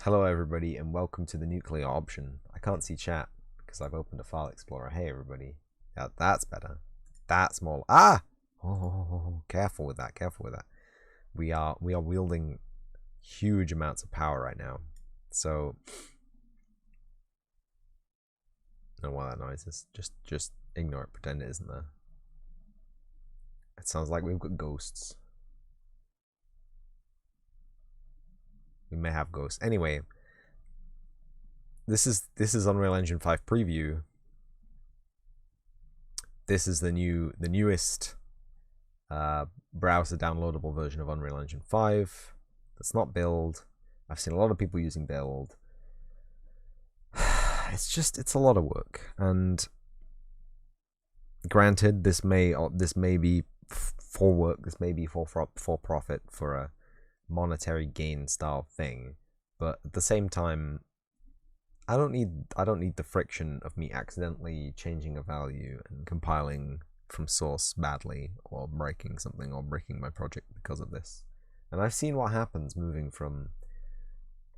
Hello everybody and welcome to the nuclear option. I can't see chat because I've opened a file explorer. Hey everybody. Yeah, that's better. That's more. Ah! Oh, careful with that. Careful with that. We are wielding huge amounts of power right now. So I don't know what that noise is. Just ignore it. Pretend it isn't there. It sounds like we've got ghosts. We may have ghosts. Anyway, this is Unreal Engine 5 preview. This is the newest browser downloadable version of Unreal Engine 5. That's not build. I've seen a lot of people using build. It's a lot of work, and granted, this may be for work. This may be for profit, for a monetary gain style thing. But at the same time, I don't need the friction of me accidentally changing a value and compiling from source badly, or breaking something, or breaking my project because of this. And I've seen what happens moving from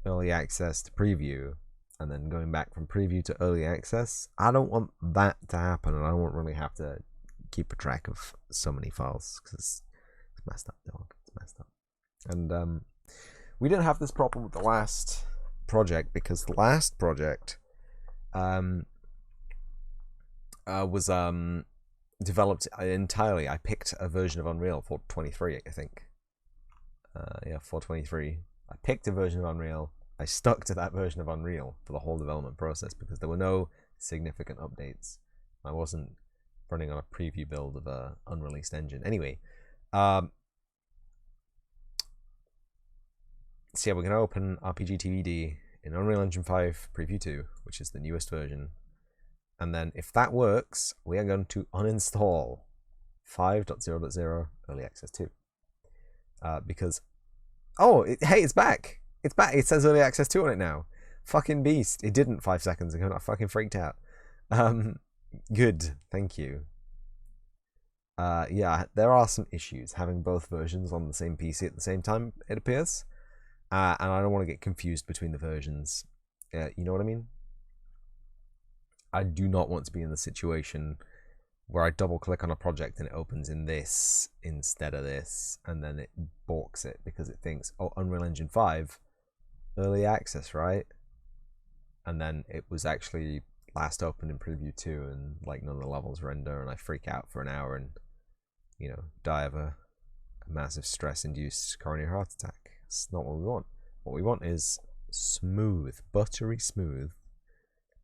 early access to preview, and then going back from preview to early access. I don't want that to happen, and I don't really have to keep a track of so many files, because it's messed up, dog. It's messed up. And we didn't have this problem with the last project, because the last project was developed entirely. I picked a version of Unreal 4.23, I think. Yeah, 4.23. I picked a version of Unreal. I stuck to that version of Unreal for the whole development process because there were no significant updates. I wasn't running on a preview build of a unreleased engine. Anyway, so yeah, we're going to open RPG TVD in Unreal Engine 5 Preview 2, which is the newest version. And then if that works, we are going to uninstall 5.0.0 Early Access 2. Because, hey, it's back. It's back. It says Early Access 2 on it now. Fucking beast. It didn't 5 seconds ago. I fucking freaked out. Good. Thank you. Yeah, there are some issues having both versions on the same PC at the same time, it appears. And I don't want to get confused between the versions. You know what I mean? I do not want to be in the situation where I double click on a project and it opens in this instead of this, and then it balks it because it thinks, oh, Unreal Engine 5 early access, right? And then it was actually last opened in preview 2, and like none of the levels render, and I freak out for an hour and, you know, die of a massive stress-induced coronary heart attack. It's not what we want. What we want is smooth, buttery smooth,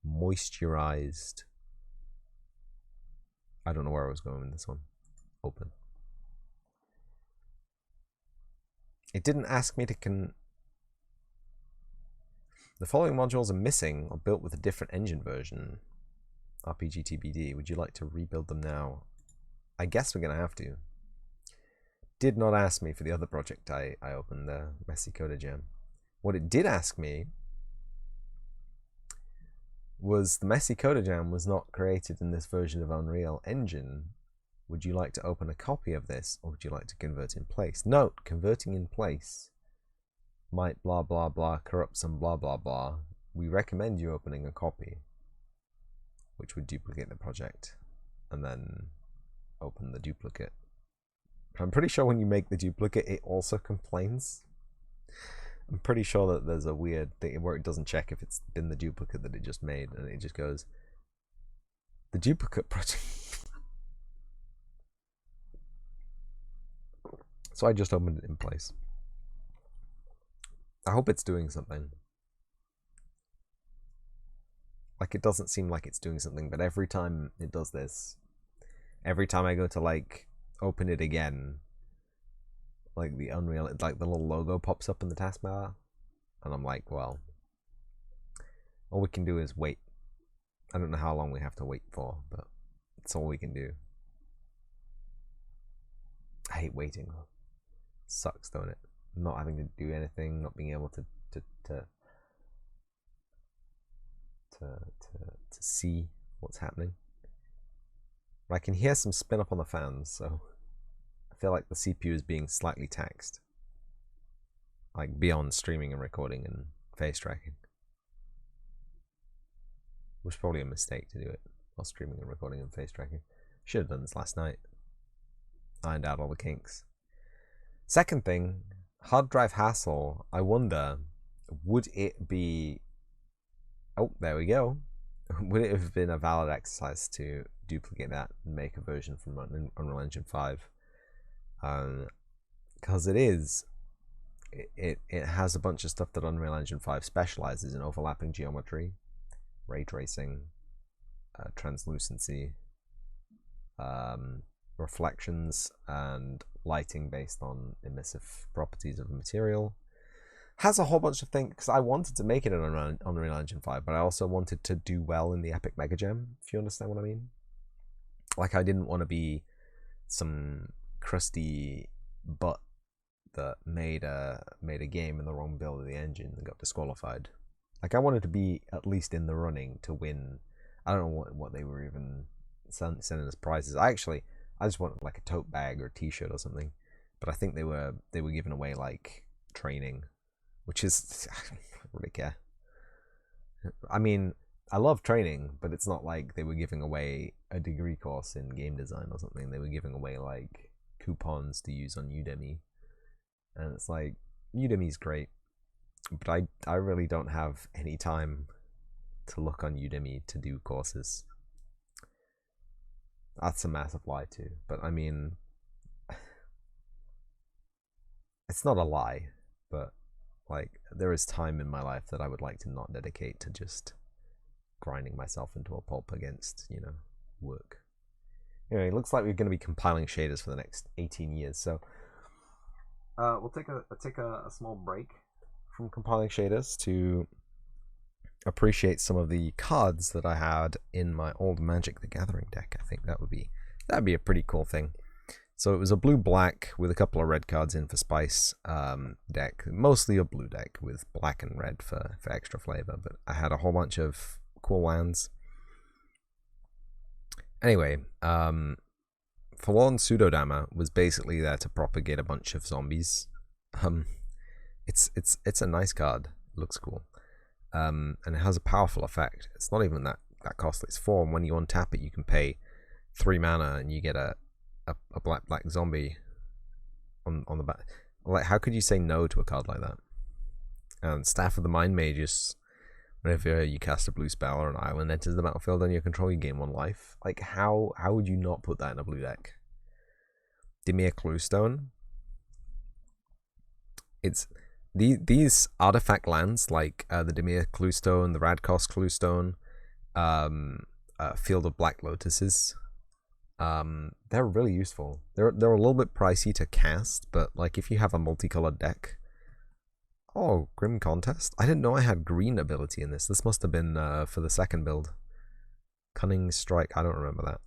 moisturized. I don't know where I was going with this one. Open. It didn't ask me to The following modules are missing or built with a different engine version. RPG TBD. Would you like to rebuild them now? I guess we're going to have to. Did not ask me for the other project I opened, the Messy Coda Jam. What it did ask me was the Messy Coda Jam was not created in this version of Unreal Engine. Would you like to open a copy of this, or would you like to convert in place? Note, converting in place might blah blah blah corrupt some blah blah blah. We recommend you opening a copy, which would duplicate the project, and then open the duplicate. I'm pretty sure when you make the duplicate, it also complains. I'm pretty sure that there's a weird thing where it doesn't check if it's been the duplicate that it just made, and it just goes, the duplicate project. So I just opened it in place. I hope it's doing something. Like, it doesn't seem like it's doing something, but every time it does this, every time I go to like open it again, like the Unreal, like the little logo pops up in the taskbar, and I'm like, well, all we can do is wait. I don't know how long we have to wait for, but it's all we can do. I hate waiting. Sucks, don't it? Not having to do anything, not being able to see what's happening. But I can hear some spin up on the fans, so I feel like the CPU is being slightly taxed, like beyond streaming and recording and face tracking. It was probably a mistake to do it while streaming and recording and face tracking. Should have done this last night. Ironed out all the kinks. Second thing, hard drive hassle. I wonder, would it be... Oh, there we go. Would it have been a valid exercise to duplicate that and make a version from Unreal Engine 5? Because it has a bunch of stuff that Unreal Engine 5 specializes in: overlapping geometry, ray tracing, translucency, reflections, and lighting based on emissive properties of a material. Has a whole bunch of things, because I wanted to make it on Unreal Engine 5, but I also wanted to do well in the Epic Mega Jam, if you understand what I mean. Like, I didn't want to be some crusty butt that made a game in the wrong build of the engine and got disqualified. Like, I wanted to be at least in the running to win. I don't know what they were even sending as prizes. I just wanted like a tote bag or a t-shirt or something. But I think they were giving away like training, which is, I don't really care. I mean, I love training, but it's not like they were giving away a degree course in game design or something. They were giving away like coupons to use on Udemy. And it's like, Udemy's great, but I really don't have any time to look on Udemy to do courses. That's a massive lie too, but I mean, it's not a lie, but like, there is time in my life that I would like to not dedicate to just grinding myself into a pulp against, you know, work. Anyway, it looks like we're going to be compiling shaders for the next 18 years, so we'll take a small break from compiling shaders to appreciate some of the cards that I had in my old Magic the Gathering deck. I think that'd be a pretty cool thing. So it was a blue-black with a couple of red cards in for spice deck. Mostly a blue deck with black and red for extra flavor, but I had a whole bunch of cool lands. Anyway, Forlorn Pseudodama was basically there to propagate a bunch of zombies. It's a nice card. It looks cool. And it has a powerful effect. It's not even that costly. It's 4, and when you untap it, you can pay 3 mana and you get a black zombie on the back. Like, how could you say no to a card like that? And Staff of the Mind Mages, whenever you cast a blue spell or an island enters the battlefield under your control, you gain 1 life. Like, how would you not put that in a blue deck? Dimir Cluestone. It's these artifact lands, like the Dimir Cluestone, the Radkos Cluestone, Field of Black Lotuses. They're really useful. They're a little bit pricey to cast, but like, if you have a multicolored deck. Oh, Grim Contest. I didn't know I had green ability in this. This must have been for the second build. Cunning Strike. I don't remember that.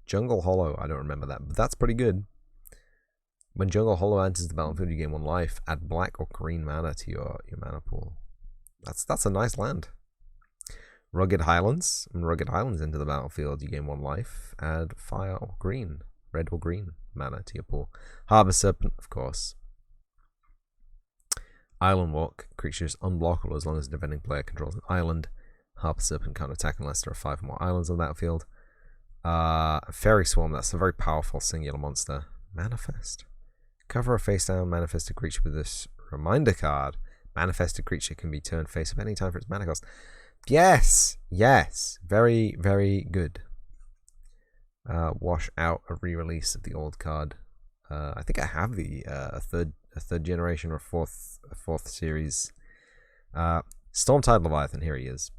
Jungle Hollow. I don't remember that, but that's pretty good. When Jungle Hollow enters the battlefield, you gain 1 life. Add black or green mana to your mana pool. That's a nice land. Rugged Highlands. When Rugged Highlands enter the battlefield, you gain 1 life. Add fire or green, red or green mana to your pool. Harbor Serpent, of course. Island Walk. Creature is unblockable as long as the defending player controls an island. Harbor Serpent can't attack unless there are 5 more islands on the battlefield. Fairy Swarm. That's a very powerful singular monster. Manifest. Cover a face down manifested creature with this reminder card. Manifested creature can be turned face up any time for its mana cost. Yes! Yes! Very, very good. Wash out a re-release of the old card. I think I have the a third generation or fourth series. Stormtide Leviathan, here he is.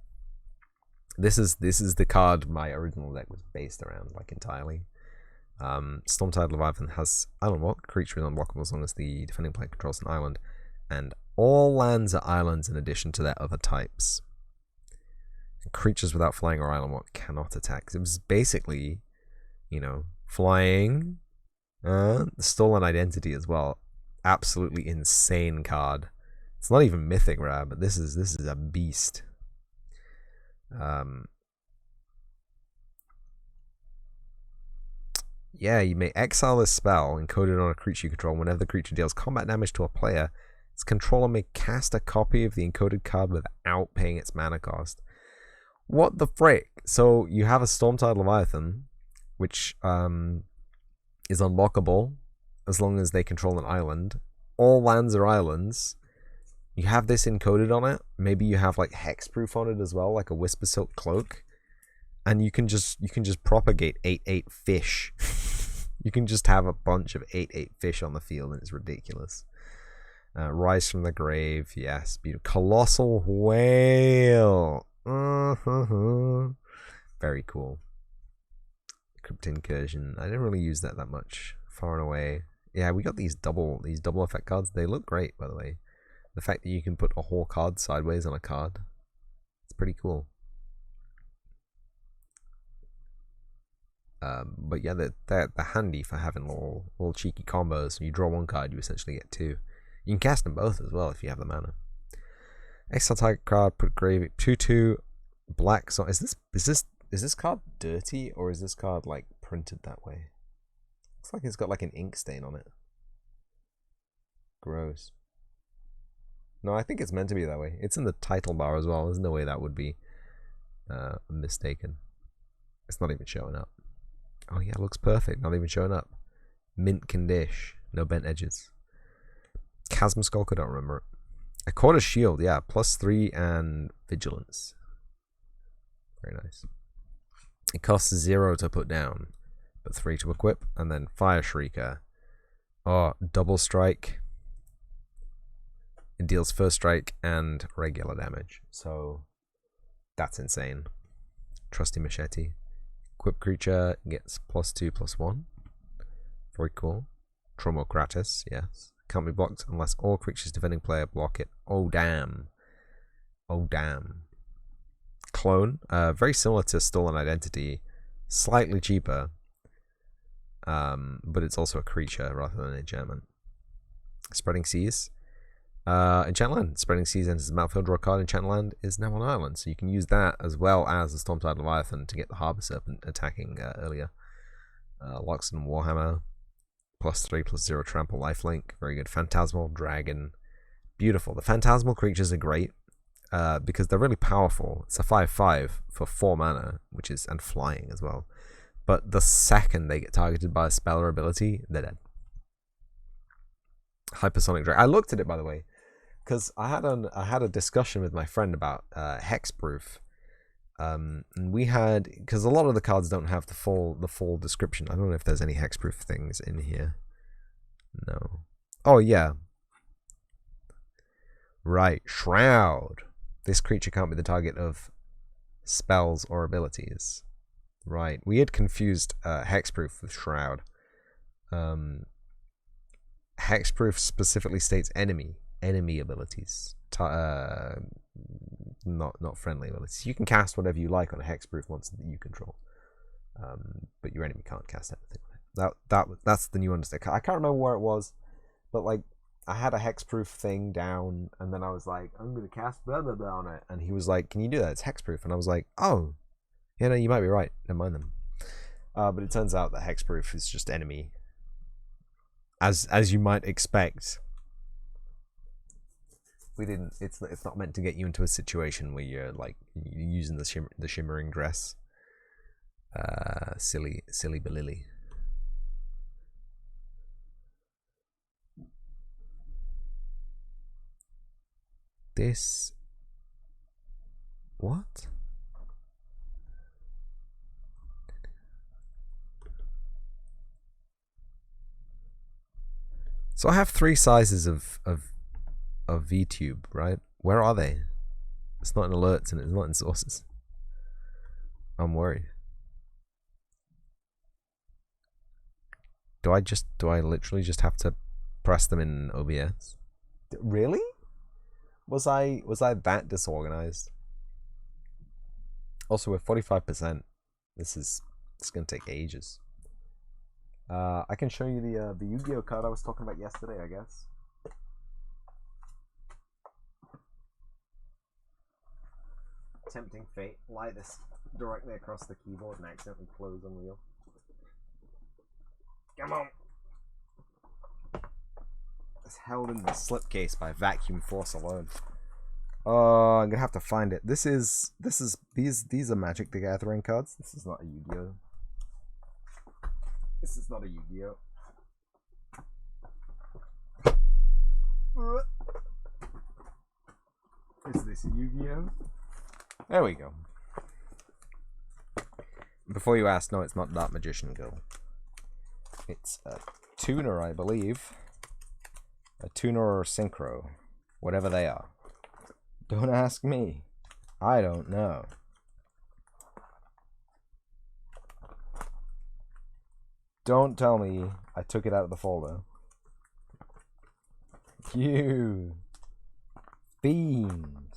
This is the card my original deck was based around, like, entirely. Stormtide Leviathan has Island Walk. Creature is unblockable as long as the defending player controls an island, and all lands are islands in addition to their other types. And creatures without flying or Island Walk cannot attack. It was basically, you know, flying, stolen identity as well. Absolutely insane card. It's not even mythic rare, but this is a beast. Yeah, you may exile this spell encoded on a creature you control. Whenever the creature deals combat damage to a player, Its controller may cast a copy of the encoded card without paying its mana cost. What the frick? So you have a Storm-Tide Leviathan, which is unlockable as long as they control an island. All lands are islands. You have this encoded on it. Maybe you have like hexproof on it as well, like a Whisper Silk Cloak. And you can just propagate 8/8 fish. You can just have a bunch of 8/8 fish on the field, and it's ridiculous. Rise from the Grave, yes. Colossal Whale. Very cool. Crypt Incursion. I didn't really use that much. Far and Away. Yeah, we got these double effect cards. They look great, by the way. The fact that you can put a whole card sideways on a card, it's pretty cool. But yeah, they're handy for having little cheeky combos. When you draw one card, you essentially get two. You can cast them both as well if you have the mana. Exile target card, put grave 2/2 black. So is this card dirty, or is this card like printed that way? Looks like it's got like an ink stain on it. Gross. No, I think it's meant to be that way. It's in the title bar as well. There's no way that would be mistaken. It's not even showing up. Oh yeah, it looks perfect. Not even showing up. Mint condish. No bent edges. Chasm Skulk, I don't remember it. A Quarter Shield, yeah. +3 and Vigilance. Very nice. It costs 0 to put down, but 3 to equip. And then Fire Shrieker. Oh, double strike. It deals first strike and regular damage. So that's insane. Trusty Machete. Equip creature gets +2/+1. Very cool. Tromokratis, yes. Can't be blocked unless all creatures defending player block it. Oh damn. Oh damn. Clone. Very similar to Stolen Identity. Slightly cheaper. But it's also a creature rather than an enchantment. Spreading Seas. Enchantment. Spreading Seas enters the battlefield. Draw a card. Enchantment is now on island. So you can use that as well as the Storm-Tide Leviathan to get the Harbor Serpent attacking earlier. Loxodon Warhammer. +3/+0 trample lifelink. Very good. Phantasmal Dragon. Beautiful. The Phantasmal creatures are great because they're really powerful. It's a 5/5 for 4 mana, which is, and flying as well. But the second they get targeted by a spell or ability, they're dead. Hypersonic Dragon. I looked at it, by the way, because I had a discussion with my friend about hexproof. And we had, because a lot of the cards don't have the full description. I don't know if there's any hexproof things in here. No. Oh yeah. Right. Shroud. This creature can't be the target of spells or abilities. Right. We had confused hexproof with Shroud. Hexproof specifically states enemy abilities. Not friendly abilities. You can cast whatever you like on a hexproof monster that you control, but your enemy can't cast anything on it. That's the new understanding. I can't remember where it was, but like I had a hexproof thing down, and then I was like, I'm gonna cast blah blah blah on it, and he was like, can you do that? It's hexproof, and I was like, oh, yeah, no, you might be right. Never mind them. But it turns out that hexproof is just enemy, as you might expect. It's not meant to get you into a situation where you're like using the shimmering dress. Silly Balili. This what? So I have 3 sizes of VTube, right? Where are they? It's not in alerts and it's not in sources. I'm worried. Do I literally just have to press them in OBS? Really? Was I that disorganized? Also, with 45%, it's gonna take ages. I can show you the Yu-Gi-Oh card I was talking about yesterday, I guess. Tempting fate. Light this directly across the keyboard and accidentally close Unreal. Come on. It's held in the slipcase by vacuum force alone. Oh, I'm gonna have to find it. These are Magic the Gathering cards. This is not a Yu-Gi-Oh. This is not a Yu-Gi-Oh. Is this a Yu-Gi-Oh? There we go. Before you ask, no, it's not Dark Magician Girl. It's a tuner, I believe. A tuner or a synchro. Whatever they are. Don't ask me. I don't know. Don't tell me I took it out of the folder. You fiend.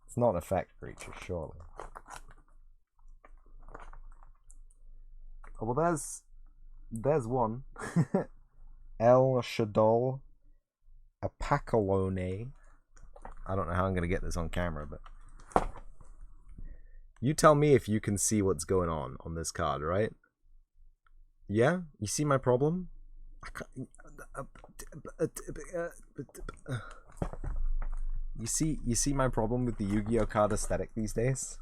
It's not an effect creature, surely. Oh, well, there's one. El Shadol Apacalone. I don't know how I'm going to get this on camera, but you tell me if you can see what's going on this card, right? Yeah? You see my problem? You see my problem with the Yu-Gi-Oh card aesthetic these days?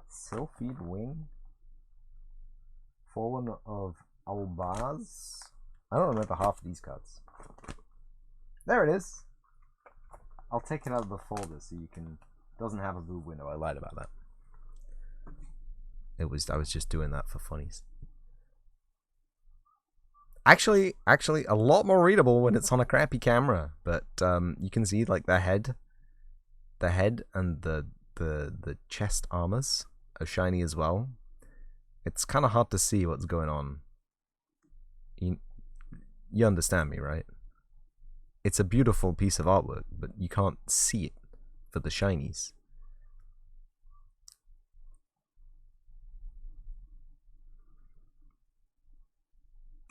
Sylphid Wing? Fallen of Albaz? I don't remember half of these cards. There it is! I'll take it out of the folder so you can... Doesn't have a blue window, I lied about that. I was just doing that for funnies. Actually, a lot more readable when it's on a crappy camera, but you can see like the head and the chest armors are shiny as well. It's kind of hard to see what's going on. You understand me, right? It's a beautiful piece of artwork, but you can't see it for the shinies.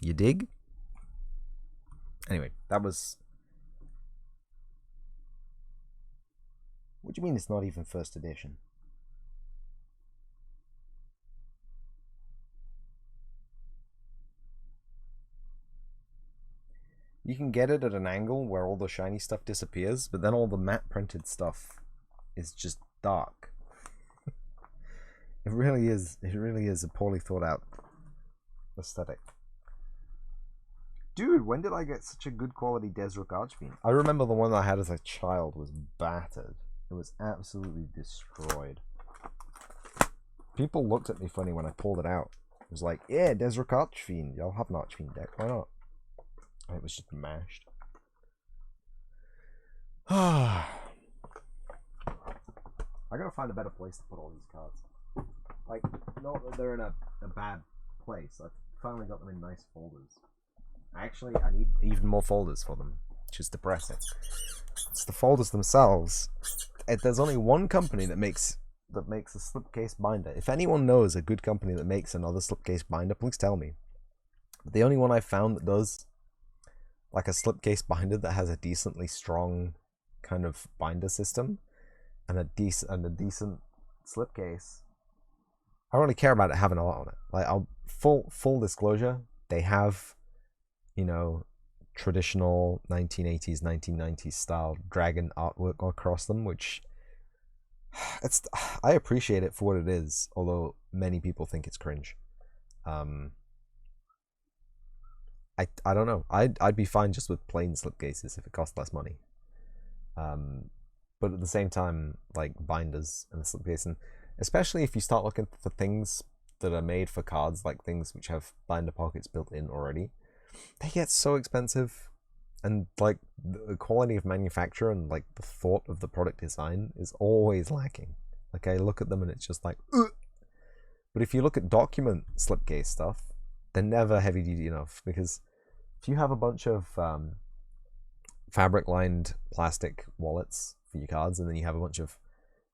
You dig? Anyway, that was... What do you mean it's not even first edition? You can get it at an angle where all the shiny stuff disappears, but then all the matte printed stuff is just dark. It really is a poorly thought out aesthetic. Dude, when did I get such a good quality Desruk Archfiend? I remember the one I had as a child was battered. It was absolutely destroyed. People looked at me funny when I pulled it out. It was like, yeah, Desruk Archfiend. Y'all have an Archfiend deck, why not? And it was just mashed. I gotta find a better place to put all these cards. Like, not that they're in a bad place. I've finally got them in nice folders. Actually, I need even more folders for them, which is depressing. It's the folders themselves. There's only one company that makes a slipcase binder. If anyone knows a good company that makes another slipcase binder, please tell me. The only one I found that does like a slipcase binder that has a decently strong kind of binder system and a decent slipcase. I don't really care about it having a lot on it. Like, full disclosure, they have, you know, traditional 1980s, 1990s style dragon artwork across them, which I appreciate it for what it is, although many people think it's cringe. I don't know. I'd be fine just with plain slipcases if it cost less money. But at the same time, like binders and slipcase, and especially if you start looking for things that are made for cards, like things which have binder pockets built in already, they get so expensive, and like the quality of manufacture and like the thought of the product design is always lacking. Like, I look at them and it's just like, ugh. But if you look at document slipcase stuff, they're never heavy duty enough, because if you have a bunch of fabric lined plastic wallets for your cards and then you have a bunch of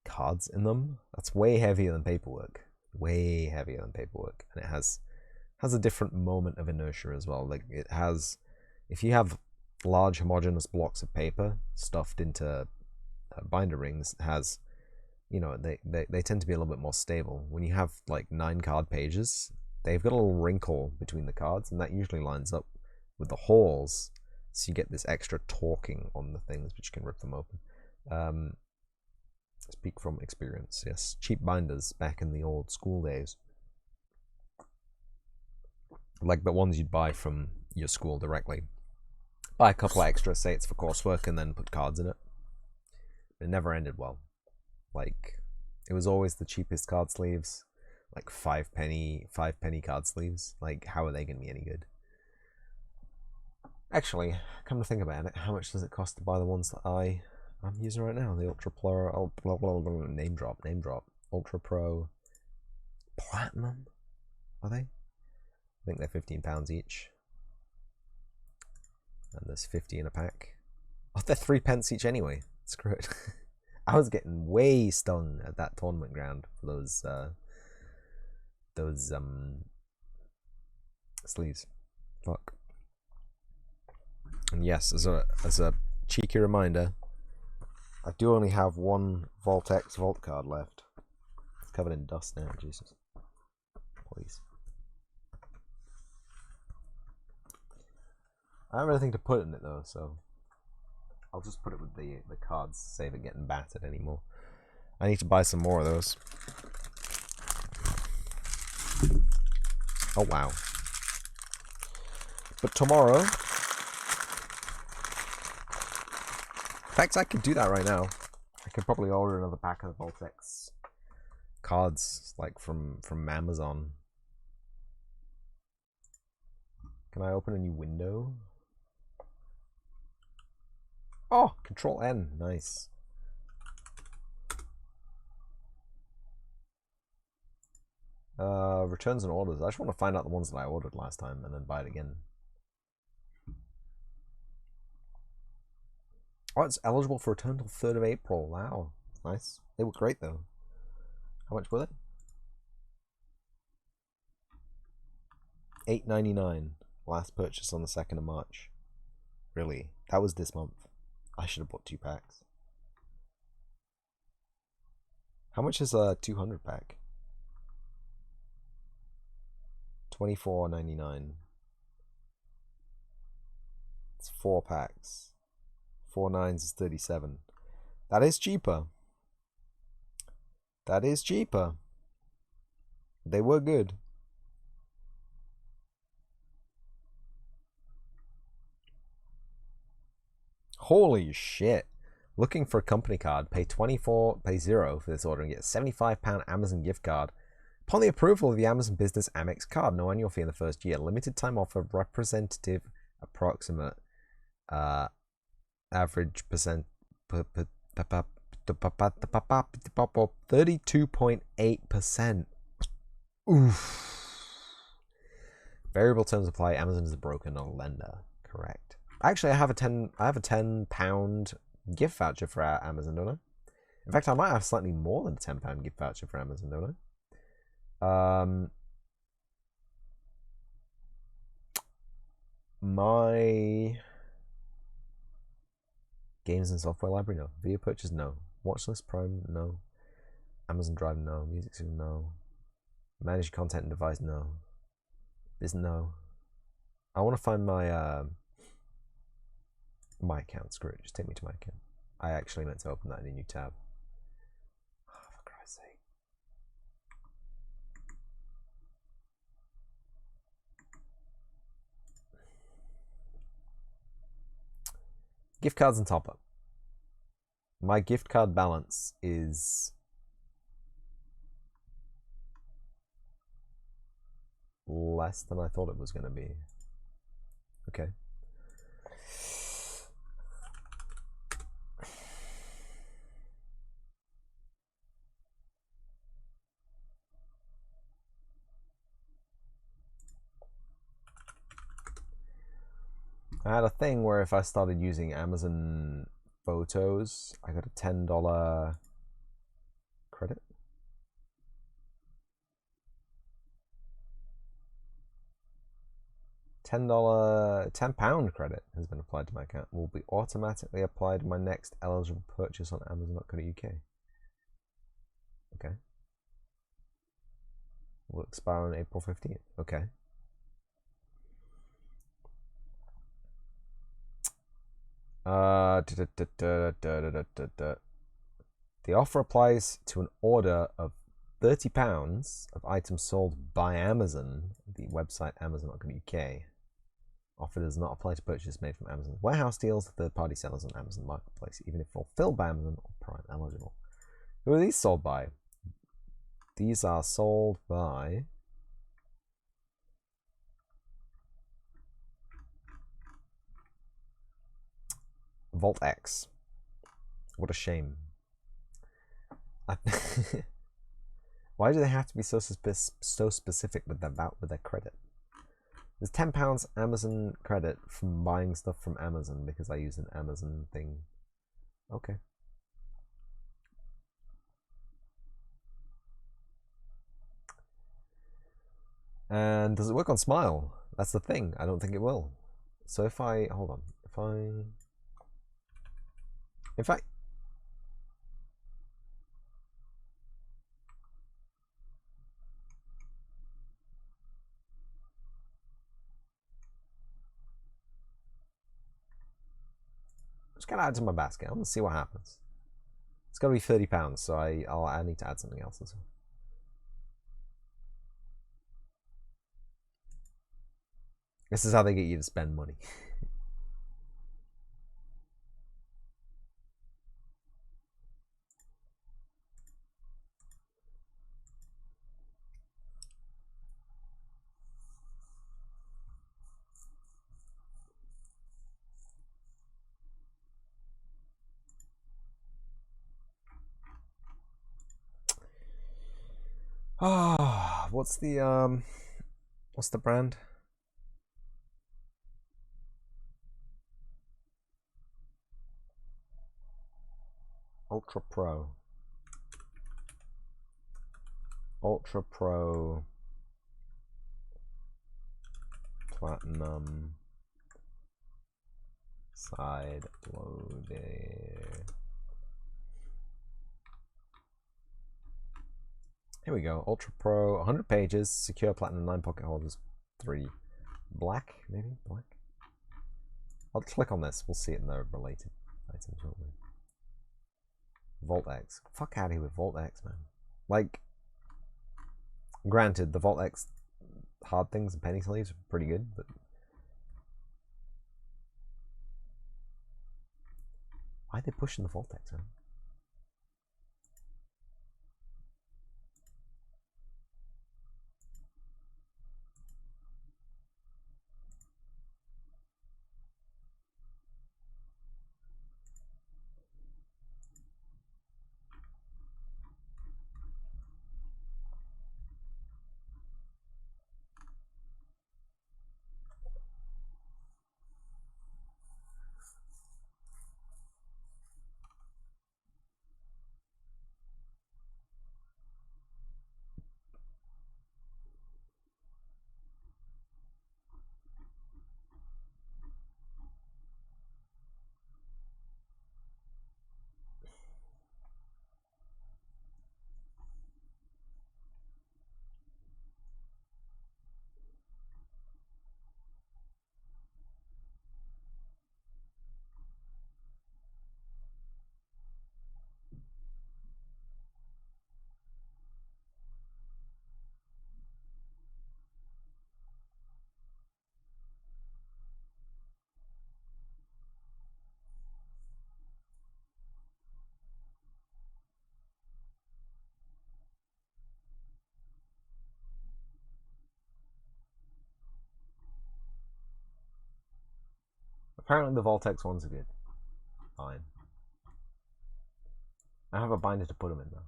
cards in them, that's way heavier than paperwork. Way heavier than paperwork. And it has a different moment of inertia as well. Like, it has, if you have large homogeneous blocks of paper stuffed into binder rings has, you know, they tend to be a little bit more stable. When you have like 9 card pages, they've got a little wrinkle between the cards, and that usually lines up with the holes, so you get this extra torquing on the things, but you can rip them open. Speak from experience. Yes, cheap binders back in the old school days, like the ones you'd buy from your school directly. Buy a couple extra, say it's for coursework, and then put cards in it. It never ended well. Like, it was always the cheapest card sleeves, like 5 penny card sleeves. Like, how are they going to be any good? Actually, come to think about it, how much does it cost to buy the ones that I'm using right now? The Ultra Pro, name drop, Ultra Pro Platinum, are they? I think they're £15 each. And there's 50 in a pack. Oh, they're 3 pence each anyway. Screw it. I was getting way stung at that tournament ground for those sleeves. Fuck. And yes, as a cheeky reminder, I do only have one Vault-X Vault card left. It's covered in dust now, Jesus. Please. I don't have anything to put in it though, so I'll just put it with the cards, save it getting battered anymore. I need to buy some more of those. Oh wow. But tomorrow, in fact, I could do that right now. I could probably order another pack of Vault-X cards, like from Amazon. Can I open a new window? Oh, Control N, nice. Returns and orders. I just want to find out the ones that I ordered last time and then buy it again. Oh, it's eligible for return till 3rd of April. Wow, nice. They were great though. How much were they? $8.99. Last purchase on the 2nd of March. Really? That was this month. I should have bought 2 packs. How much is a 200 pack? $24.99. It's 4 packs. 4 9s is 37. That is cheaper. That is cheaper. They were good. Holy shit. Looking for a company card. Pay $0 for this order and get a £75 Amazon gift card. Upon the approval of the Amazon Business Amex card, no annual fee in the first year. Limited time offer, representative, approximate, average percent, 32.8%. Oof. Variable terms apply. Amazon is a broker, not a lender. Correct. Actually, I have a £10 gift voucher for Amazon, don't I? In fact, I might have slightly more than a £10 gift voucher for Amazon, don't I? My games and software library, no. Video purchase, no. Watchlist Prime, no. Amazon Drive, no. Music Stream, no. Manage content and device, no. This, no. I want to find my my account. Screw it. Just take me to my account. I actually meant to open that in a new tab. Oh, for Christ's sake. Gift cards and top up. My gift card balance is less than I thought it was going to be. Okay. I had a thing where if I started using Amazon Photos, I got a $10 credit. £10 credit has been applied to my account. Will be automatically applied to my next eligible purchase on Amazon.co.uk. Okay. Will expire on April 15th. Okay. The offer applies to an order of £30 of items sold by Amazon, the website Amazon.co.uk. Offer does not apply to purchases made from Amazon warehouse deals to third-party sellers on Amazon Marketplace, even if fulfilled by Amazon or Prime eligible. Who are these sold by? These are sold by VaultX. What a shame. Why do they have to be so specific with their credit? There's £10 Amazon credit from buying stuff from Amazon because I use an Amazon thing. Okay. And does it work on Smile? That's the thing. I don't think it will. So if I hold on, in fact, just gonna add it to my basket. I'm gonna see what happens. It's gotta be £30, so I need to add something else as well. This is how they get you to spend money. Ah, what's the brand? Ultra Pro Platinum side loader. Here we go. Ultra Pro, 100 pages, secure platinum, 9 pocket holders, 3 black, maybe black. I'll click on this. We'll see it in the related items, won't we? VaultX. Fuck out of here with VaultX, man. Like, granted, the VaultX hard things and penny sleeves are pretty good, but why are they pushing the VaultX, man? Apparently the VaultX ones are good. Fine. I have a binder to put them in though.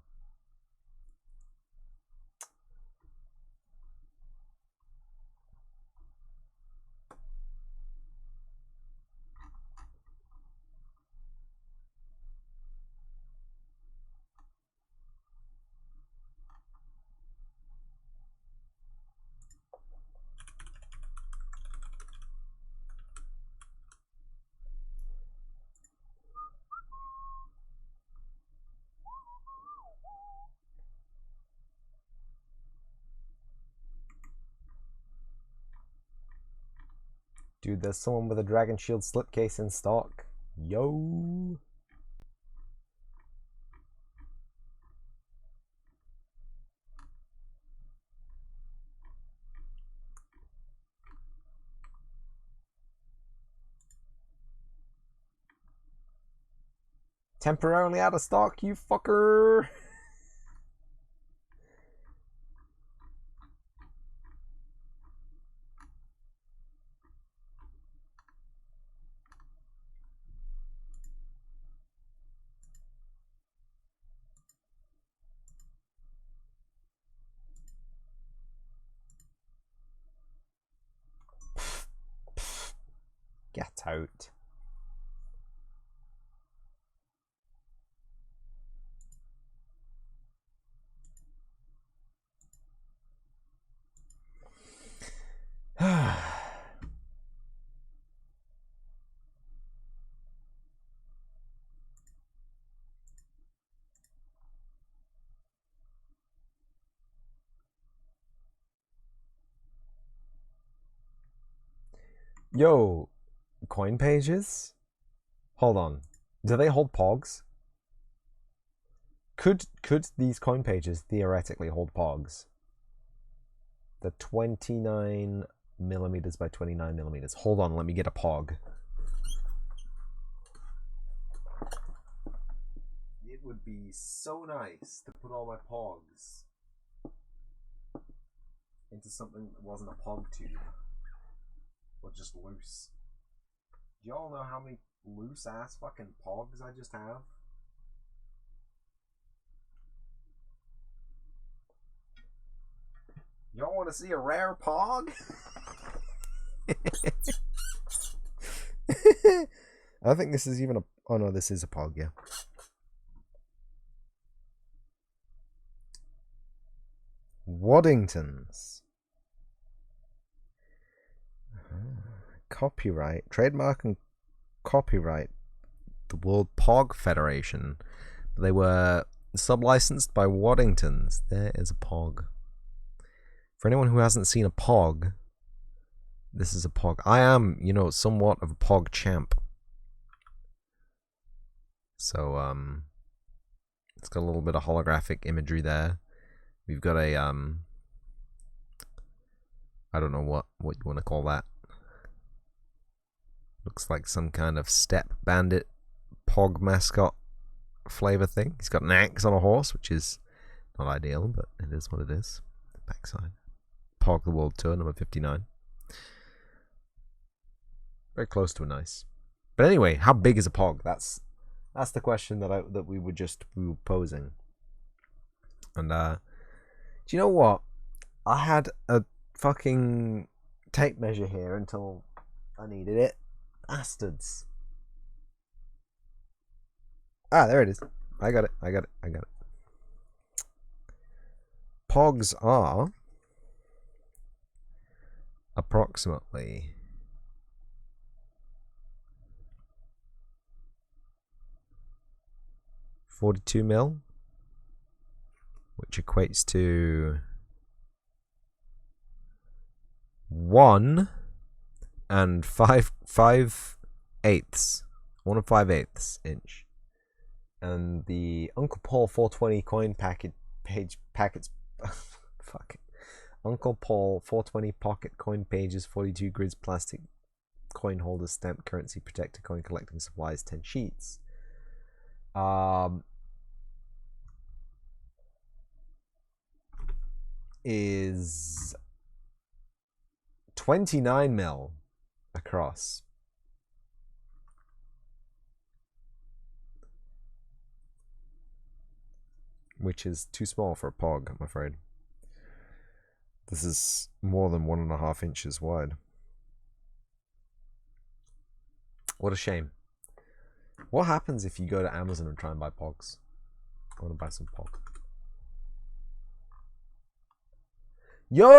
Dude, there's someone with a Dragon Shield slipcase in stock. Yo. Temporarily out of stock, you fucker. Get out. Yo, coin pages? Hold on. Do they hold pogs? Could these coin pages theoretically hold pogs? The 29 millimeters by 29 millimeters. Hold on, let me get a pog. It would be so nice to put all my pogs into something that wasn't a pog tube. Or just loose. Do y'all know how many loose ass fucking pogs I just have? Y'all want to see a rare pog? I think this is even a... Oh no, this is a pog, yeah. Waddingtons. Copyright. Trademark and copyright. The World Pog Federation. They were sub-licensed by Waddingtons. There is a pog. For anyone who hasn't seen a pog, this is a pog. I am, you know, somewhat of a pog champ. So, it's got a little bit of holographic imagery there. We've got a, I don't know what you want to call that. Looks like some kind of step bandit pog mascot flavor thing. He's got an axe on a horse, which is not ideal, but it is what it is. Backside. Pog the World Tour, number 59. Very close to a nice. But anyway, how big is a pog? That's the question that we were posing. And do you know what? I had a fucking tape measure here until I needed it. Bastards. Ah, there it is. I got it. Pogs are approximately 42 mil, which equates to 1 and 5/8, 1 and 5/8 inch. And the Uncle Paul 420 coin packets fuck it. Uncle Paul 420 pocket coin pages, 42 grids, plastic coin holders, stamped currency protected coin collecting supplies, 10 sheets. Is 29 mil across. Which is too small for a pog, I'm afraid. This is more than 1.5 inches wide. What a shame. What happens if you go to Amazon and try and buy pogs? I want to buy some pog. Yo!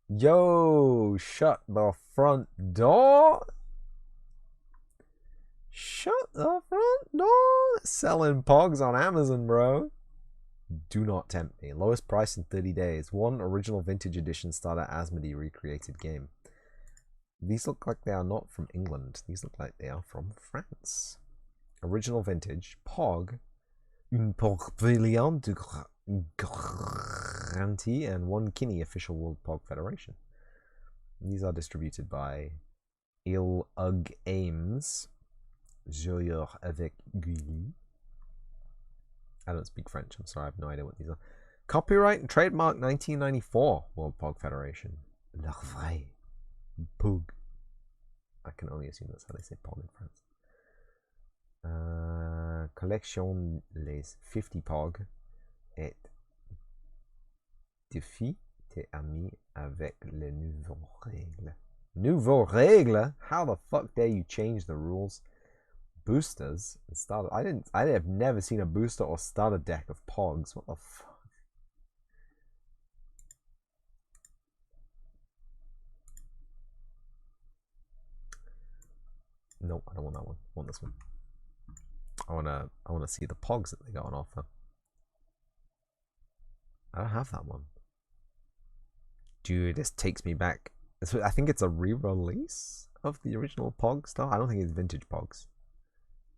Yo! Shut the front door! Shut the front door! Selling pogs on Amazon, bro. Do not tempt me. Lowest price in 30 days. One original vintage edition starter Asmodee recreated game. These look like they are not from England. These look like they are from France. Original vintage. Pog. Un Pog brilliant de garantie. And 1 Kinney official World Pog Federation. These are distributed by Il Ug Ames. Joueur avec Gulli. I don't speak French. I'm sorry. I have no idea what these are. Copyright and trademark 1994 World Pog Federation. La vraie Pog. I can only assume that's how they say Pog in France. Collection les 50 Pog et défi tes amis avec les nouveaux règles. Nouveaux règles? How the fuck dare you change the rules? Boosters and starter. I have never seen a booster or starter deck of Pogs. What the fuck? Nope, I don't want that one. I want this one. I wanna see the Pogs that they got on offer. I don't have that one. Dude, this takes me back. I think it's a re-release of the original Pog stuff. I don't think it's vintage Pogs.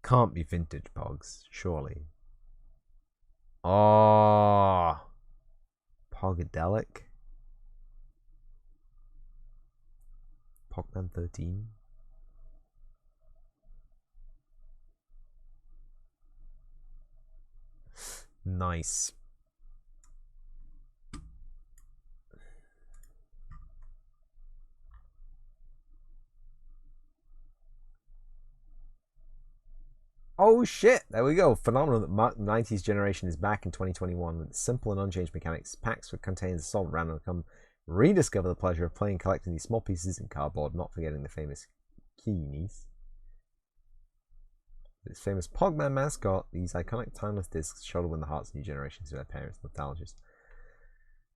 Can't be vintage Pogs, surely. Oh, Pogadelic. Pogman 13. Nice. Oh shit, there we go. Phenomenon that marked the 90s generation is back in 2021 with simple and unchanged mechanics. Packs that contain assault random come rediscover the pleasure of playing collecting these small pieces in cardboard, not forgetting the famous keys. This famous Pogman mascot, these iconic timeless discs sure to win the hearts of new generations of their parents and nostalgists.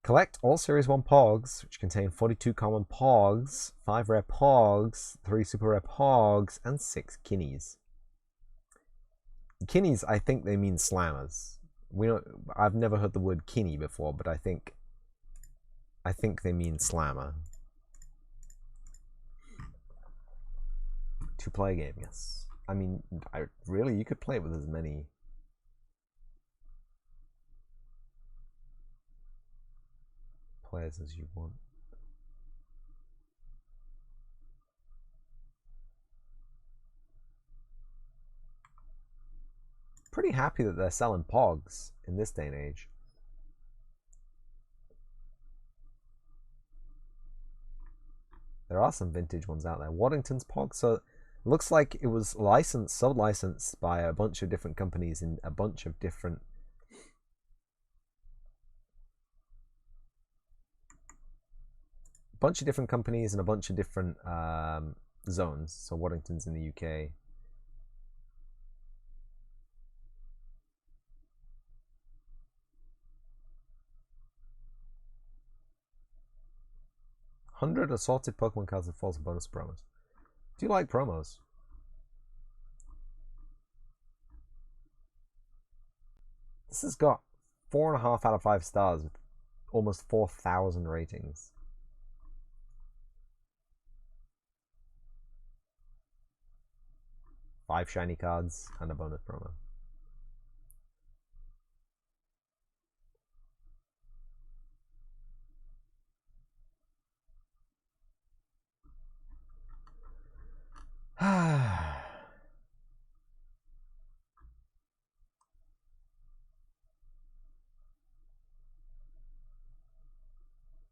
Collect all Series 1 Pogs, which contain 42 common Pogs, 5 rare Pogs, 3 super rare Pogs, and 6 Kinnies. Kinnies, I think they mean slammers. I've never heard the word Kinney before, but I think they mean slammer. To play a game, yes. I mean, really, you could play it with as many players as you want. Pretty happy that they're selling Pogs in this day and age. There are some vintage ones out there. Waddington's Pogs, so it looks like it was sub-licensed by a bunch of different companies in a bunch of different companies and a bunch of different zones. So Waddington's in the UK. $100 assorted Pokemon cards with false bonus promos. Do you like promos? This has got 4.5 out of 5 stars with almost 4,000 ratings. Five shiny cards and a bonus promo.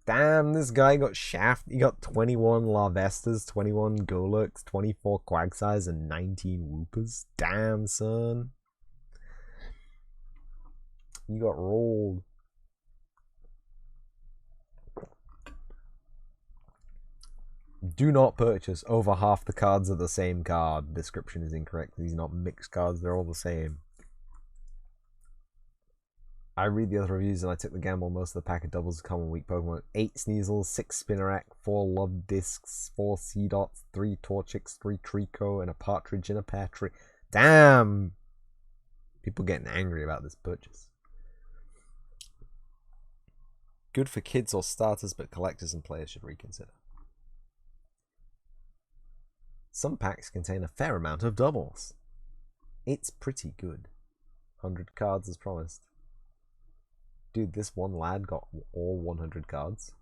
Damn, this guy got shafted. He got 21 Larvestas, 21 Golurks, 24 Quagsires, and 19 Whoopers. Damn, son. You got rolled. Do not purchase. Over half the cards are the same card. Description is incorrect. These are not mixed cards. They're all the same. I read the other reviews and I took the gamble. Most of the pack of doubles common weak Pokemon. 8 Sneasels, 6 Spinarak, 4 Love Discs, 4 Seedots, 3 Torchics, 3 Trico, and a Partridge in a Pear Tree. Damn! People getting angry about this purchase. Good for kids or starters, but collectors and players should reconsider. Some packs contain a fair amount of doubles. It's pretty good. 100 cards as promised. Dude, this one lad got all 100 cards.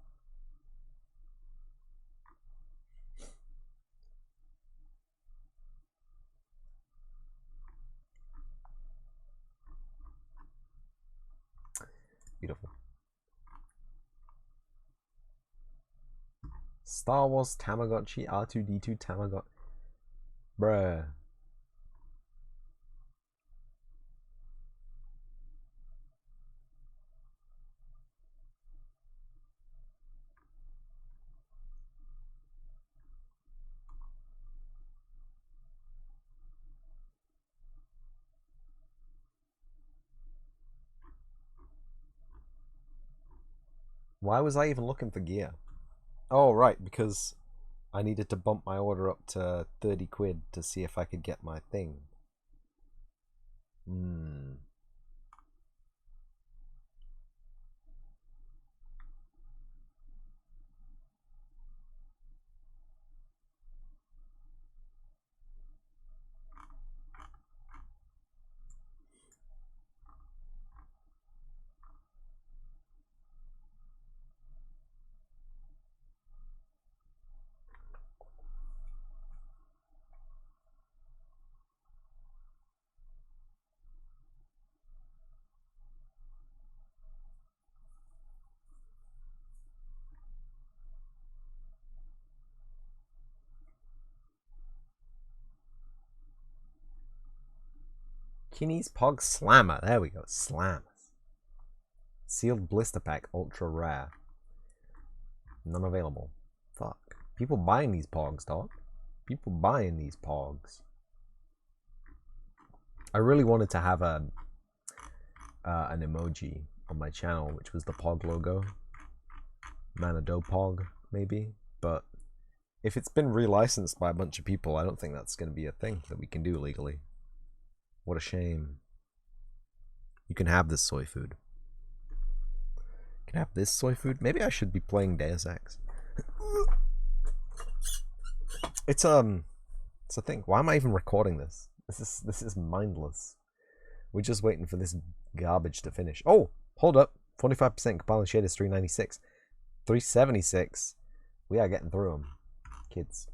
Beautiful. Star Wars Tamagotchi, R2-D2 Tamagotchi. Bruh. Why was I even looking for gear? Oh, right, because I needed to bump my order up to 30 quid to see if I could get my thing. Kinney's Pog Slammer. There we go. Slammers. Sealed blister pack. Ultra rare. None available. Fuck. People buying these Pogs, dog. People buying these Pogs. I really wanted to have an emoji on my channel, which was the Pog logo. Manado Pog, maybe. But if it's been relicensed by a bunch of people, I don't think that's going to be a thing that we can do legally. What a shame. You can have this soy food. You can have this soy food. Maybe I should be playing Deus Ex. It's a thing. Why am I even recording this? This is mindless. We're just waiting for this garbage to finish. Oh, hold up. 45% compiling shaders 396. 376. We are getting through them, kids.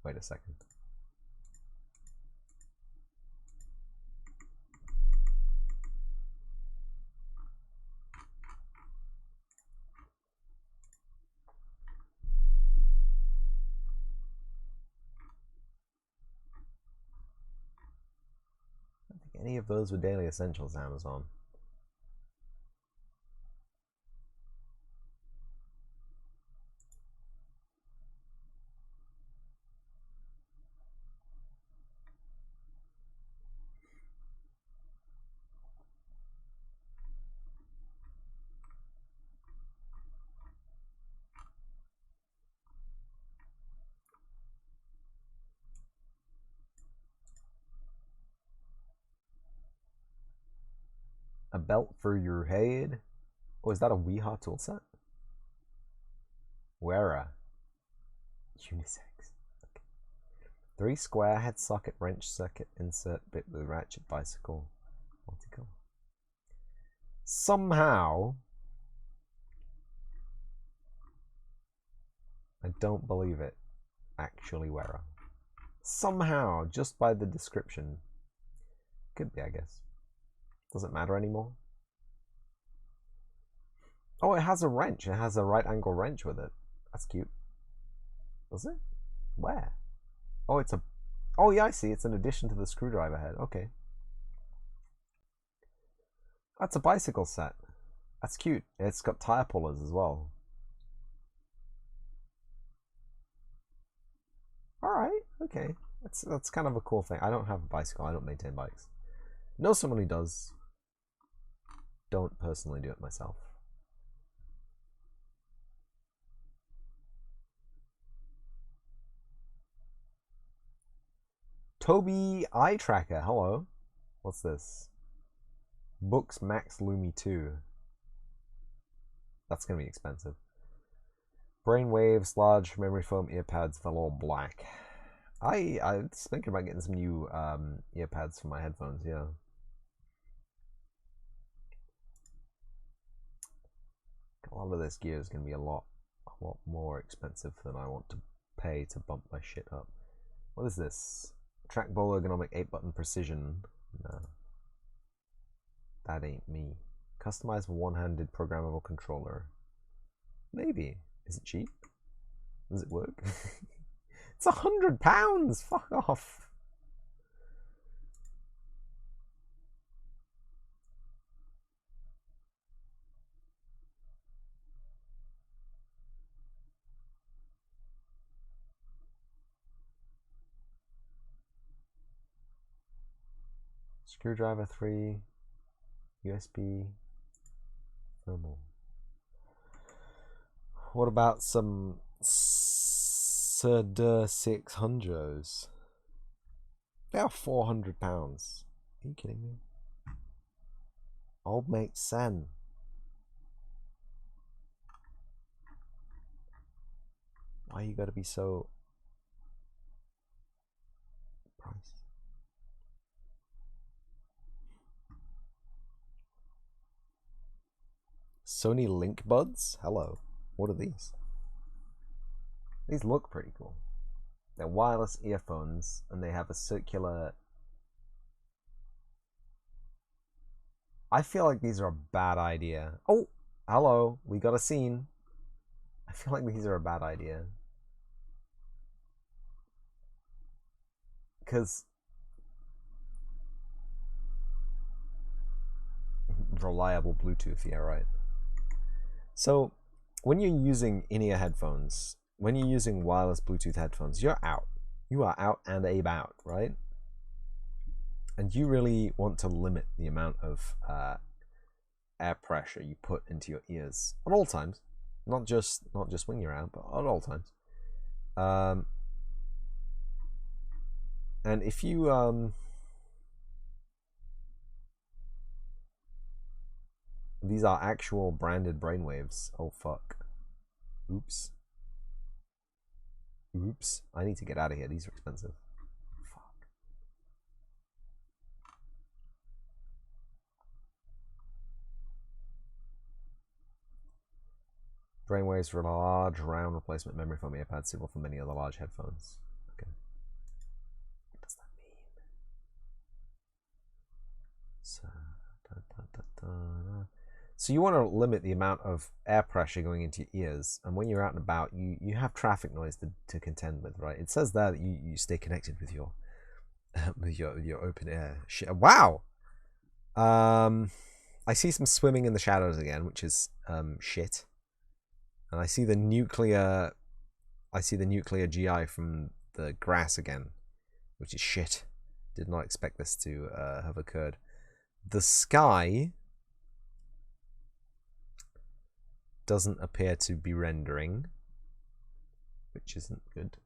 Wait a second. I don't think any of those were daily essentials, Amazon. A belt for your head? Oh, is that a Weehaw toolset? Wearer. Unisex. Okay. 3 square head socket wrench circuit insert bit with ratchet bicycle. Multicolor. Somehow, I don't believe it, actually wearer. Somehow, just by the description. Could be, I guess. Doesn't matter anymore. Oh, it has a wrench. It has a right angle wrench with it. That's cute. Does it? Where? Oh, it's a... Oh, yeah, I see. It's an addition to the screwdriver head. Okay. That's a bicycle set. That's cute. It's got tire pullers as well. Alright, okay. That's kind of a cool thing. I don't have a bicycle. I don't maintain bikes. Know someone who does. Don't personally do it myself. Toby Eye Tracker, hello. What's this? Books Max Lumi 2. That's going to be expensive. Brainwaves, large memory foam earpads, velour black. I was thinking about getting some new earpads for my headphones, yeah. A lot of this gear is going to be a lot more expensive than I want to pay to bump my shit up. What is this? Trackball ergonomic 8-button precision. No. That ain't me. Customized one-handed programmable controller. Maybe. Is it cheap? Does it work? It's £100! Fuck off! Screwdriver 3, USB, thermal. What about some Surdur 600s? They are £400. Are you kidding me? Old mate Sen. Why you gotta be so priced? Sony Link Buds? Hello. What are these? These look pretty cool. They're wireless earphones and they have a circular... I feel like these are a bad idea. Oh, hello. We got a scene. I feel like these are a bad idea. Because... reliable Bluetooth, yeah, right. So, when you're using in-ear headphones, when you're using wireless Bluetooth headphones, you're out. You are out and about, right? And you really want to limit the amount of air pressure you put into your ears at all times, not just when you're out, but at all times. And if you these are actual branded brainwaves. Oh fuck. Oops. Oops. I need to get out of here. These are expensive. Fuck. Brainwaves for a large round replacement memory foam earpad suitable for many other large headphones. Okay. What does that mean? So you want to limit the amount of air pressure going into your ears, and when you're out and about, you have traffic noise to contend with, right? It says there that you stay connected with your open air shit. Wow. I see some swimming in the shadows again, which is shit. And I see the nuclear GI from the grass again, which is shit. Did not expect this to have occurred. The sky doesn't appear to be rendering, which isn't good.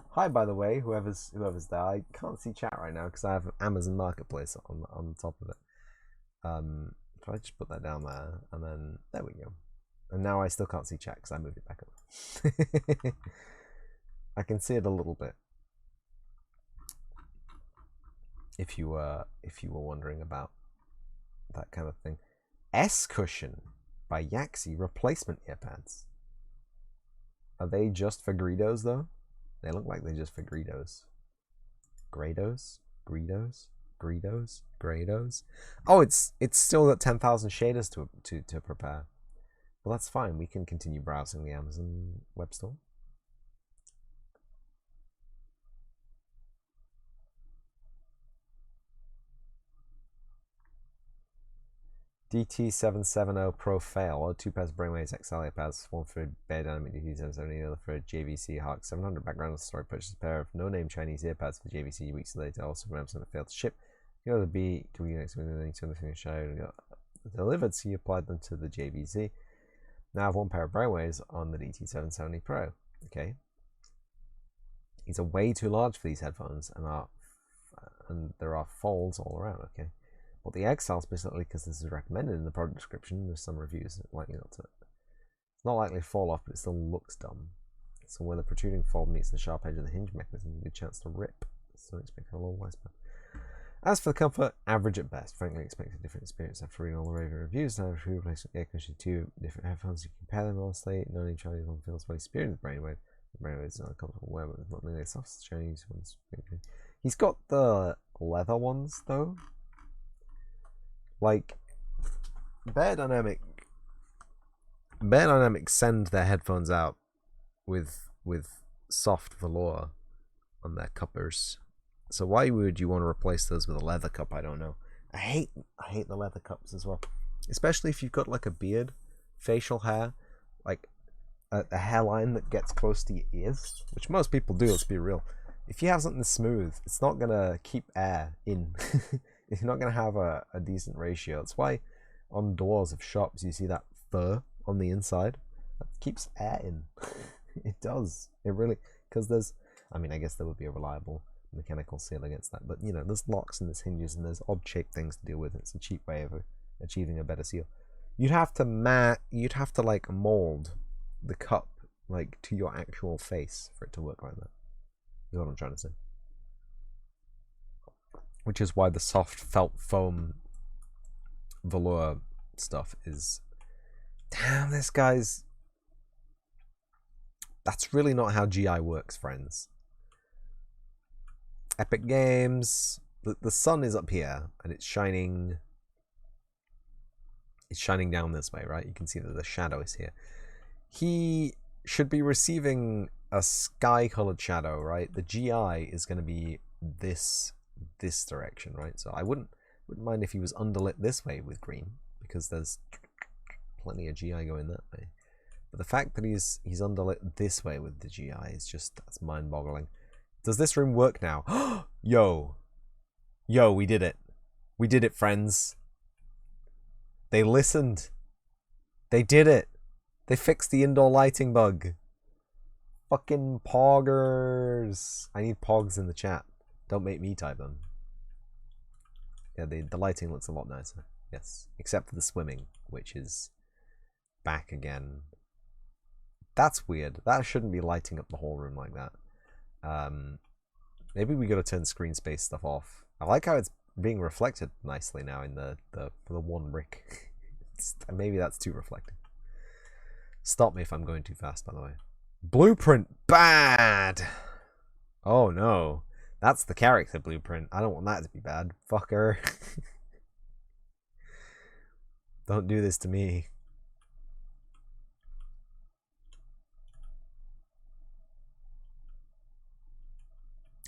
Hi, by the way, whoever's there. I can't see chat right now because I have Amazon Marketplace on top of it. If I just put that down there, and then there we go. And now I still can't see chat because I moved it back up. I can see it a little bit. If you were wondering about that kind of thing. S Cushion by Yaxi replacement earpads. Are they just for Greedos though? They look like they're just for Greedos. Greedos? Greedos? Greedos? Greedos? Oh, it's still got 10,000 shaders to prepare. Well, that's fine. We can continue browsing the Amazon web store. DT770 Pro Fail, or 2 pairs Brainwaves XL pads, one for Bear Dynamic DT770, the other for JVC Hawk 700. Background story: purchased a pair of no-name Chinese earpads for JVC weeks later. Also, from Amazon, it failed to ship. You know, the B to be next week, then to the show delivered, so you applied them to the JVC. Now I have one pair of Brainwaves on the DT770 Pro. Okay, these are way too large for these headphones and are and there are folds all around. Okay, but the Exile specifically, because this is recommended in the product description, there's some reviews likely not to. It's not likely to fall off, but it still looks dumb. So when the protruding fold meets the sharp edge of the hinge mechanism, you get a chance to rip. So expect a long lifespan. As for the comfort, average at best. Frankly, expect a different experience after reading all the raving reviews. Now, if you replace air conditioning two different headphones, you compare them honestly. None each other one feels very spirited with brainwave. The brainwave is not a comfortable wear, but it's not nearly as soft as Chinese ones. He's got the leather ones though. Like Bear Dynamics send their headphones out with soft velour on their cuppers. So why would you want to replace those with a leather cup? I don't know. I hate the leather cups as well, especially if you've got like a beard, facial hair, like a hairline that gets close to your ears, which most people do. Let's be real. If you have something smooth, it's not gonna keep air in. If you're not gonna have a decent ratio, that's why on doors of shops you see that fur on the inside. That keeps air in. It does. It really, because there's. I mean, I guess there would be a reliable mechanical seal against that, but you know, there's locks and there's hinges and there's odd shaped things to deal with. It's a cheap way of achieving a better seal. You'd have to like mold the cup like to your actual face for it to work like that. You know what I'm trying to say? Which is why the soft felt foam velour stuff is. Damn, this guy's. That's really not how GI works, friends. Epic Games. The sun is up here and it's shining. It's shining down this way, right? You can see that the shadow is here. He should be receiving a sky-colored shadow, right? The GI is going to be this direction, right? So I wouldn't mind if he was underlit this way with green, because there's plenty of GI going that way. But the fact that he's underlit this way with the GI is just, that's mind-boggling. Does this room work now? Yo, we did it. We did it, friends. They listened. They did it. They fixed the indoor lighting bug. Fucking poggers. I need pogs in the chat. Don't make me type them. Yeah, the lighting looks a lot nicer. Yes, except for the swimming, which is back again. That's weird. That shouldn't be lighting up the whole room like that. Maybe we gotta turn screen space stuff off. I like how it's being reflected nicely now in the one brick. Maybe that's too reflecting. Stop me if I'm going too fast, by the way. Blueprint bad. Oh no, that's the character blueprint. I don't want that to be bad, fucker. Don't do this to me.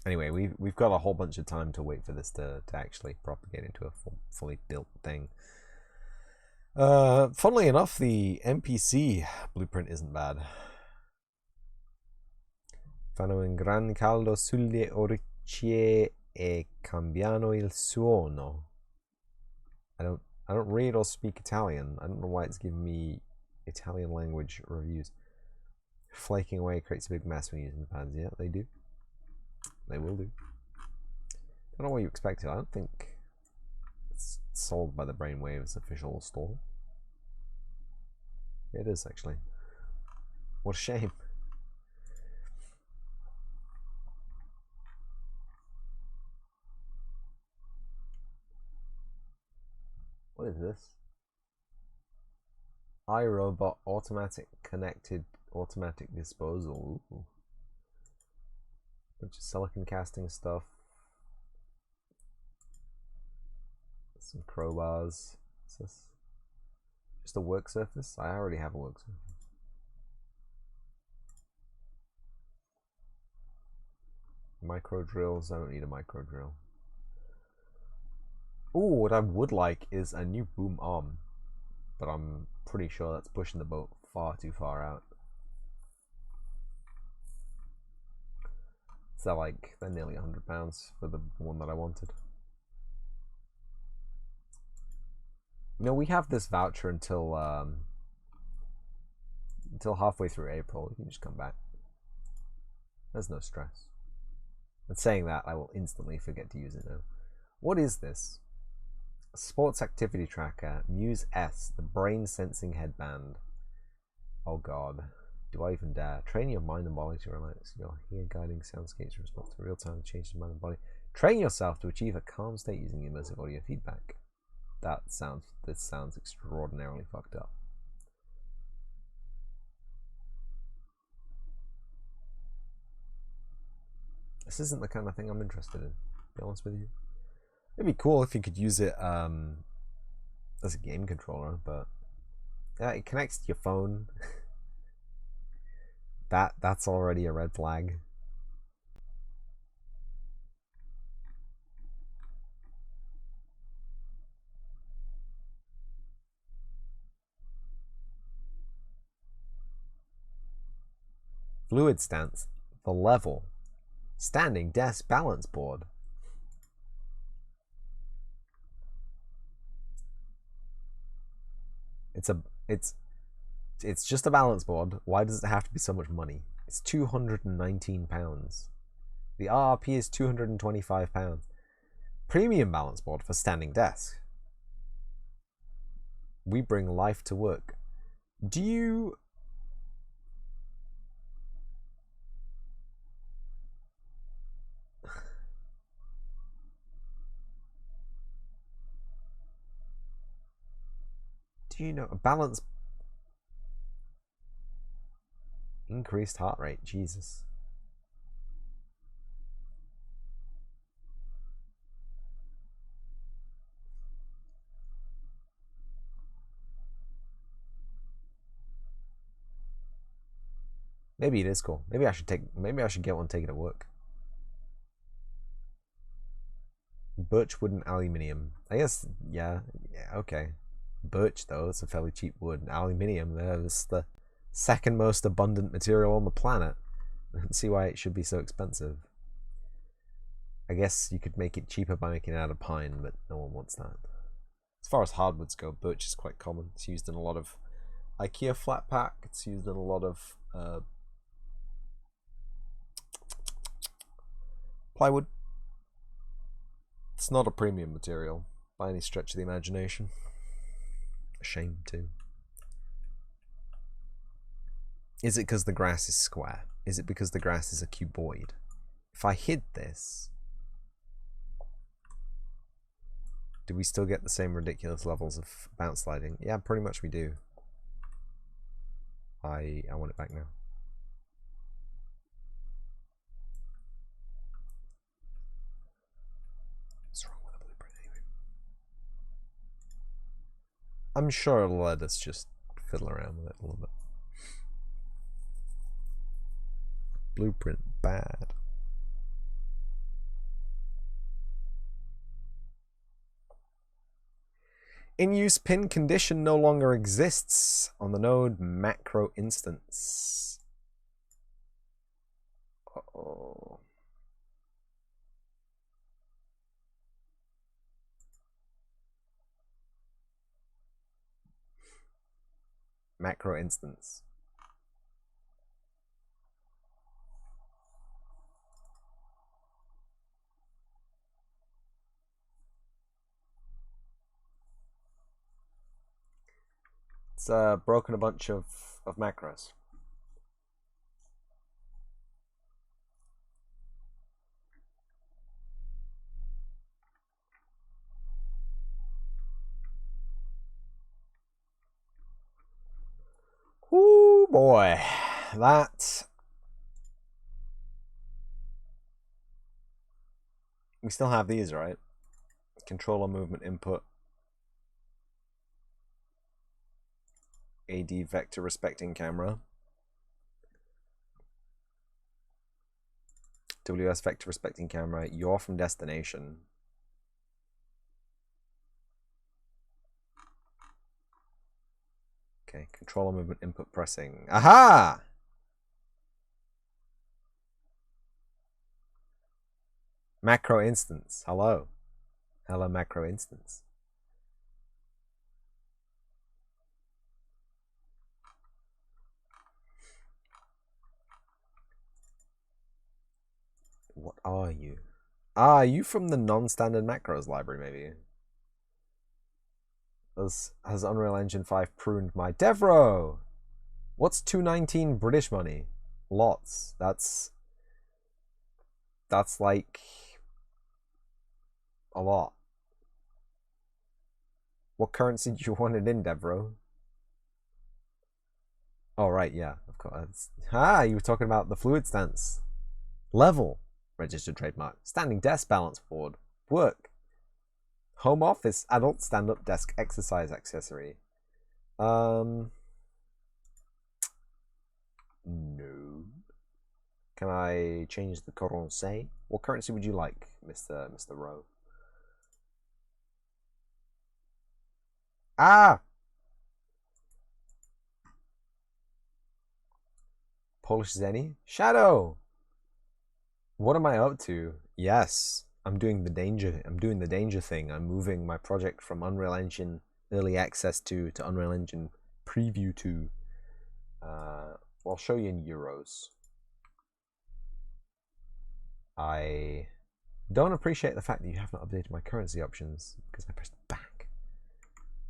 Anyway, we've got a whole bunch of time to wait for this to actually propagate into a fully built thing. Funnily enough, the NPC blueprint isn't bad. Fanno in gran caldo sulle orecchie e cambiano il suono. I don't read or speak Italian. I don't know why it's giving me Italian language reviews. Flaking away creates a big mess when using the pads. Yeah, they do. They will do. I don't know what you expected. I don't think it's sold by the Brainwave's official store. It is, actually. What a shame. What is this? iRobot automatic connected automatic disposal. Ooh. Bunch of silicon casting stuff. Some crowbars. What's this? Just a work surface? I already have a work surface. Micro drills. I don't need a micro drill. Ooh, what I would like is a new boom arm, but I'm pretty sure that's pushing the boat far too far out. So like, they're nearly £100 for the one that I wanted. You know, we have this voucher until halfway through April. You can just come back. There's no stress. And saying that, I will instantly forget to use it now. What is this? Sports activity tracker. Muse S, the brain sensing headband. Oh god. Do I even dare? Train your mind and body to relax. Your ear guiding soundscapes respond to real-time changes in mind and body. Train yourself to achieve a calm state using immersive audio feedback. This sounds extraordinarily fucked up. This isn't the kind of thing I'm interested in, to be honest with you. It'd be cool if you could use it as a game controller, but yeah, it connects to your phone. That's already a red flag. Fluid stance, the level, standing desk balance board. It's just a balance board. Why does it have to be so much money? It's £219. The RRP is £225. Premium balance board for standing desk. We bring life to work. Do you... Do you know a balance... Increased heart rate, Jesus. Maybe it is cool. Maybe I should get one and take it at work. Birch wood and aluminium. I guess yeah, okay. Birch though, it's a fairly cheap wood. Aluminium, it's the second most abundant material on the planet. I don't see why it should be so expensive. I guess you could make it cheaper by making it out of pine, but no one wants that. As far as hardwoods go, birch is quite common. It's used in a lot of IKEA flat pack. It's used in a lot of plywood. It's not a premium material by any stretch of the imagination. A shame too. Is it because the grass is square? Is it because the grass is a cuboid? If I hid this, do we still get the same ridiculous levels of bounce sliding? Yeah, pretty much we do. I want it back now. What's wrong with the blueprint anyway? I'm sure it'll let us just fiddle around with it a little bit. Blueprint bad. In use pin condition no longer exists on the node macro instance. Uh-oh. Macro instance. It's broken a bunch of macros. Ooh boy, that... We still have these, right? Controller movement input. AD vector respecting camera. WS vector respecting camera. You're from destination. Okay, controller movement input pressing. Aha! Macro instance. Hello. Hello, macro instance. What are you? Ah, are you from the non-standard macros library, maybe? Has Unreal Engine 5 pruned my Devro? What's 219 British money? Lots. That's like a lot. What currency do you want it in, Devro? Oh, right, yeah, of course. Ah, you were talking about the fluid stance. Level. Registered trademark. Standing desk balance board. Work. Home office. Adult stand-up desk exercise accessory. No. Can I change the currency? What currency would you like, Mr. Rowe? Ah! Polish Zenny? Shadow! What am I up to? Yes, I'm doing the danger thing. I'm moving my project from Unreal Engine Early Access 2 to Unreal Engine Preview 2. I'll show you in euros. I don't appreciate the fact that you have not updated my currency options because I pressed back.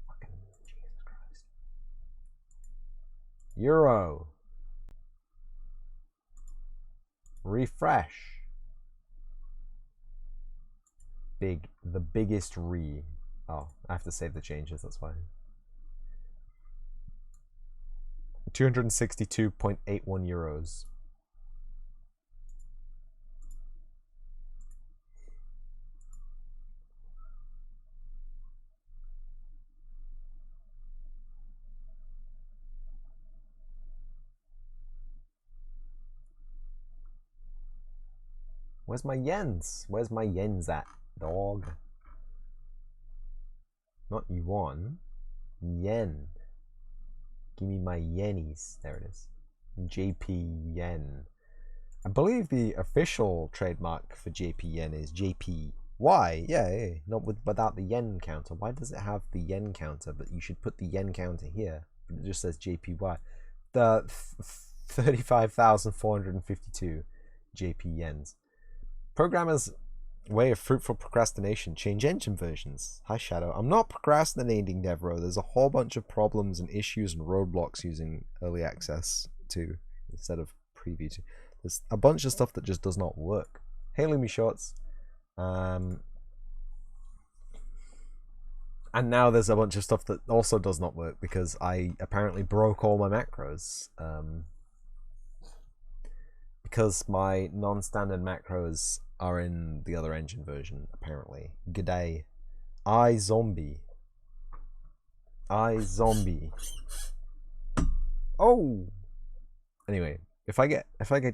Fucking Jesus Christ. Euro. Refresh. The biggest re. Oh, I have to save the changes, that's why. 262.81 euros. Where's my yens? Where's my yens at, dog? Not yuan. Yen. Give me my yennies. There it is. JP yen. I believe the official trademark for JP yen is JPY. Yeah. Not without the yen counter. Why does it have the yen counter? But you should put the yen counter here. But it just says JPY. The 35,452 JP yens. Programmers' way of fruitful procrastination. Change engine versions. Hi, Shadow. I'm not procrastinating, Devro. There's a whole bunch of problems and issues and roadblocks using early access 2 instead of preview 2. There's a bunch of stuff that just does not work. Hey, Lumi Shorts. And now there's a bunch of stuff that also does not work because I apparently broke all my macros. Because my non-standard macros are in the other engine version, apparently. G'day. iZombie. Oh! Anyway, if I get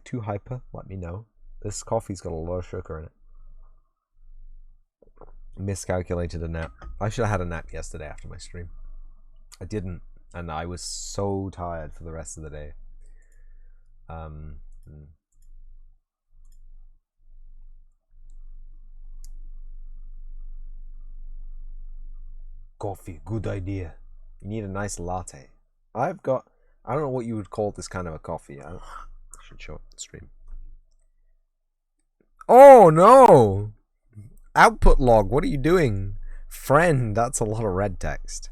too hyper, let me know. This coffee's got a lot of sugar in it. Miscalculated a nap. I should have had a nap yesterday after my stream. I didn't, and I was so tired for the rest of the day. Coffee, good idea. You need a nice latte. I don't know what you would call this kind of a coffee. I should show it on the stream. Oh no! Output log, what are you doing? Friend, that's a lot of red text.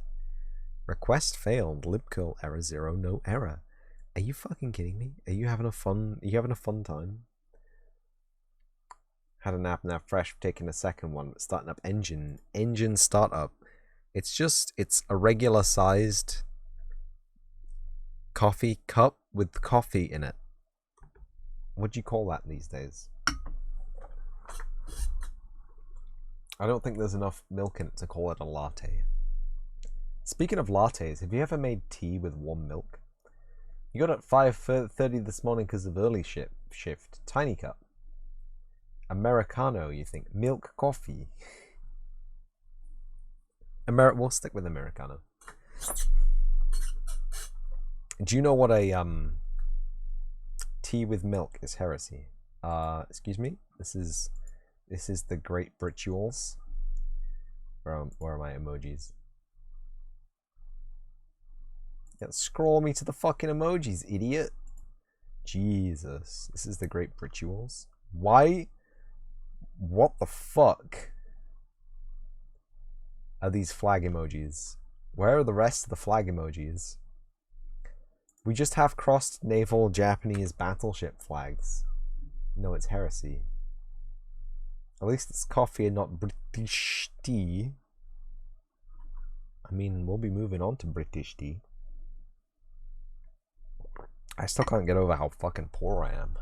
Request failed. Libcurl error 0, no error. Are you fucking kidding me? Are you having a fun time? Had a nap now, fresh, taking a second one, starting up engine startup. It's a regular sized coffee cup with coffee in it. What do you call that these days? I don't think there's enough milk in it to call it a latte. Speaking of lattes, have you ever made tea with warm milk? You got at 5:30 this morning because of early shift. Tiny cup. Americano, you think? Milk coffee. We'll stick with Americano. Do you know what a tea with milk is heresy? Excuse me. This is the Great Rituals. Where are my emojis? Yeah, scroll me to the fucking emojis, idiot. Jesus. This is the Great Rituals. Why What the fuck are these flag emojis? Where are the rest of the flag emojis? We just have crossed naval Japanese battleship flags. No, it's heresy. At least it's coffee and not British tea. I mean, we'll be moving on to British tea. I still can't get over how fucking poor I am.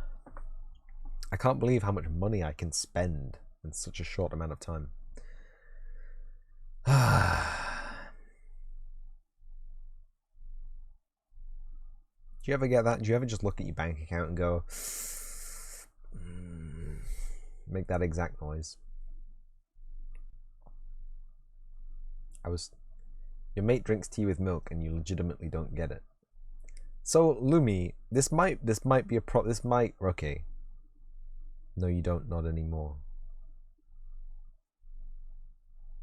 I can't believe how much money I can spend in such a short amount of time. Do you ever get that? Do you ever just look at your bank account and go, make that exact noise? Your mate drinks tea with milk and you legitimately don't get it. So Lumi, this might be a okay. No, you don't. Not anymore.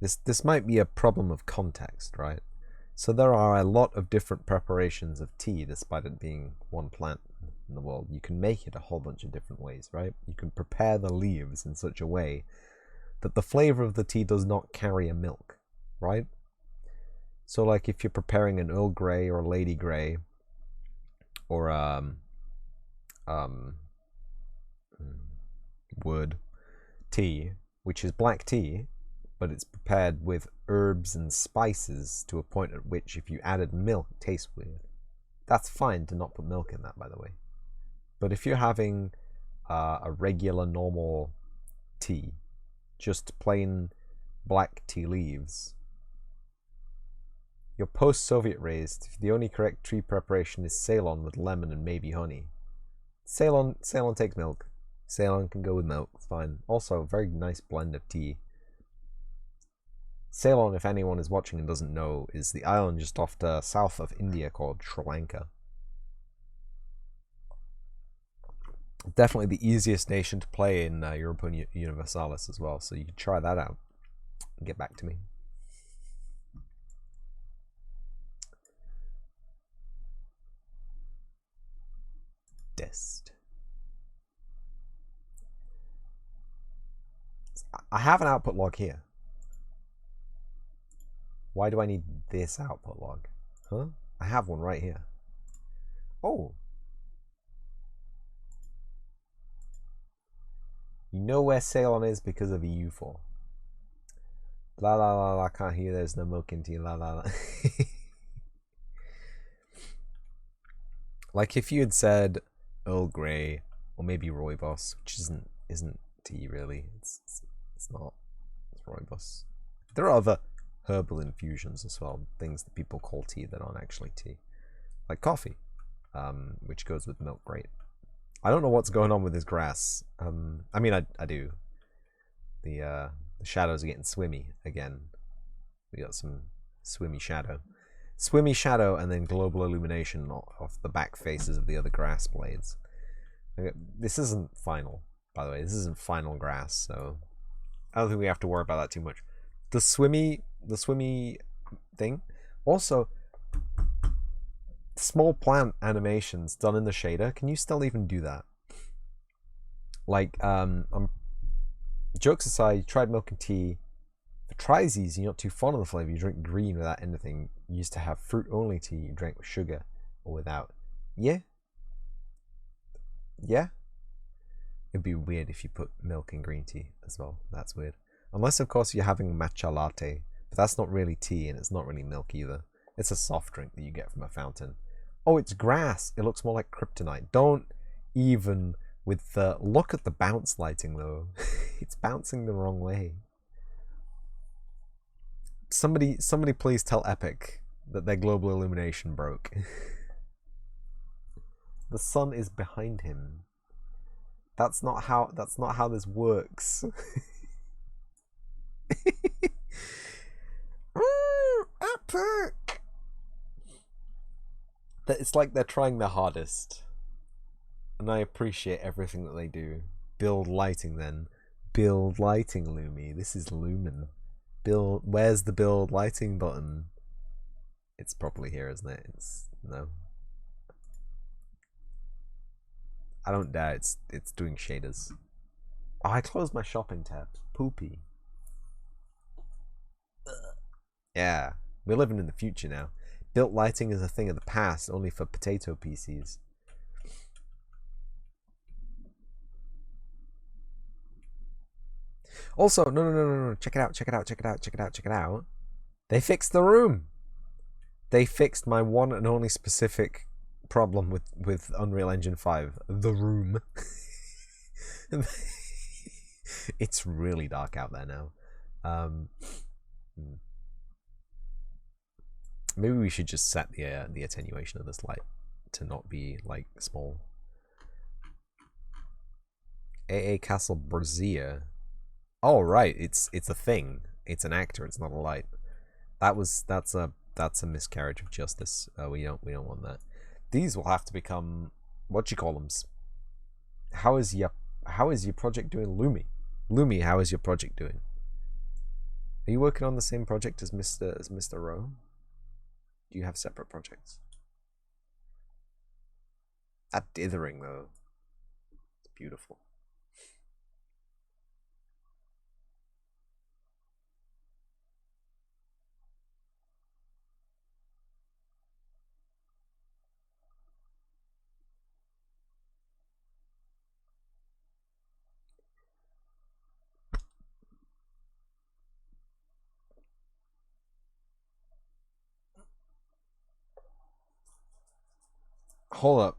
This might be a problem of context, right? So there are a lot of different preparations of tea, despite it being one plant in the world. You can make it a whole bunch of different ways, right? You can prepare the leaves in such a way that the flavor of the tea does not carry a milk, right? So like if you're preparing an Earl Grey or Lady Grey or wood tea, which is black tea, but it's prepared with herbs and spices to a point at which if you added milk it tastes weird. That's fine to not put milk in that, by the way. But if you're having a regular normal tea, just plain black tea leaves, you're post-Soviet raised, the only correct tea preparation is Ceylon with lemon and maybe honey. Ceylon takes milk. Ceylon can go with milk, it's fine. Also, a very nice blend of tea. Ceylon, if anyone is watching and doesn't know, is the island just off the south of India called Sri Lanka. Definitely the easiest nation to play in Europa Universalis as well, so you can try that out and get back to me. Dest. I have an output log here. Why do I need this output log? Huh? I have one right here. Oh. You know where Ceylon is because of EU4. La la la la, can't hear, there's no milk in tea, la la la. Like if you had said Earl Grey or maybe Rooibos, which isn't tea really. It's not. It's Rooibos. There are other herbal infusions as well, things that people call tea that aren't actually tea, like coffee, which goes with milk great. I don't know what's going on with this grass. I mean, I do. The shadows are getting swimmy again. We got some swimmy shadow, and then global illumination off the back faces of the other grass blades. This isn't final, by the way. This isn't final grass, so I don't think we have to worry about that too much. The swimmy thing. Also, small plant animations done in the shader. Can you still even do that? Like, jokes aside, you tried milk and tea. For Trizzies, you're not too fond of the flavor. You drink green without anything. You used to have fruit only tea. You drank with sugar or without. Yeah. Yeah. It'd be weird if you put milk in green tea as well. That's weird. Unless, of course, you're having matcha latte. But that's not really tea and it's not really milk either. It's a soft drink that you get from a fountain. Oh, it's grass. It looks more like kryptonite. Don't even with the... Look at the bounce lighting, though. It's bouncing the wrong way. Somebody please tell Epic that their global illumination broke. The sun is behind him. That's not how this works. Epic! It's like they're trying their hardest. And I appreciate everything that they do. Build lighting then. Build lighting, Lumi. This is Lumen. Build. Where's the build lighting button? It's probably here, isn't it? No. I don't dare. It's doing shaders. Oh, I closed my shopping tab. Poopy. Yeah, we're living in the future now. Built lighting is a thing of the past, only for potato PCs. Also, no. Check it out. They fixed the room. They fixed my one and only specific problem with Unreal Engine 5. The room. It's really dark out there now. Maybe we should just set the attenuation of this light to not be like small. AA Castle Brazier. Oh right, it's a thing. It's an actor. It's not a light. That's a miscarriage of justice. We don't want that. These will have to become what you call them. How is your project doing, Lumi? Lumi, how is your project doing? Are you working on the same project as Mr. Rowe? Do you have separate projects? That dithering though, it's beautiful. Hold up.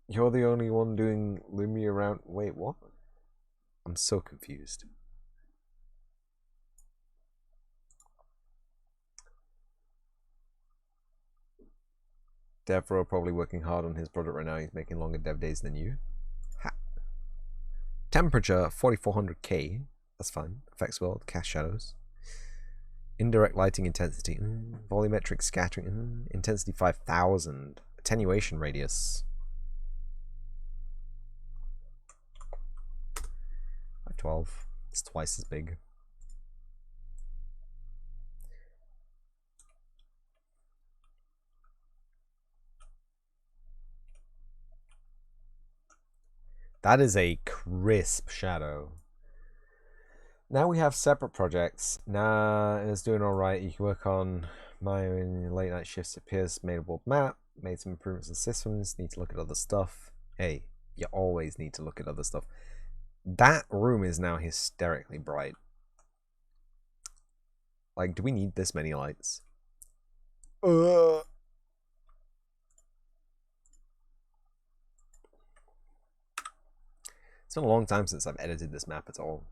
You're the only one doing Lumi around. Wait, what? I'm so confused. Devro probably working hard on his project right now. He's making longer dev days than you. Ha. Temperature 4400K. That's fine. Effects world, cast shadows. Indirect lighting intensity. Volumetric scattering. Intensity 5000. Attenuation radius. 512. It's twice as big. That is a crisp shadow. Now we have separate projects. Nah, it's doing all right. You can work on my late night shifts. Appears made a world map. Made some improvements in systems. Need to look at other stuff. Hey, you always need to look at other stuff. That room is now hysterically bright. Like, do we need this many lights? It's been a long time since I've edited this map at all.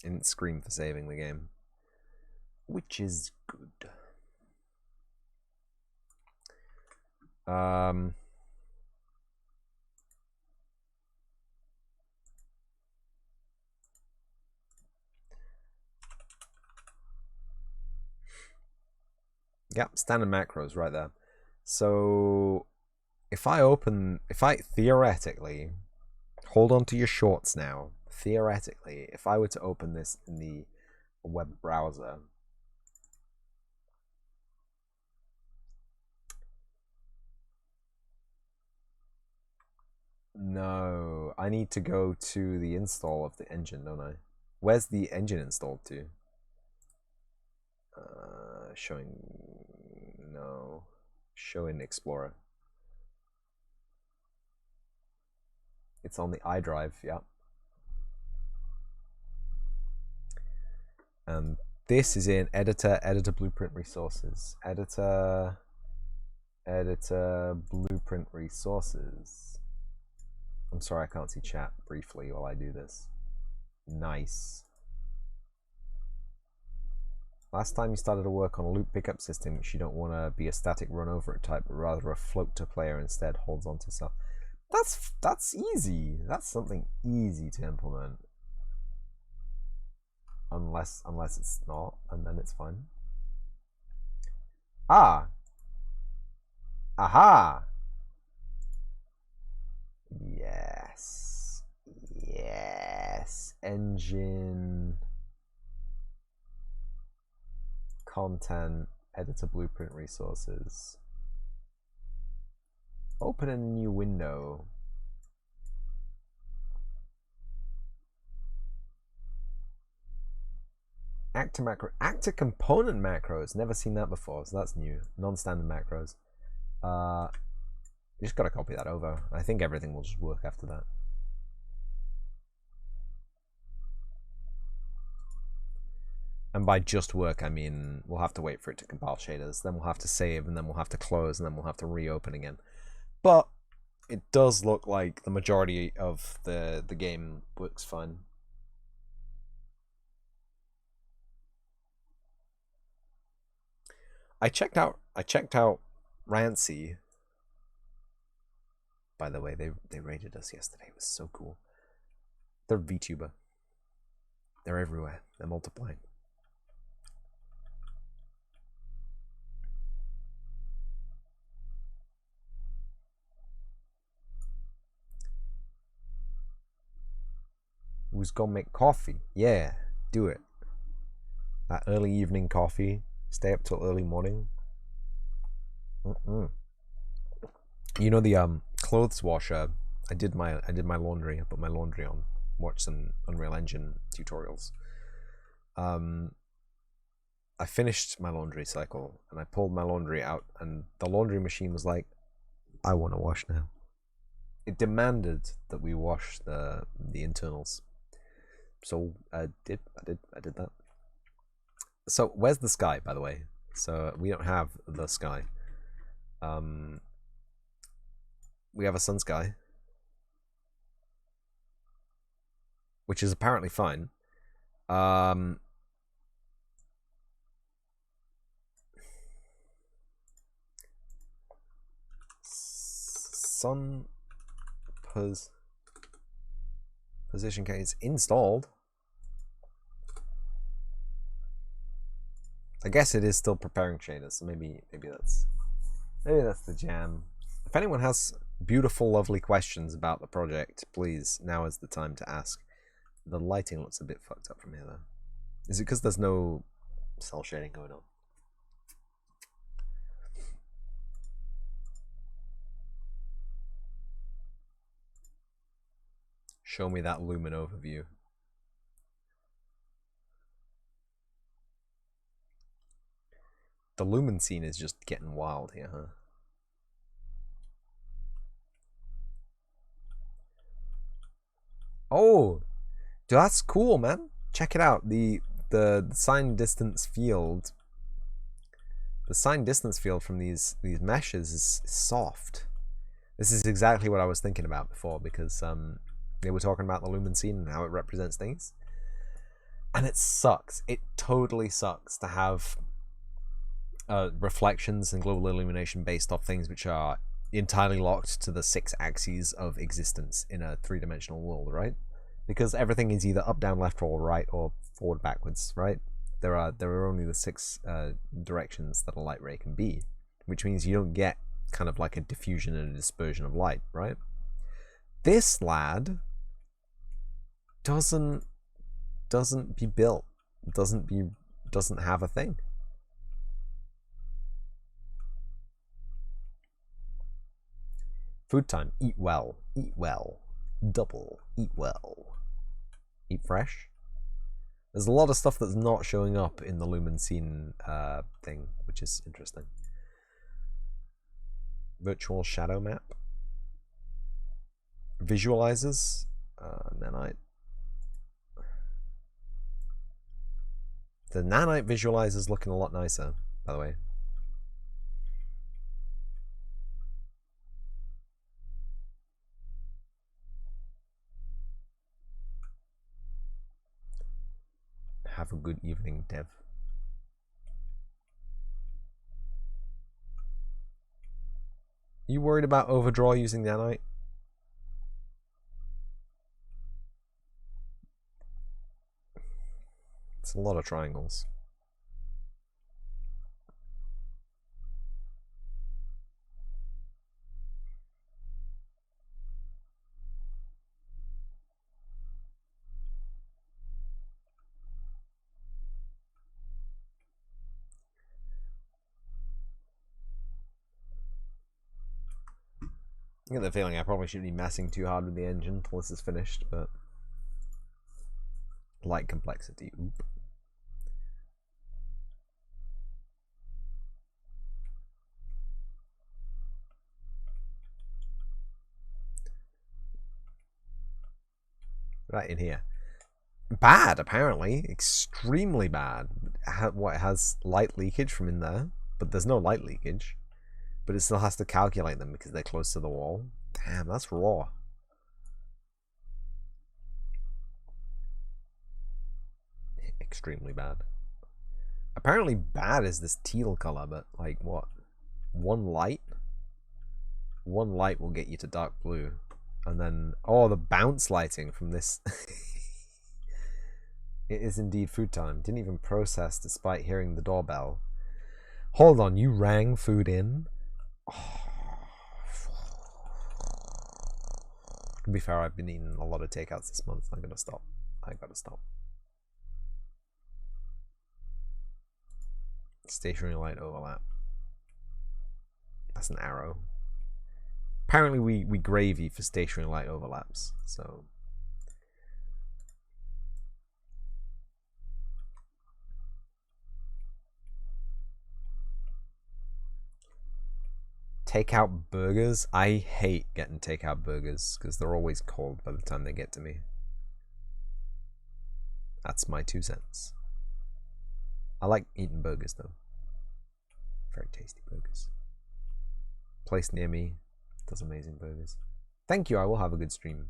Didn't scream for saving the game, which is good. Yep, standard macros right there. So if I theoretically, hold on to your shorts now. Theoretically, if I were to open this in the web browser, no, I need to go to the install of the engine, don't I? Where's the engine installed to? Showing, no, show in Explorer. It's on the iDrive, yeah. This is in editor blueprint resources. Editor blueprint resources. I'm sorry, I can't see chat briefly while I do this. Nice. Last time you started to work on a loop pickup system, which you don't want to be a static run over it type, but rather a float to player instead holds onto stuff. That's easy. That's something easy to implement. Unless it's not, and then it's fine. Ah. Aha. Yes. Yes. Engine. Content. Editor blueprint resources. open a new window. Actor macro, actor component macros. Never seen that before, so that's new. Non-standard macros. You just gotta copy that over. I think everything will just work after that. And by just work, I mean we'll have to wait for it to compile shaders, then we'll have to save, and then we'll have to close, and then we'll have to reopen again. But it does look like the majority of the game works fine. I checked out Rancy. By the way, they rated us yesterday. It was so cool. They're VTuber. They're everywhere. They're multiplying. Who's gonna make coffee? Yeah, do it. That early evening coffee. Stay up till early morning. You know the clothes washer. I did my laundry. I put my laundry on. Watched some Unreal Engine tutorials. I finished my laundry cycle and I pulled my laundry out, and the laundry machine was like, "I want to wash now." It demanded that we wash the internals. So I did that. So where's the sky, by the way? So we don't have the sky. We have a sun sky, which is apparently fine. Sun position case installed. I guess it is still preparing shaders, so maybe that's the jam. If anyone has beautiful, lovely questions about the project, please, now is the time to ask. The lighting looks a bit fucked up from here, though. Is it because there's no cell shading going on? Show me that Lumen overview. The Lumen scene is just getting wild here, huh? Oh, dude, that's cool, man. Check it out. The sign distance field. The sign distance field from these meshes is soft. This is exactly what I was thinking about before, because they were talking about the Lumen scene and how it represents things. And it sucks. It totally sucks to have reflections and global illumination based off things which are entirely locked to the 6 axes of existence in a 3-dimensional world, right? Because everything is either up, down, left, or right, or forward, backwards, right? There are only the 6 directions that a light ray can be, which means you don't get kind of like a diffusion and a dispersion of light, right? This lad doesn't be built, doesn't have a thing. Food time. Eat well. Eat well. Double. Eat well. Eat fresh. There's a lot of stuff that's not showing up in the Lumen scene thing, which is interesting. Virtual shadow map. Visualizers. Nanite. The nanite visualizer's looking a lot nicer, by the way. Have a good evening, Dev. You worried about overdraw using nanite? It's a lot of triangles. I get the feeling I probably shouldn't be messing too hard with the engine until this is finished, but light complexity. Oop. Right in here. Bad, apparently. Extremely bad. What, it has light leakage from in there, but there's no light leakage. But it still has to calculate them because they're close to the wall. Damn, that's raw. Extremely bad. Apparently bad is this teal color, but like what? One light will get you to dark blue. And then, oh, the bounce lighting from this. It is indeed food time. Didn't even process despite hearing the doorbell. Hold on, you rang food in? Oh. To be fair, I've been eating a lot of takeouts this month. I gotta stop. Stationary light overlap. That's an arrow. Apparently we gravy for stationary light overlaps, so takeout burgers. I hate getting takeout burgers because they're always cold by the time they get to me. That's my 2 cents. I like eating burgers though. Very tasty burgers. Place near me does amazing burgers. Thank you, I will have a good stream.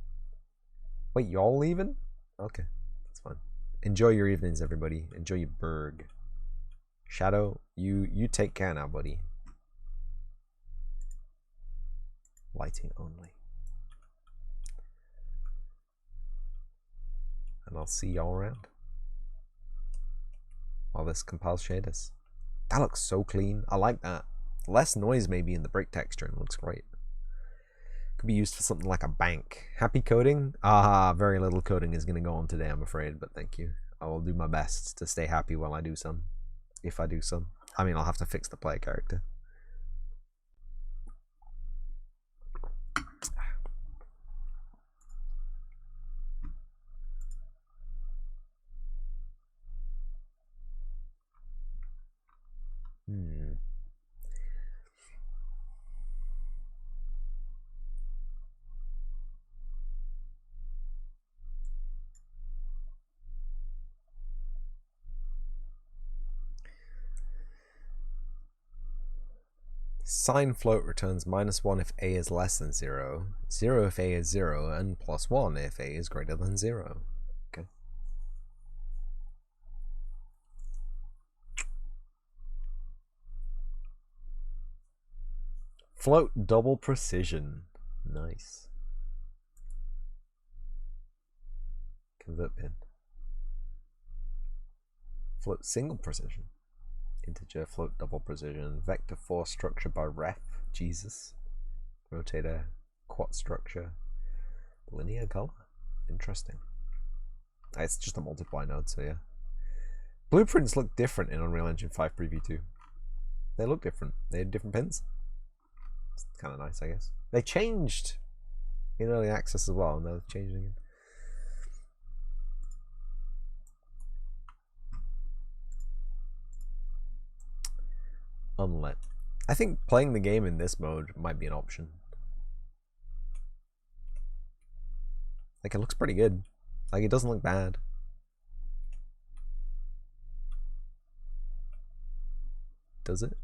Wait, y'all leaving? Okay, that's fine. Enjoy your evenings, everybody. Enjoy your burg. Shadow, you take care now, buddy. Lighting only. And I'll see y'all around. While this compiles shaders. That looks so clean. I like that. Less noise maybe in the brick texture and it looks great. Could be used for something like a bank. Happy coding? Very little coding is going to go on today, I'm afraid, but thank you. I will do my best to stay happy while I do some. If I do some. I mean, I'll have to fix the player character. Sign float returns -1 if a is less than 0, 0 if a is 0, and +1 if a is greater than 0. Okay. Float double precision. Nice. Convert pin. Float single precision. Integer float double precision. Vector 4 structure by ref. Jesus. Rotator. Quad structure. Linear color. Interesting. It's just a multiply node, so yeah. Blueprints look different in Unreal Engine 5 Preview 2. They look different. They had different pins. It's kind of nice, I guess. They changed in early access as well, and they're changing again. Unlit. I think playing the game in this mode might be an option. Like, it looks pretty good. Like, it doesn't look bad. Does it?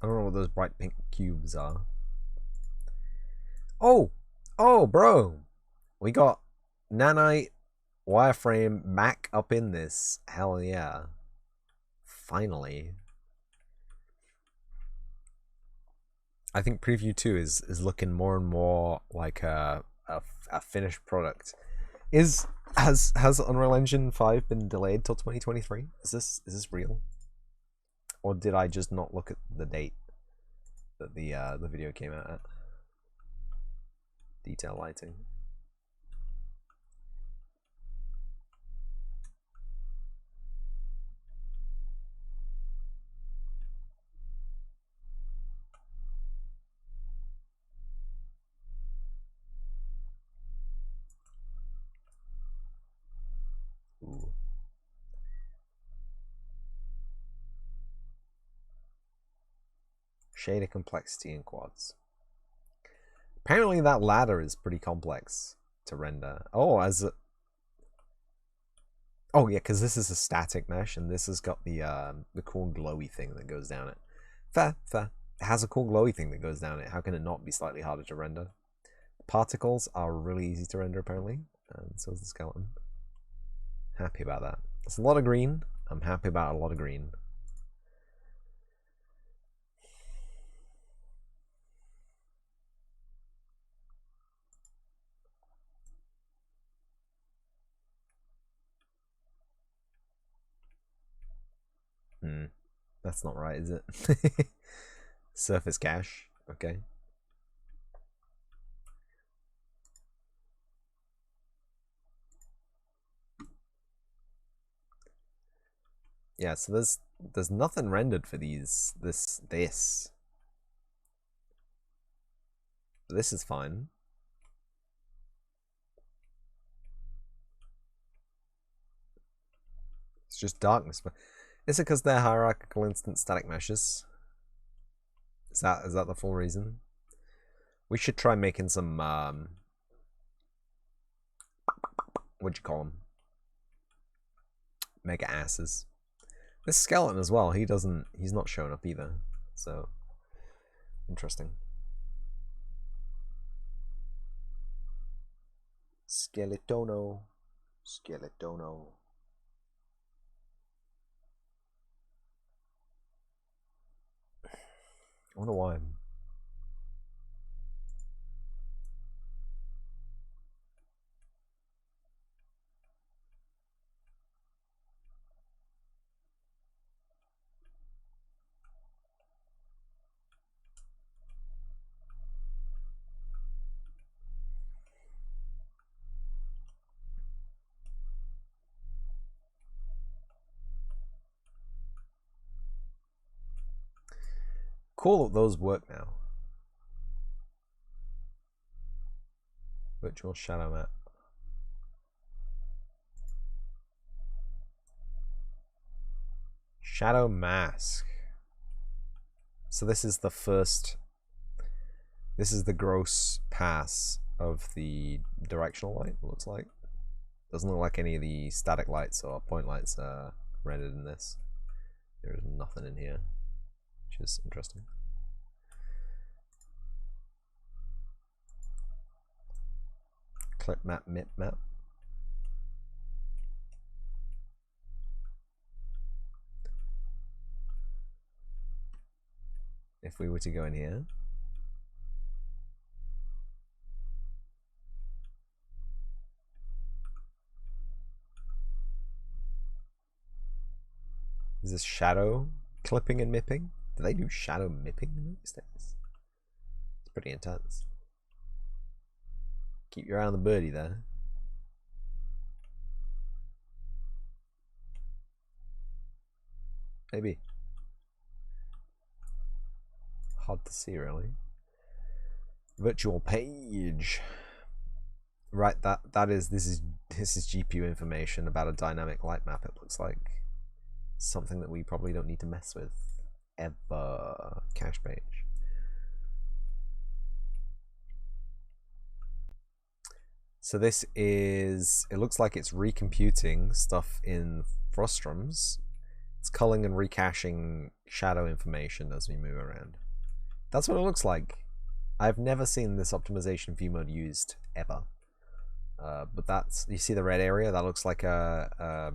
I don't know what those bright pink cubes are. Oh! Oh, bro! We got nanite Wireframe Mac up in this. Hell yeah. Finally. I think Preview 2 is looking more and more like a finished product. Has Unreal Engine 5 been delayed till 2023? Is this real? Or did I just not look at the date that the video came out at? Detail lighting. Ooh. Shader complexity in quads. Apparently that ladder is pretty complex to render. Oh, oh yeah, because this is a static mesh, and this has got the cool glowy thing that goes down it. Fair. It has a cool glowy thing that goes down it. How can it not be slightly harder to render? Particles are really easy to render apparently, and so is the skeleton. Happy about that. There's a lot of green. I'm happy about a lot of green. That's not right, is it? Surface cache. Okay. Yeah, so there's nothing rendered for these. This is fine. It's just darkness. Is it because they're hierarchical instant static meshes? Is that the full reason? We should try making some what'd you call them? Mega asses. This skeleton as well. He's not showing up either. So interesting. Skeletono. I wonder why. Cool that those work now. Virtual shadow map. Shadow mask. So this is the first. This is the gross pass of the directional light, it looks like. Doesn't look like any of the static lights or point lights are rendered in this. There is nothing in here, which is interesting. Clip map, mip map. If we were to go in here, is this shadow clipping and mipping? Do they do shadow mipping these days? It's pretty intense. Keep your eye on the birdie there. Maybe. Hard to see really. Virtual page. Right, this is GPU information about a dynamic light map, it looks like. Something that we probably don't need to mess with ever. Cache page. So this is, it looks like it's recomputing stuff in Frostrums. It's culling and recaching shadow information as we move around. That's what it looks like. I've never seen this optimization view mode used ever. But that's, you see the red area? That looks like a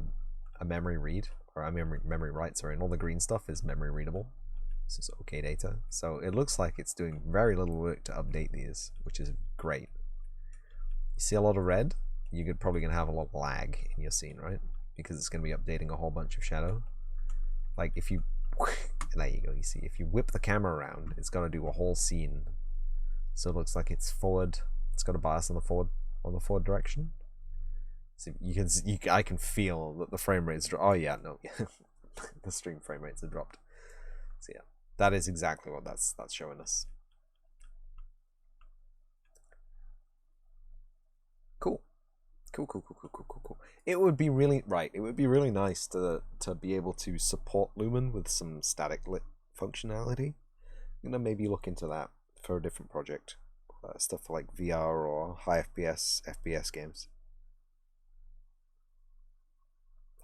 memory read, or a memory write, sorry, and all the green stuff is memory readable. This is okay data. So it looks like it's doing very little work to update these, which is great. You see a lot of red? You're probably going to have a lot of lag in your scene, right? Because it's going to be updating a whole bunch of shadow. Like if you, there you go, you see, if you whip the camera around, it's going to do a whole scene. So it looks like it's forward, it's got a bias on the forward direction. So I can feel that the frame rates oh yeah, no, the stream frame rates have dropped. So yeah, that is exactly what that's showing us. Cool. It would be really It would be really nice to be able to support Lumen with some static lit functionality. I'm gonna maybe look into that for a different project, stuff for like VR or high FPS games,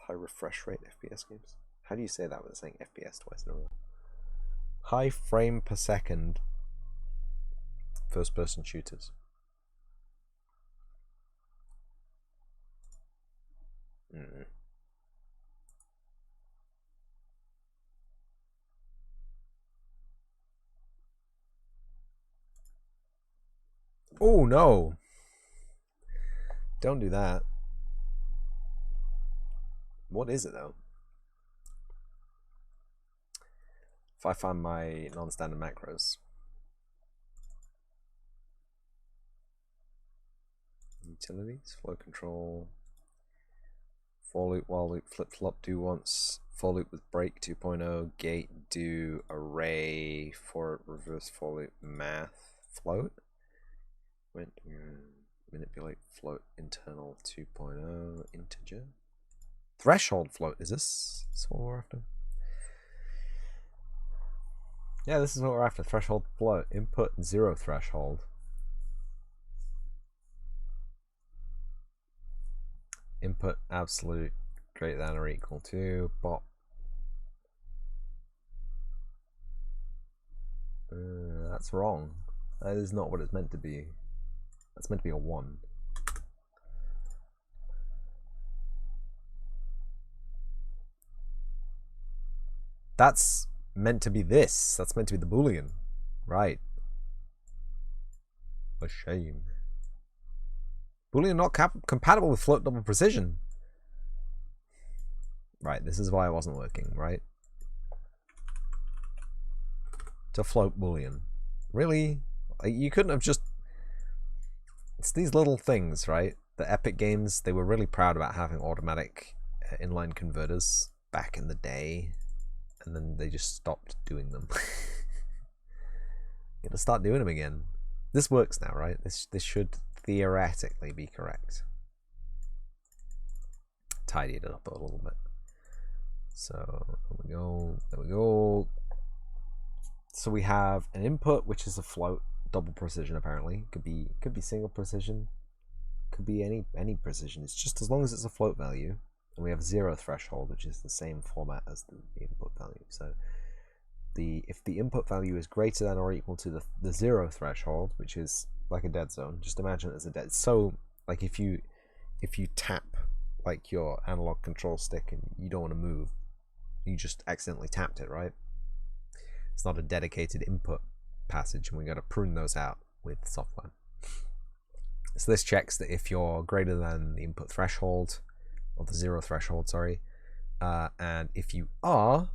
high refresh rate FPS games. How do you say that without saying FPS twice in a row? High frame per second first person shooters. Oh no! Don't do that. What is it though? If I find my non-standard macros. Utilities, flow control, for loop, while loop, flip flop, do once, for loop with break 2.0, gate, do, array, for reverse for loop, math, float, manipulate, float, internal 2.0, integer, threshold float. Is this what we're after? Yeah, this is what we're after. Threshold float, input 0 threshold. Input absolute greater than or equal to bot. That's wrong. That is not what it's meant to be. That's meant to be a 1. That's meant to be this. That's meant to be the Boolean. Right. A shame. Boolean not compatible with float double precision. Right, this is why it wasn't working, right? To float Boolean. Really? You couldn't have just... It's these little things, right? The Epic games, they were really proud about having automatic inline converters back in the day. And then they just stopped doing them. You gotta start doing them again. This works now, right? This should theoretically be correct. Tidied it up a little bit. So there we go. There we go. So we have an input, which is a float, double precision apparently. Could be single precision. Could be any precision. It's just as long as it's a float value. And we have 0 threshold, which is the same format as the input value. So if the input value is greater than or equal to the 0 threshold, which is like a dead zone, just imagine it as a dead. So like if you tap like your analog control stick and you don't want to move, you just accidentally tapped it, right? It's not a dedicated input passage, and we got to prune those out with software. So this checks that if you're greater than the input threshold, or the 0 threshold, sorry, and if you are,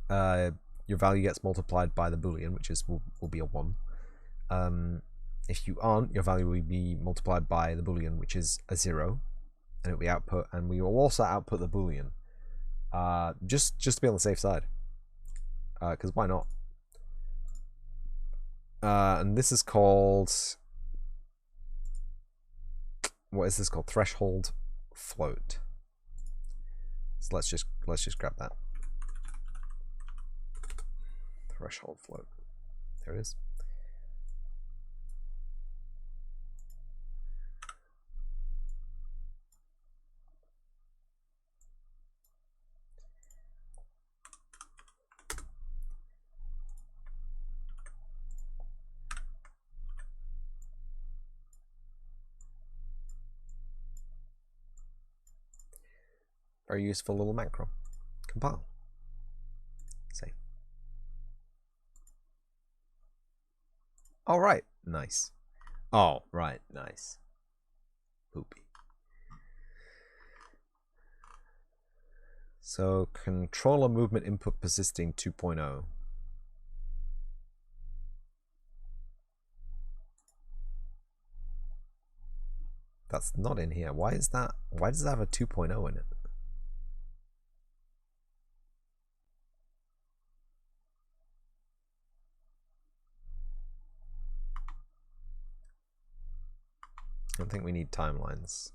your value gets multiplied by the Boolean, which will be a 1. If you aren't, your value will be multiplied by the Boolean, which is a 0, and it will be output, and we will also output the Boolean, just to be on the safe side, because why not? And this is called, what is this called? Threshold float. So let's just grab that. Threshold float. There it is. Very useful little macro. Compile. Save. All right. Nice. Oh, right. Nice. Poopy. So, controller movement input persisting 2.0. That's not in here. Why is that? Why does it have a 2.0 in it? I don't think we need timelines.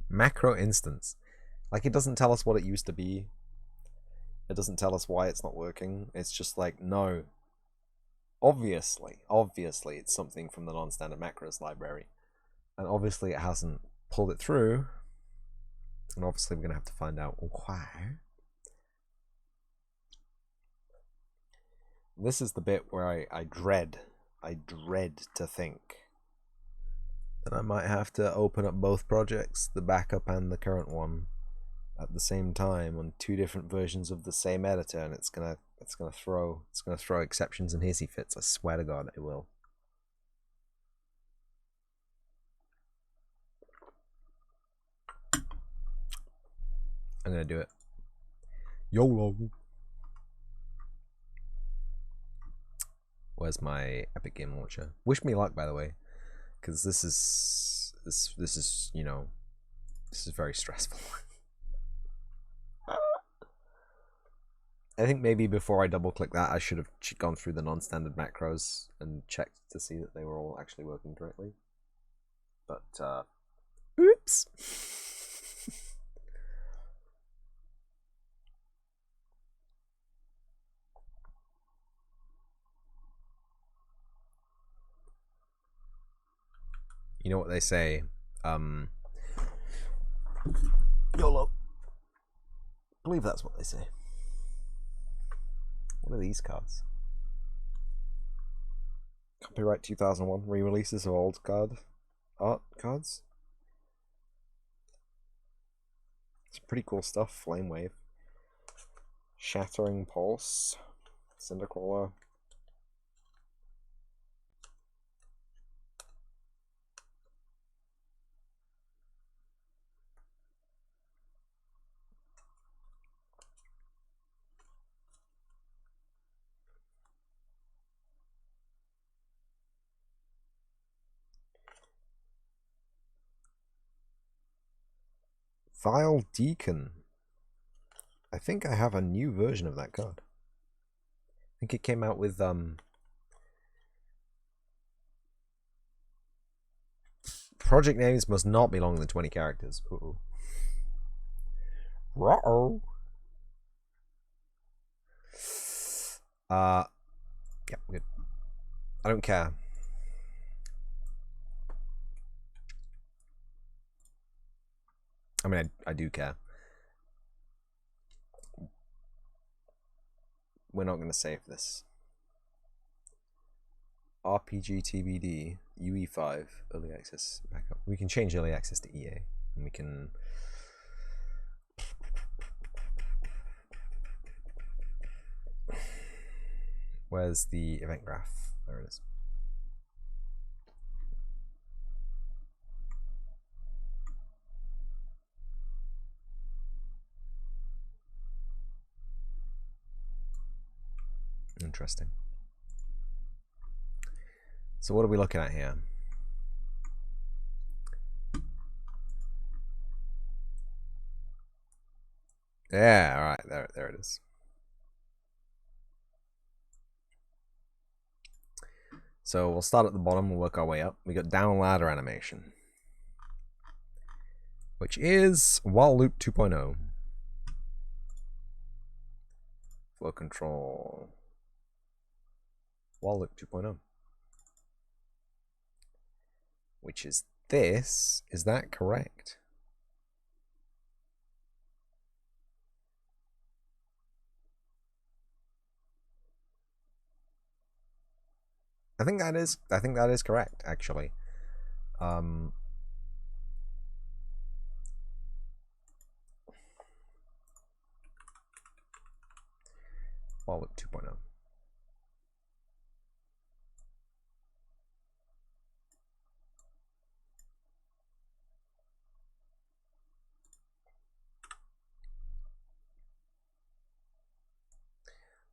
Macro instance. Like, it doesn't tell us what it used to be. It doesn't tell us why it's not working. It's just like, no. Obviously, it's something from the non-standard macros library. And obviously it hasn't pulled it through. And obviously we're going to have to find out why. This is the bit where I dread to think that I might have to open up both projects, the backup and the current one, at the same time on two different versions of the same editor, and it's gonna throw exceptions and hissy fits. I swear to God, it will. I'm gonna do it. YOLO. Where's my Epic Game Launcher? Wish me luck, by the way, because this is you know, this is very stressful. I think maybe before I double click that, I should have gone through the non-standard macros and checked to see that they were all actually working correctly. But oops. You know what they say? YOLO. I believe that's what they say. What are these cards? Copyright 2001 re-releases of old art cards. Some pretty cool stuff. Flame Wave, Shattering Pulse, Cindercrawler. Vile Deacon. I think I have a new version of that card. I think it came out with project names must not be longer than 20 characters. Uh-oh. Uh-oh. Yeah, good. I don't care. I mean, I do care. We're not going to save this. RPG TBD, Ue5 early access backup. We can change early access to EA, and we can. Where's the event graph? There it is. Interesting. So what are we looking at here? Yeah, all right, there it is. So we'll start at the bottom, we'll work our way up. We got down ladder animation, which is while loop 2.0. Flow control. While loop 2.0. Which is this, is that correct? I think that is correct, actually. While loop 2.0.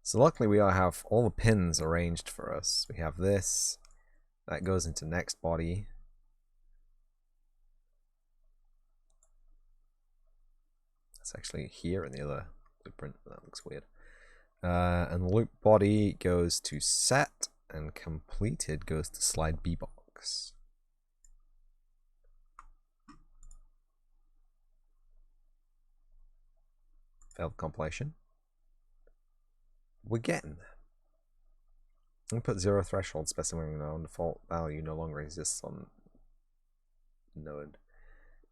So luckily we have all the pins arranged for us. We have this, that goes into next body. That's actually here in the other blueprint. That looks weird. And the loop body goes to set, and completed goes to slide B box. Failed compilation. We're getting there. Input 0 threshold specifying the default value no longer exists on node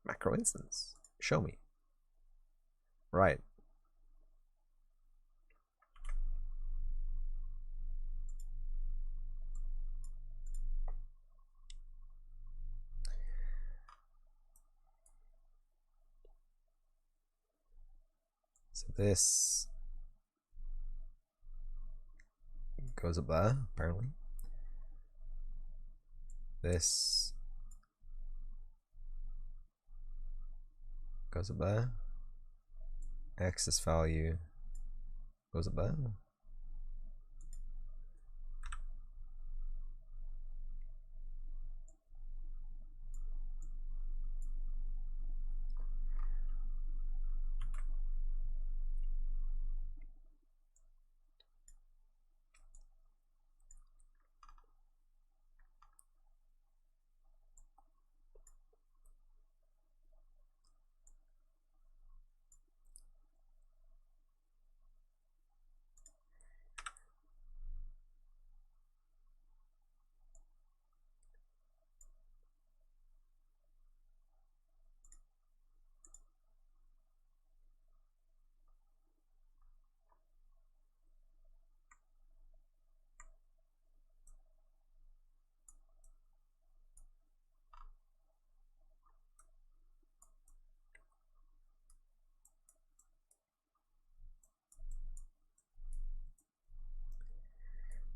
macro instance. Show me. Right. So this goes up there, apparently. This goes up there. Access value goes up there.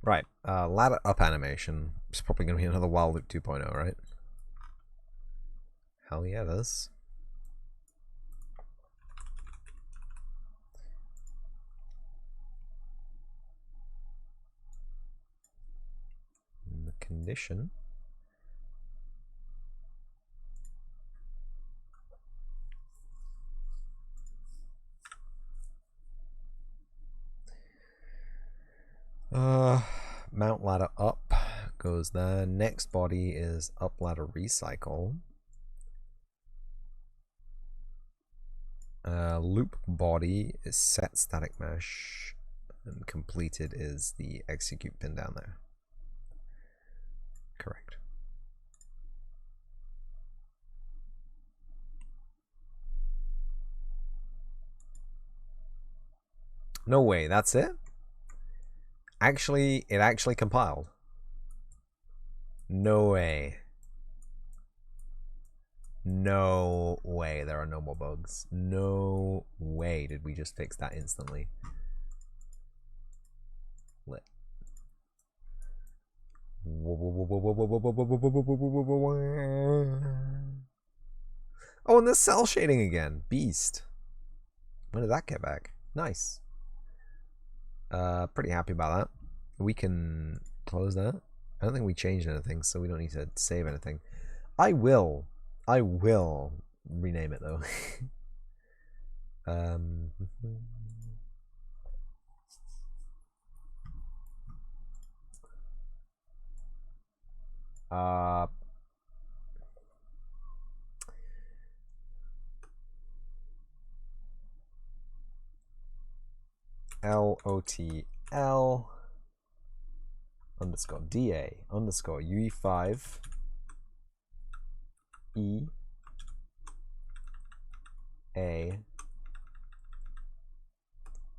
Right, ladder up animation. It's probably going to be another while loop 2.0, right? Hell yeah, it is. And the condition. Mount ladder up goes there. Next body is up ladder recycle. Loop body is set static mesh, and completed is the execute pin down there. Correct. No way, that's it? Actually, it actually compiled. No way. No way, there are no more bugs. No way did we just fix that instantly. Lit. Oh, and the cell shading again. Beast. When did that get back? Nice. Pretty happy about that. We can close that. I don't think we changed anything, so we don't need to save anything. I will rename it though. LOTL underscore DA underscore Ue5 E A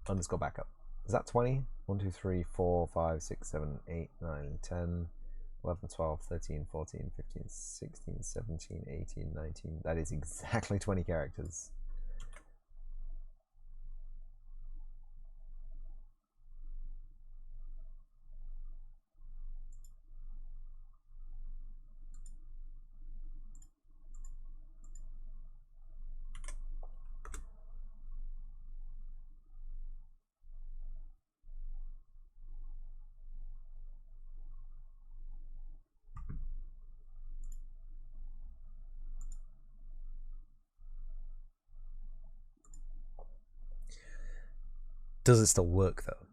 underscore backup. Is that 20? 1, 2, 3, 4, 5, 6, 7, 8, 9, 10, 11, 12, 13, 14, 15, 16, 17, 18, 19. That is exactly 20 characters. Does it still work though?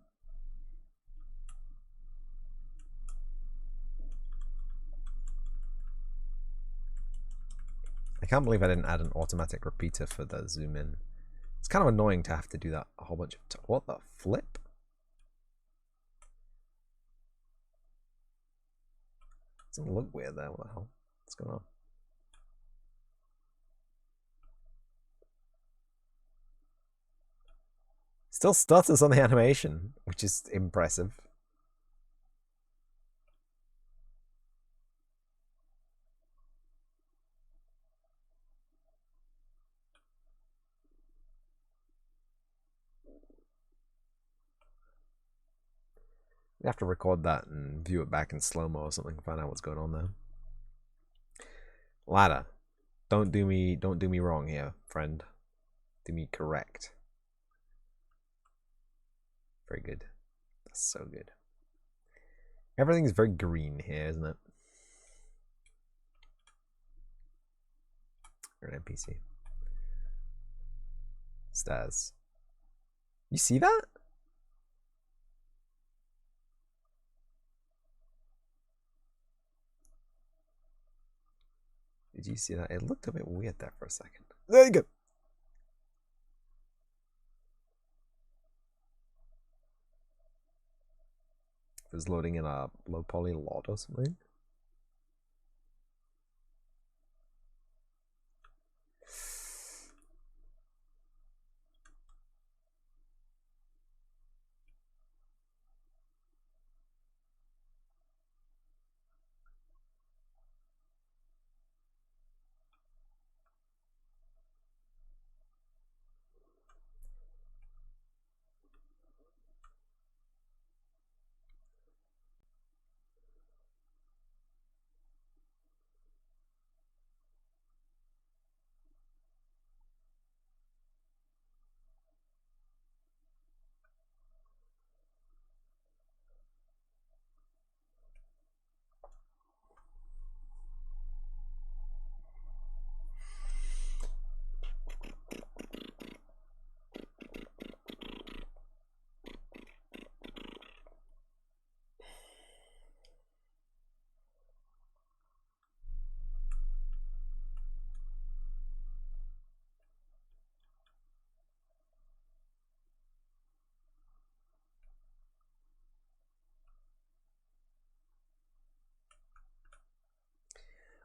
I can't believe I didn't add an automatic repeater for the zoom in. It's kind of annoying to have to do that a whole bunch of times. What the flip? Doesn't look weird there. What the hell? What's going on? Still stutters on the animation, which is impressive. You have to record that and view it back in slow-mo or something to find out what's going on there. Ladder. Don't do me wrong here, friend. Do me correct. Very good. That's so good. Everything's very green here, isn't it? You're an NPC. Stairs. You see that? Did you see that? It looked a bit weird there for a second. There you go. It was loading in a low poly lot or something.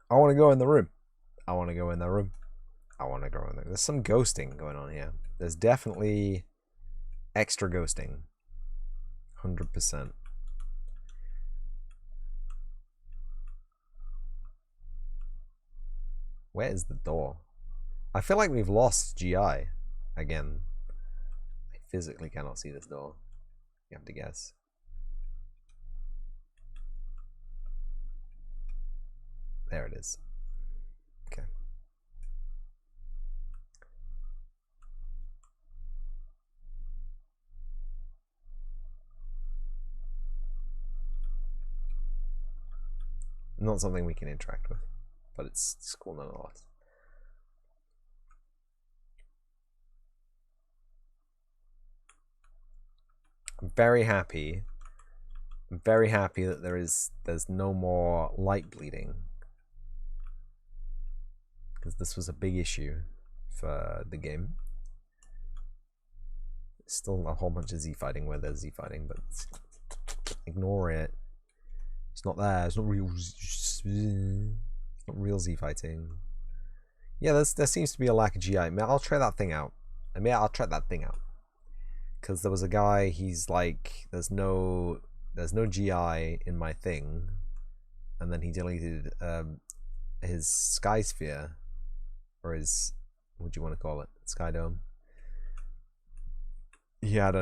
I want to go in the room. I want to go in the room. I want to go in there. There's some ghosting going on here. There's definitely extra ghosting. 100%. Where is the door? I feel like we've lost GI again. I physically cannot see this door. You have to guess. There it is. Okay. Not something we can interact with, but it's cool nonetheless. I'm very happy. I'm very happy that there's no more light bleeding, because this was a big issue for the game. Still a whole bunch of Z fighting where there's Z fighting, but ignore it. It's not there. It's not real. It's not real Z fighting. Yeah, there seems to be a lack of GI. I mean, I'll try that thing out. I'll try that thing out. Because there was a guy, he's like, there's no GI in my thing. And then he deleted his sky sphere. Or his, what do you want to call it? Sky dome. He had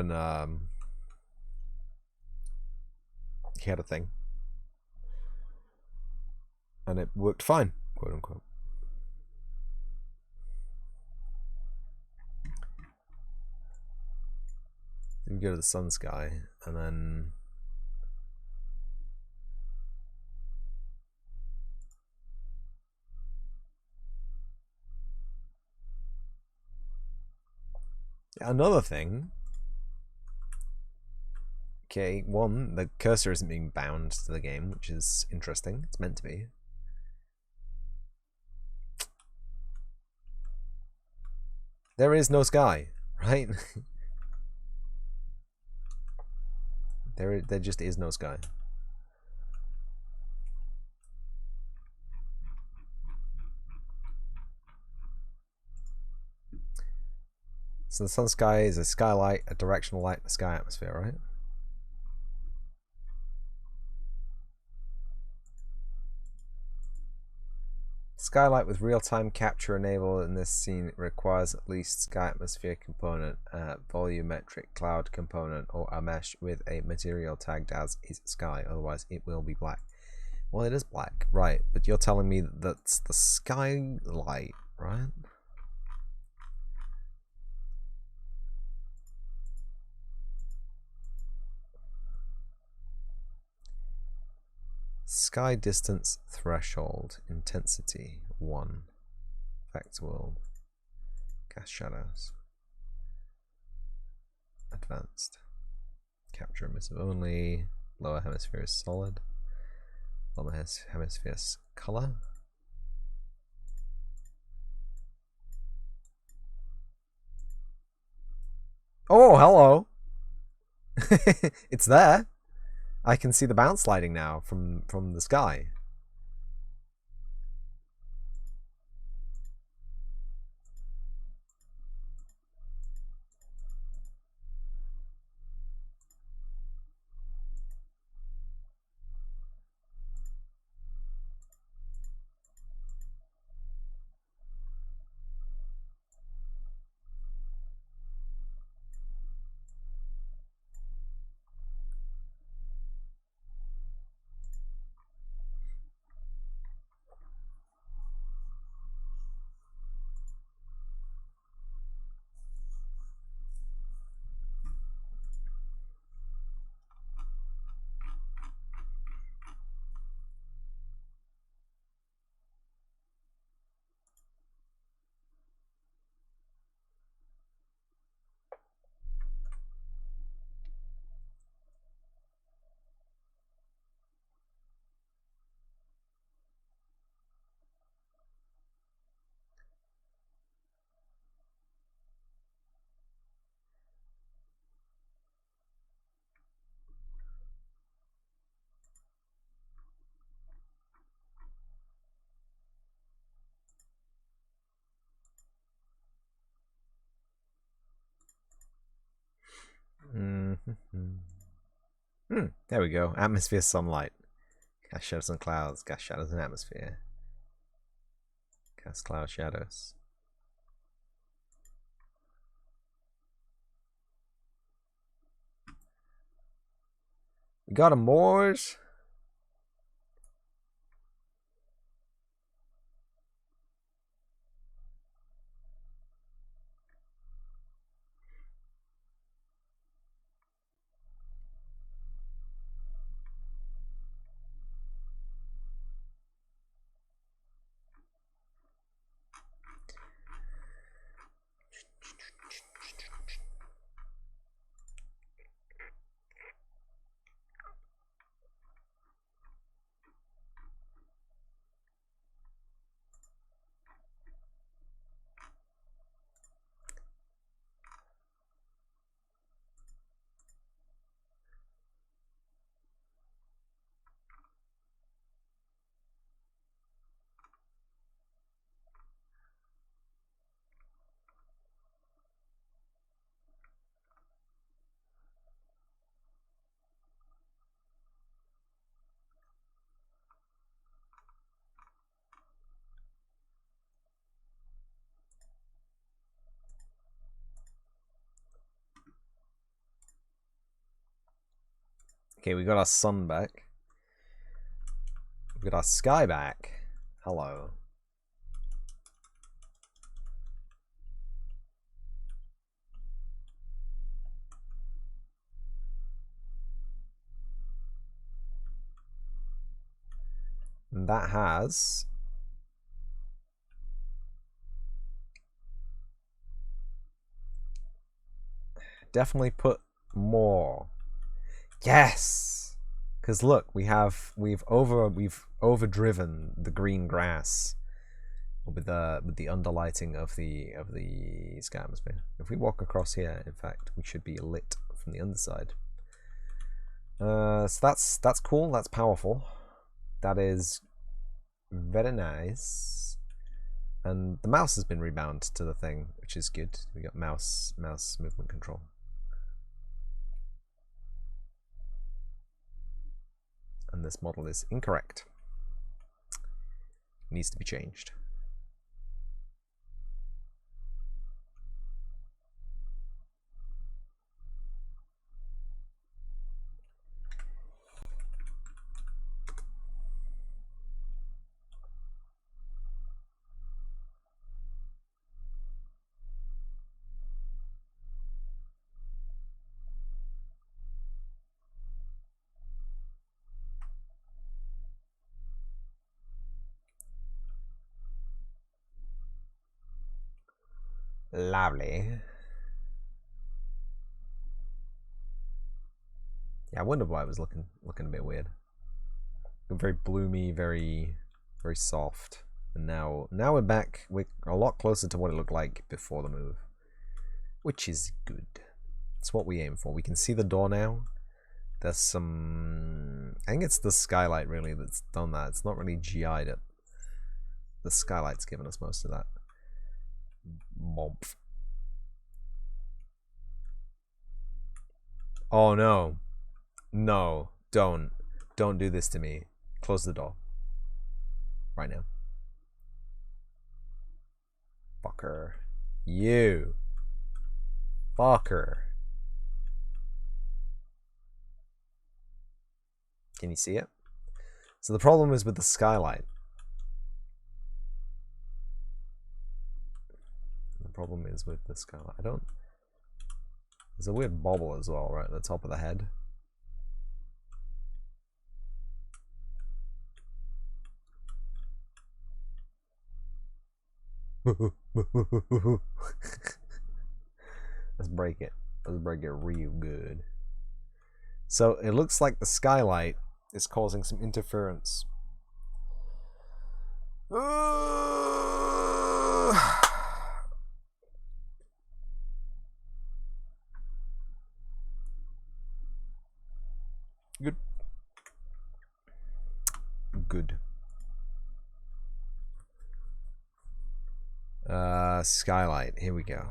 he had a thing. And it worked fine, quote unquote. We go to the sun sky, and then another thing. Okay, one, the cursor isn't being bound to the game, which is interesting. It's meant to be. There is no sky, right? there just is no sky. So the sun sky is a skylight, a directional light, a sky atmosphere, right? Skylight with real-time capture enabled in this scene requires at least sky atmosphere component, volumetric cloud component, or a mesh with a material tagged as is sky, otherwise it will be black. Well, it is black, right, but you're telling me that's the skylight, right? Sky distance threshold, intensity 1, effect world, cast shadows, advanced, capture emissive only, lower hemisphere is solid, lower hemisphere is color. Oh, hello. It's there. I can see the bounce sliding now from the sky. There we go. Atmosphere, sunlight. Cast shadows and clouds. Cast shadows and atmosphere. Cast cloud shadows. We got a Moors. Okay, we got our sun back. We got our sky back. Hello. And that has definitely put more. Yes, because look, we've overdriven the green grass with the underlighting of the sky atmosphere. If we walk across here, in fact, we should be lit from the underside. So that's cool. That's powerful. That is very nice. And the mouse has been rebound to the thing, which is good. We got mouse movement control. And this model is incorrect. Needs to be changed. Lovely. Yeah, I wondered why it was looking a bit weird. Very bloomy, very soft. And now we're back. We're a lot closer to what it looked like before the move, which is good. That's what we aim for. We can see the door now. There's some... I think it's the skylight really that's done that. It's not really GI'd it. The skylight's given us most of that. Momp. Oh no. No. Don't do this to me. Close the door. Right now. Fucker. You. Fucker. Can you see it? So the problem is with the skylight. The problem is with the skylight. There's a weird bobble as well, right at the top of the head. Let's break it. Let's break it real good. So it looks like the skylight is causing some interference. Good. Good. Skylight. Here we go.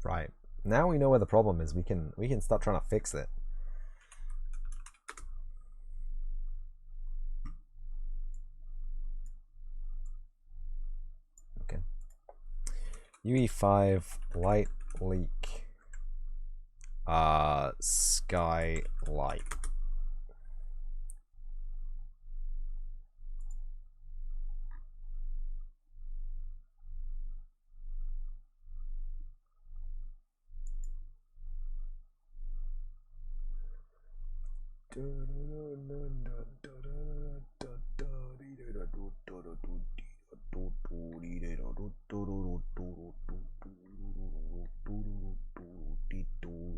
Right. Now we know where the problem is. We can start trying to fix it. Okay. Ue5 Light Leak. Skylight.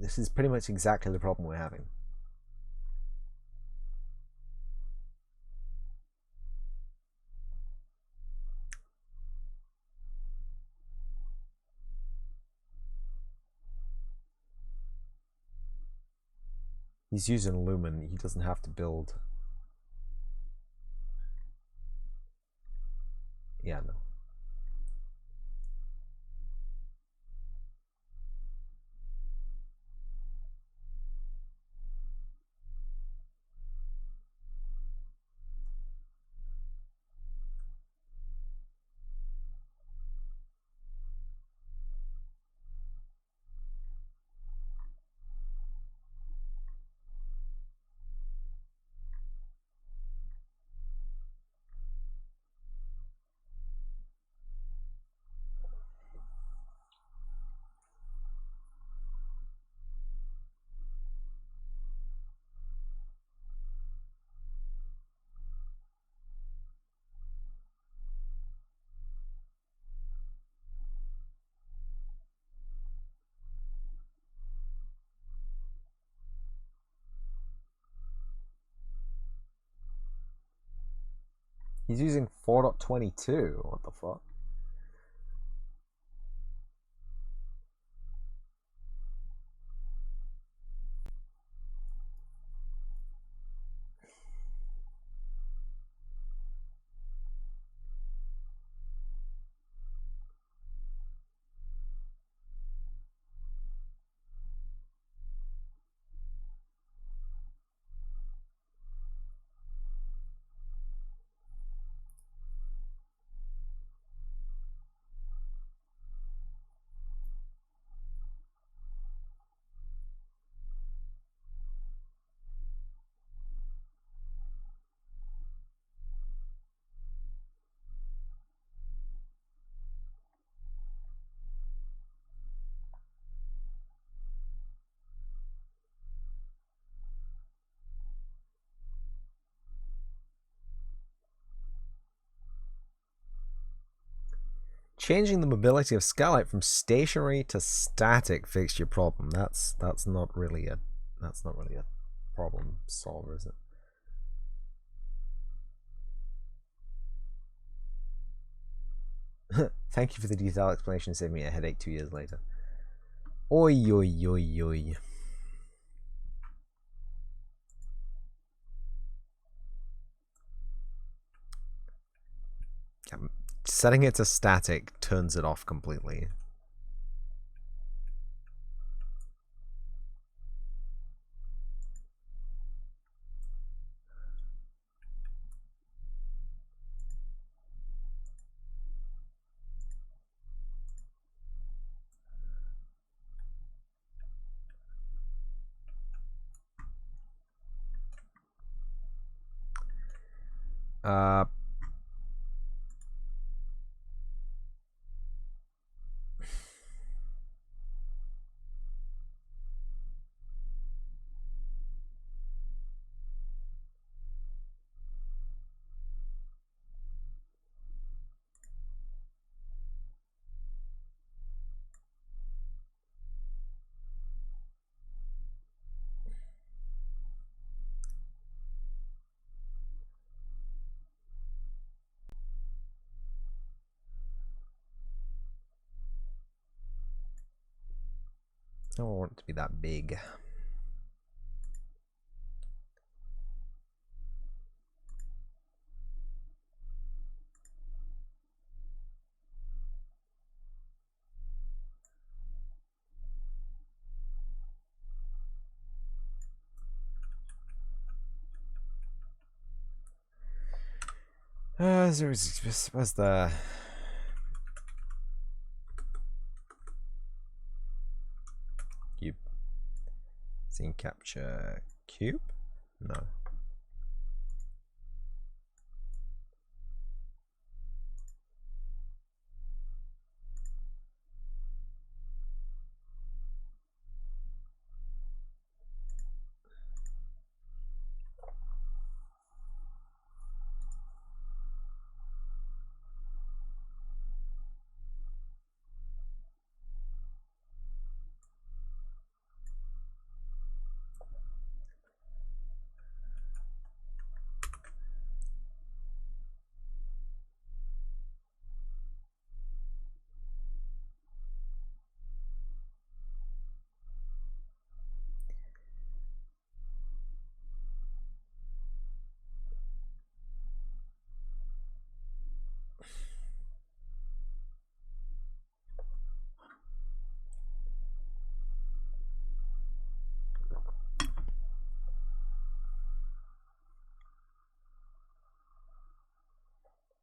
This is pretty much exactly the problem we're having. He's using Lumen. He doesn't have to build. Yeah, no. He's using 4.22. What the fuck? Changing the mobility of Skylight from stationary to static fixed your problem. That's not really a problem solver, is it? Thank you for the detailed explanation. Saved me a headache 2 years later. Oi oi oi oi. Setting it to static turns it off completely. Uh, I don't want it to be that big. Where's the cube? Scene capture cube? No.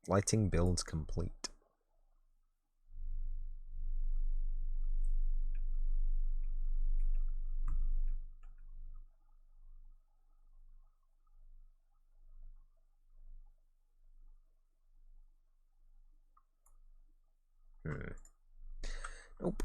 Lighting builds complete. Nope.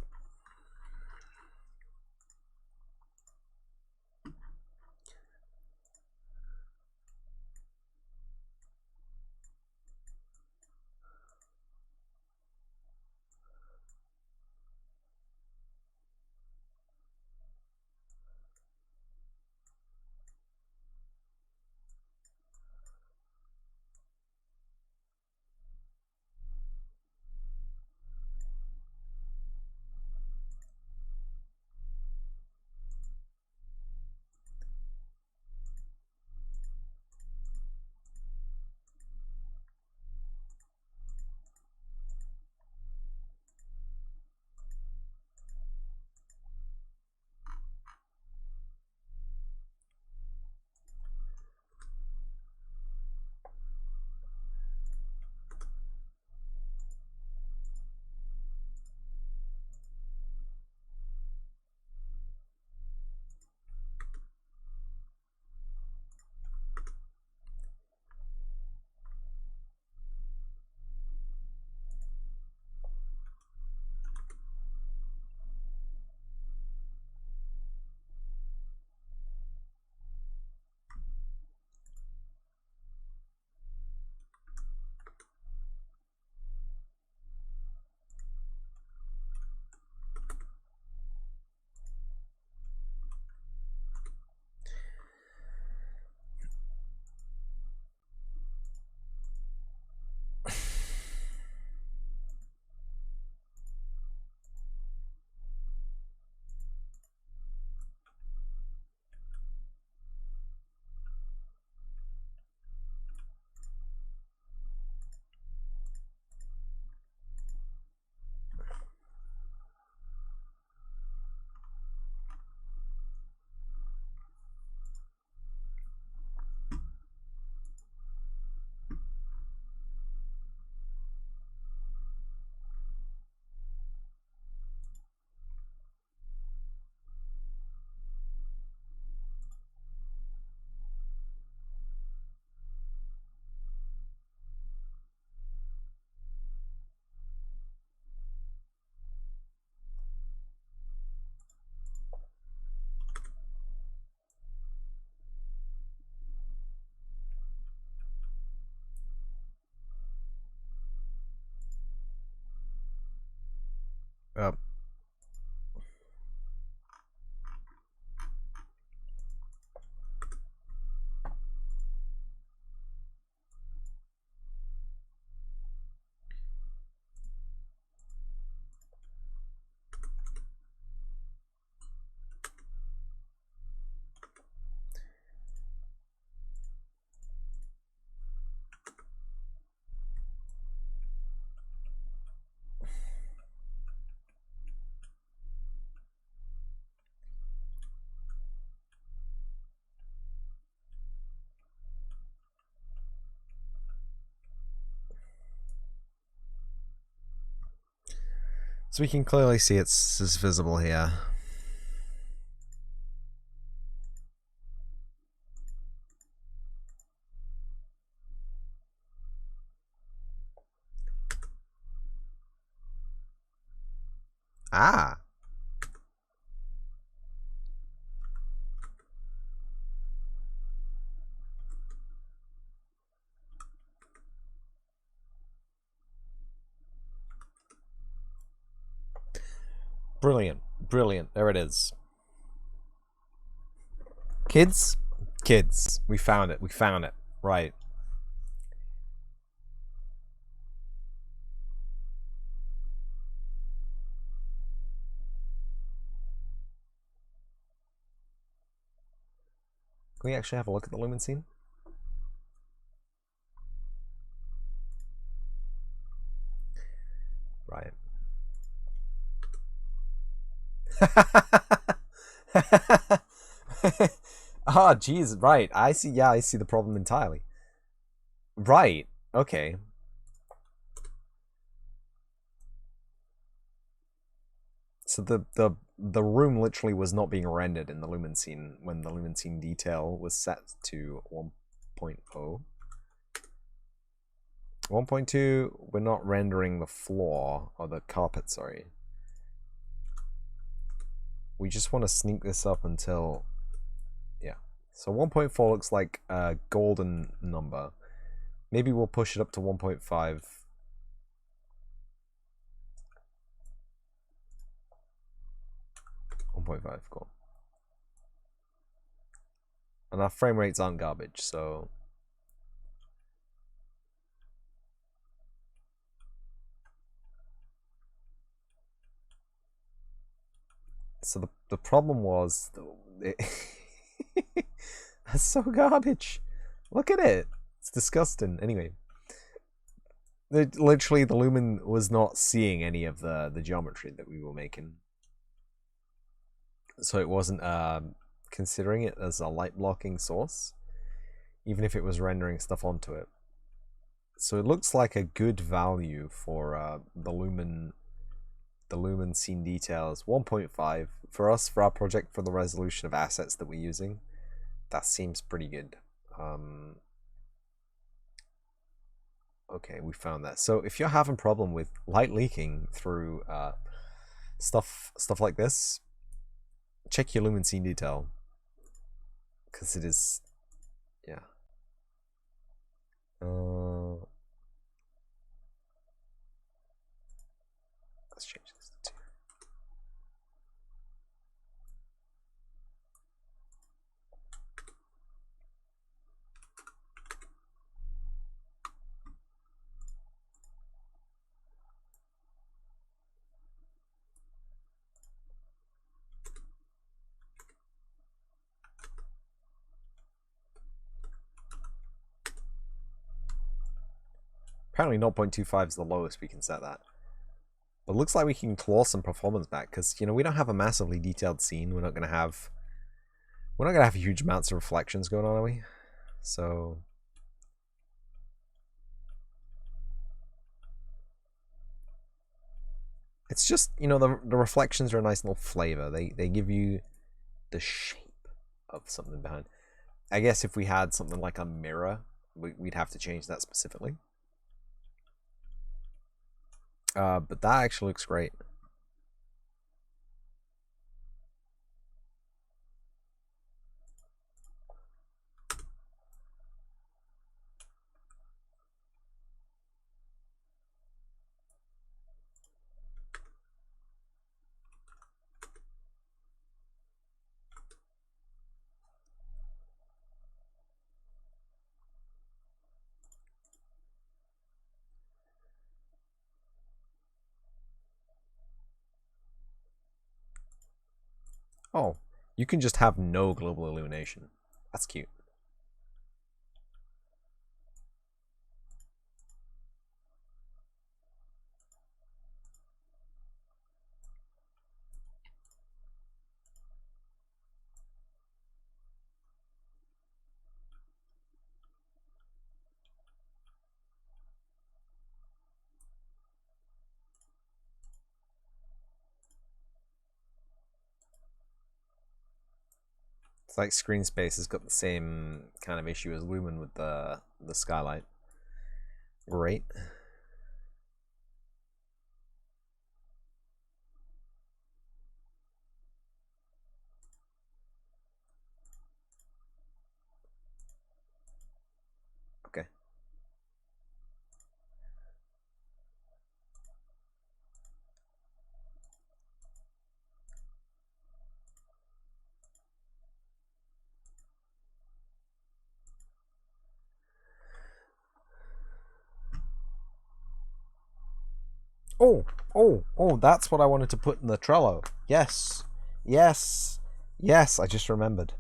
Yep. So we can clearly see it's visible here. Ah! Brilliant. Brilliant. There it is. Kids? Kids. We found it. We found it. Right. Can we actually have a look at the lumen scene? Right. Oh, jeez, right. I see. Yeah, I see the problem entirely. Right. Okay. So the room literally was not being rendered in the lumen scene when the lumen scene detail was set to 1.0. 1.2, we're not rendering the floor or the carpet, sorry. We just want to sneak this up until, yeah. So 1.4 looks like a golden number. Maybe we'll push it up to 1.5. 1.5, cool. And our frame rates aren't garbage, so the problem was that's so garbage. Look at it. It's disgusting. Anyway, literally the lumen was not seeing any of the geometry that we were making, so it wasn't considering it as a light blocking source, even if it was rendering stuff onto it. So it looks like a good value for the lumen scene details. 1.5 for us, for our project, for the resolution of assets that we're using. That seems pretty good. Okay, we found that. So if you're having problem with light leaking through stuff like this, check your lumen scene detail, because it is, yeah. Let's change this to 2. Apparently 0.25 is the lowest we can set that. But it looks like we can claw some performance back, because, you know, we don't have a massively detailed scene. We're not gonna have huge amounts of reflections going on, are we? So it's just, you know, the reflections are a nice little flavor. They give you the shape of something behind. I guess if we had something like a mirror, we'd have to change that specifically. But that actually looks great. Oh, you can just have no global illumination. That's cute. It's like screen space has got the same kind of issue as Lumen with the skylight. Great. Okay. Oh, that's what I wanted to put in the Trello. Yes. Yes. Yes, I just remembered.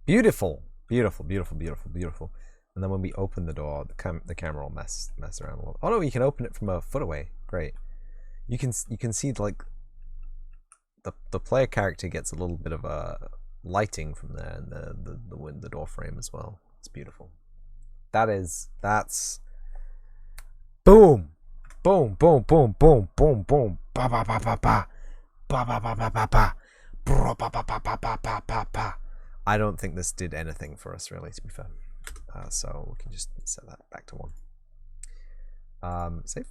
Beautiful. Beautiful, beautiful, beautiful, beautiful. And then when we open the door, the camera will mess around a little. Oh no, you can open it from a foot away. Great. You can see like the player character gets a little bit of a lighting from there, and the door frame as well. It's beautiful. That's boom, boom, boom, boom, boom, boom, boom, ba ba ba ba ba, ba ba ba ba ba ba, ba ba ba ba ba ba ba ba. I don't think this did anything for us really, to be fair. So we can just set that back to 1. Save.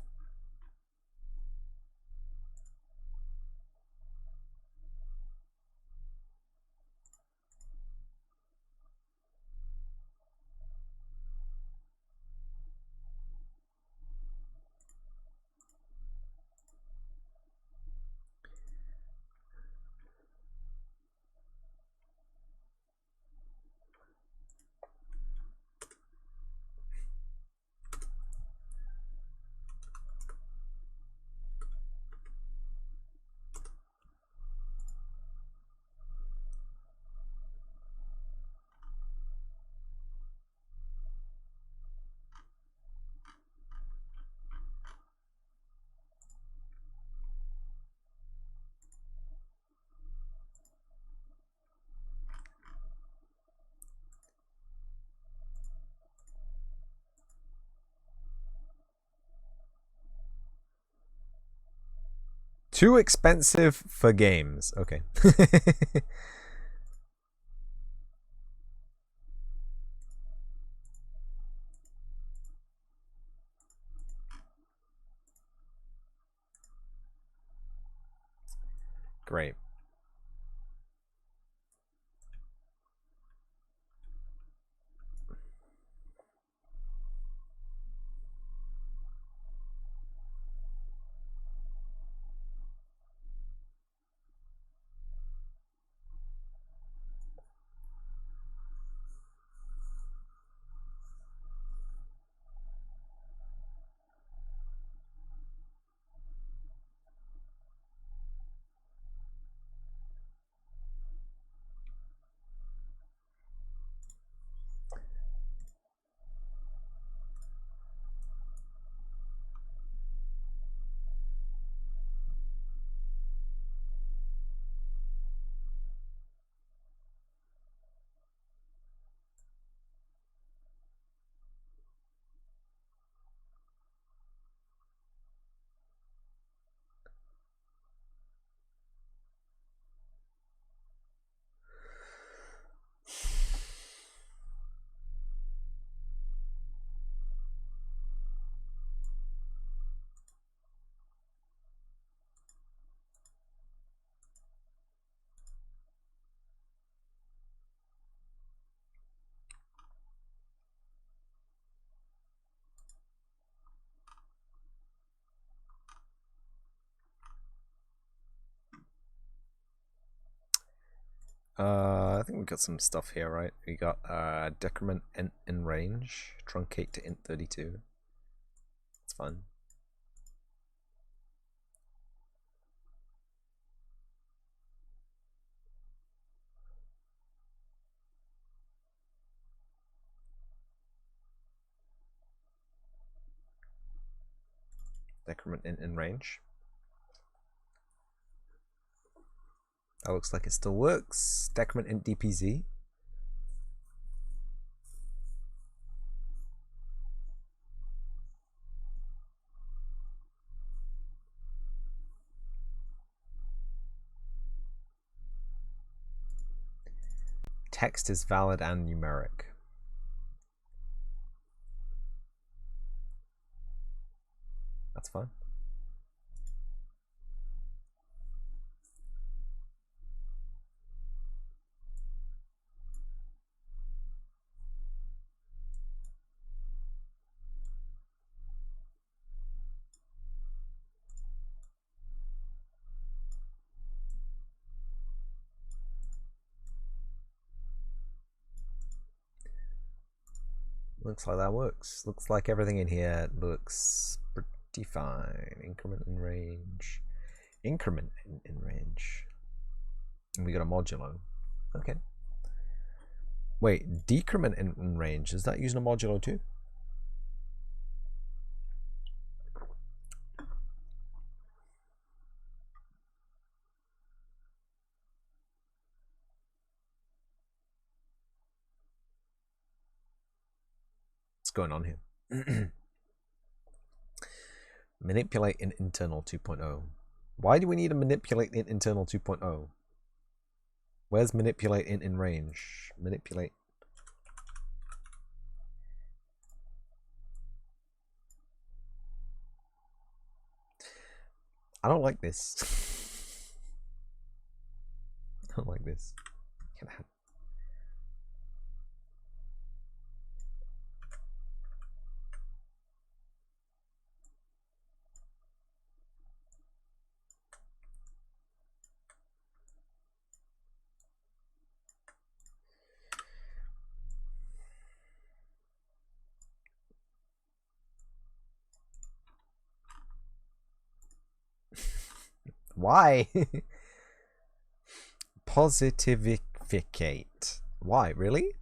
Too expensive for games. Okay. Great. I think we got some stuff here, right? We got decrement int in range, truncate to int 32. That's fun. Decrement int in range. That looks like it still works. Decrement int DPZ. Text is valid and numeric. That's fine. Looks like that works. Looks like everything in here looks pretty fine. Increment in range. Increment in range. And we got a modulo. Okay. Wait, decrement in range. Is that using a modulo too? What's going on here? Manipulate in internal 2.0. Why do we need to manipulate in internal 2.0? Where's manipulate in range? Manipulate. I don't like this. I don't like this. Why? Positificate. Why? Really?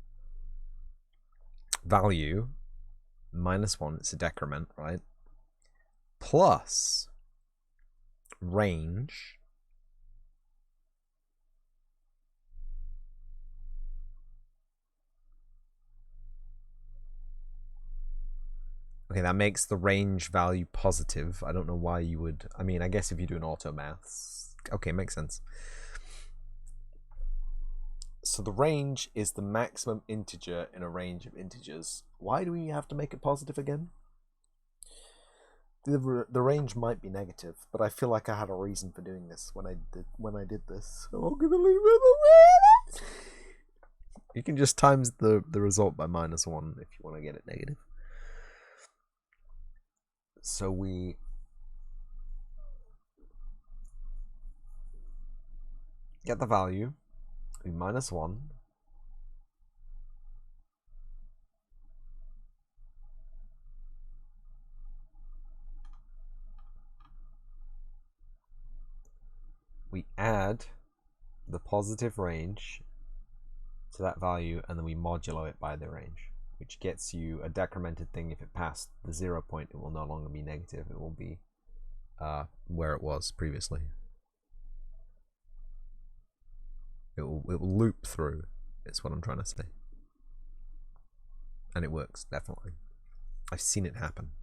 Value -1. It's a decrement, right? Plus range. Okay, that makes the range value positive. I don't know why you would. I mean, I guess if you do an auto maths. Okay, makes sense. So the range is the maximum integer in a range of integers. Why do we have to make it positive again? The range might be negative, but I feel like I had a reason for doing this when I did this. So I'm gonna leave it. You can just times the result by -1 if you want to get it negative. So we get the value, we -1. We add the positive range to that value, and then we modulo it by the range, which gets you a decremented thing. If it passed the 0 point, it will no longer be negative. It will be where it was previously. It will loop through, is what I'm trying to say. And it works, definitely. I've seen it happen.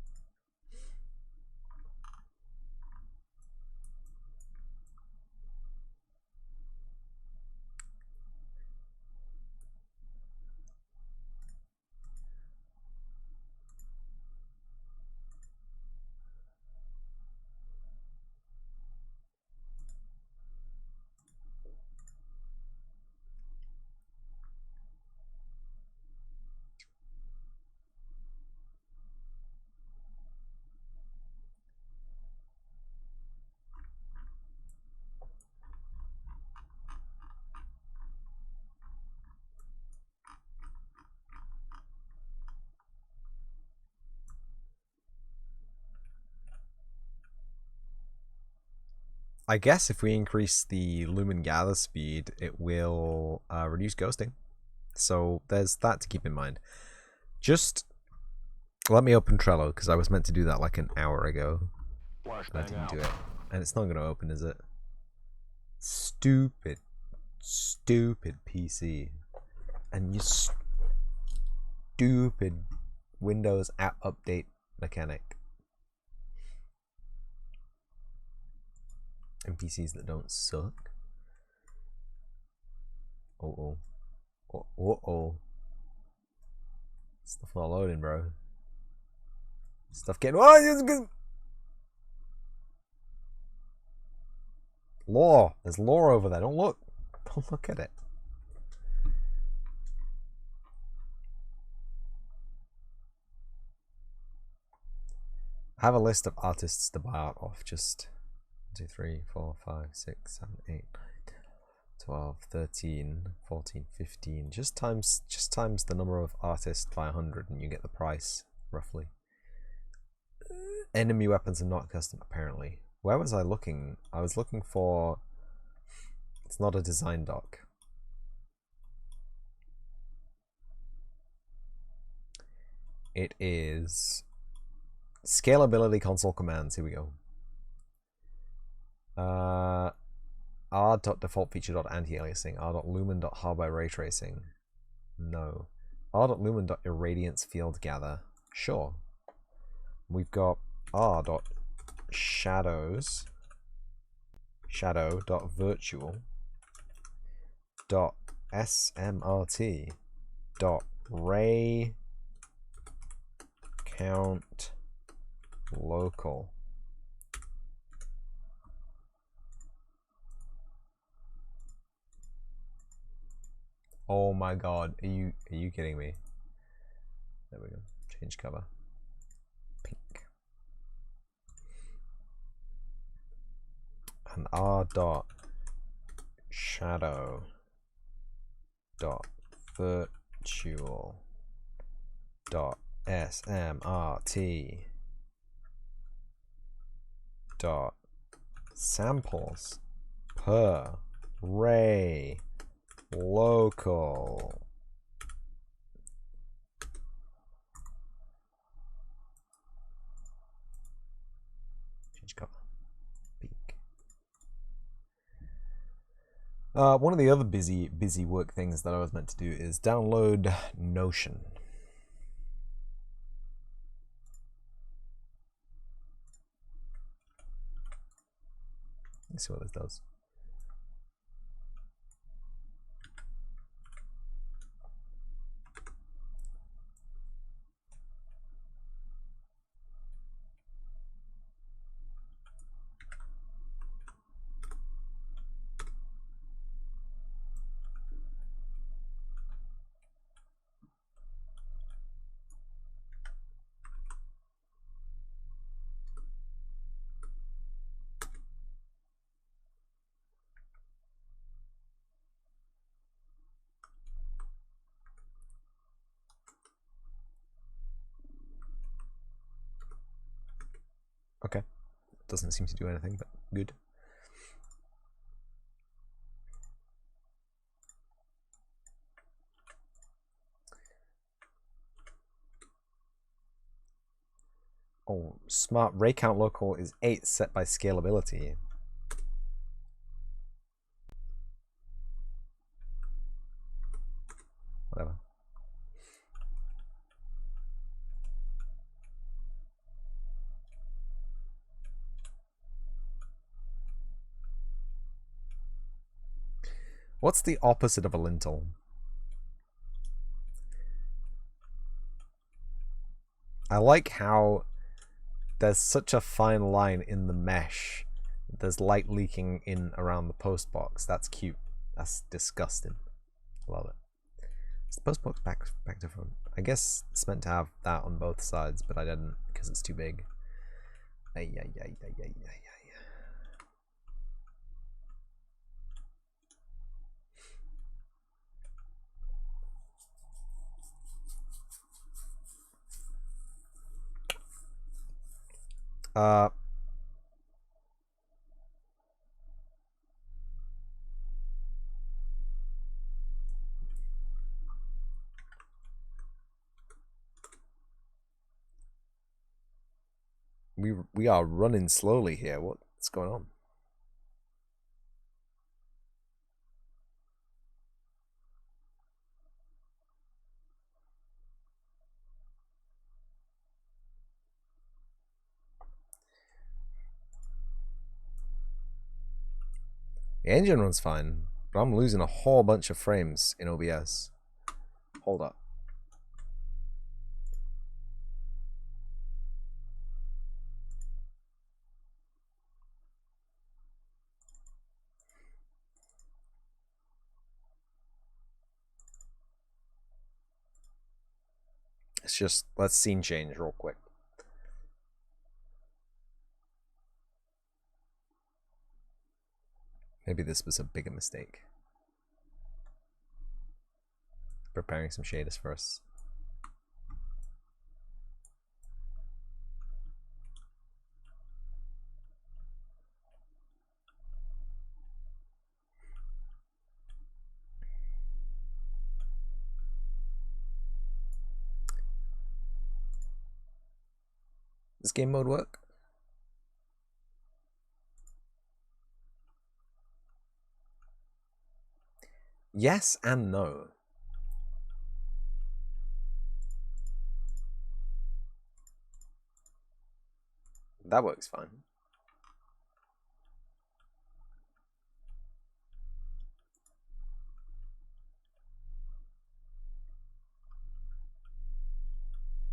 I guess if we increase the lumen gather speed, it will reduce ghosting. So there's that to keep in mind. Just let me open Trello, because I was meant to do that like an hour ago. I didn't do it. And it's not going to open, is it? Stupid PC. And you stupid Windows app update mechanic. And PCs that don't suck. Uh-oh. Uh-oh. Stuff not loading, bro. Stuff getting... Oh, it's good. Lore. There's lore over there. Don't look. Don't look at it. I have a list of artists to buy out of. Just 1, 2, 3, 4, 5, 6, 7, 8, 9, 10, 12, 13, 14, 15. Just times the number of artists by 100 and you get the price, roughly. Enemy weapons are not custom, apparently. Where was I looking? I was looking for... It's not a design doc. It is... Scalability console commands. Here we go. r.defaultfeature.anti-aliasing, r.lumen.hardware ray tracing. No. r.lumen.irradiance field gather. Sure. We've got r.shadows shadow.virtual.smrt.ray count local. Oh my god, are you kidding me? There we go. Change cover. Pink. And r dot shadow dot virtual dot smrt dot samples per ray local. Change cover. Peak. One of the other busy work things that I was meant to do is download Notion. Let's see what this does. Okay. Doesn't seem to do anything, but good. Oh, smart ray count local is 8 set by scalability. Whatever. What's the opposite of a lintel? I like how there's such a fine line in the mesh. There's light leaking in around the post box. That's cute. That's disgusting. Love it. Is the post box back to front? I guess it's meant to have that on both sides, but I didn't because it's too big. Ay, ay, ay, ay, ay, ay, ay. We are running slowly here. What's going on? The engine runs fine, but I'm losing a whole bunch of frames in OBS. Hold up. It's just, let's scene change real quick. Maybe this was a bigger mistake. Preparing some shaders first. Does game mode work? Yes and no. That works fine.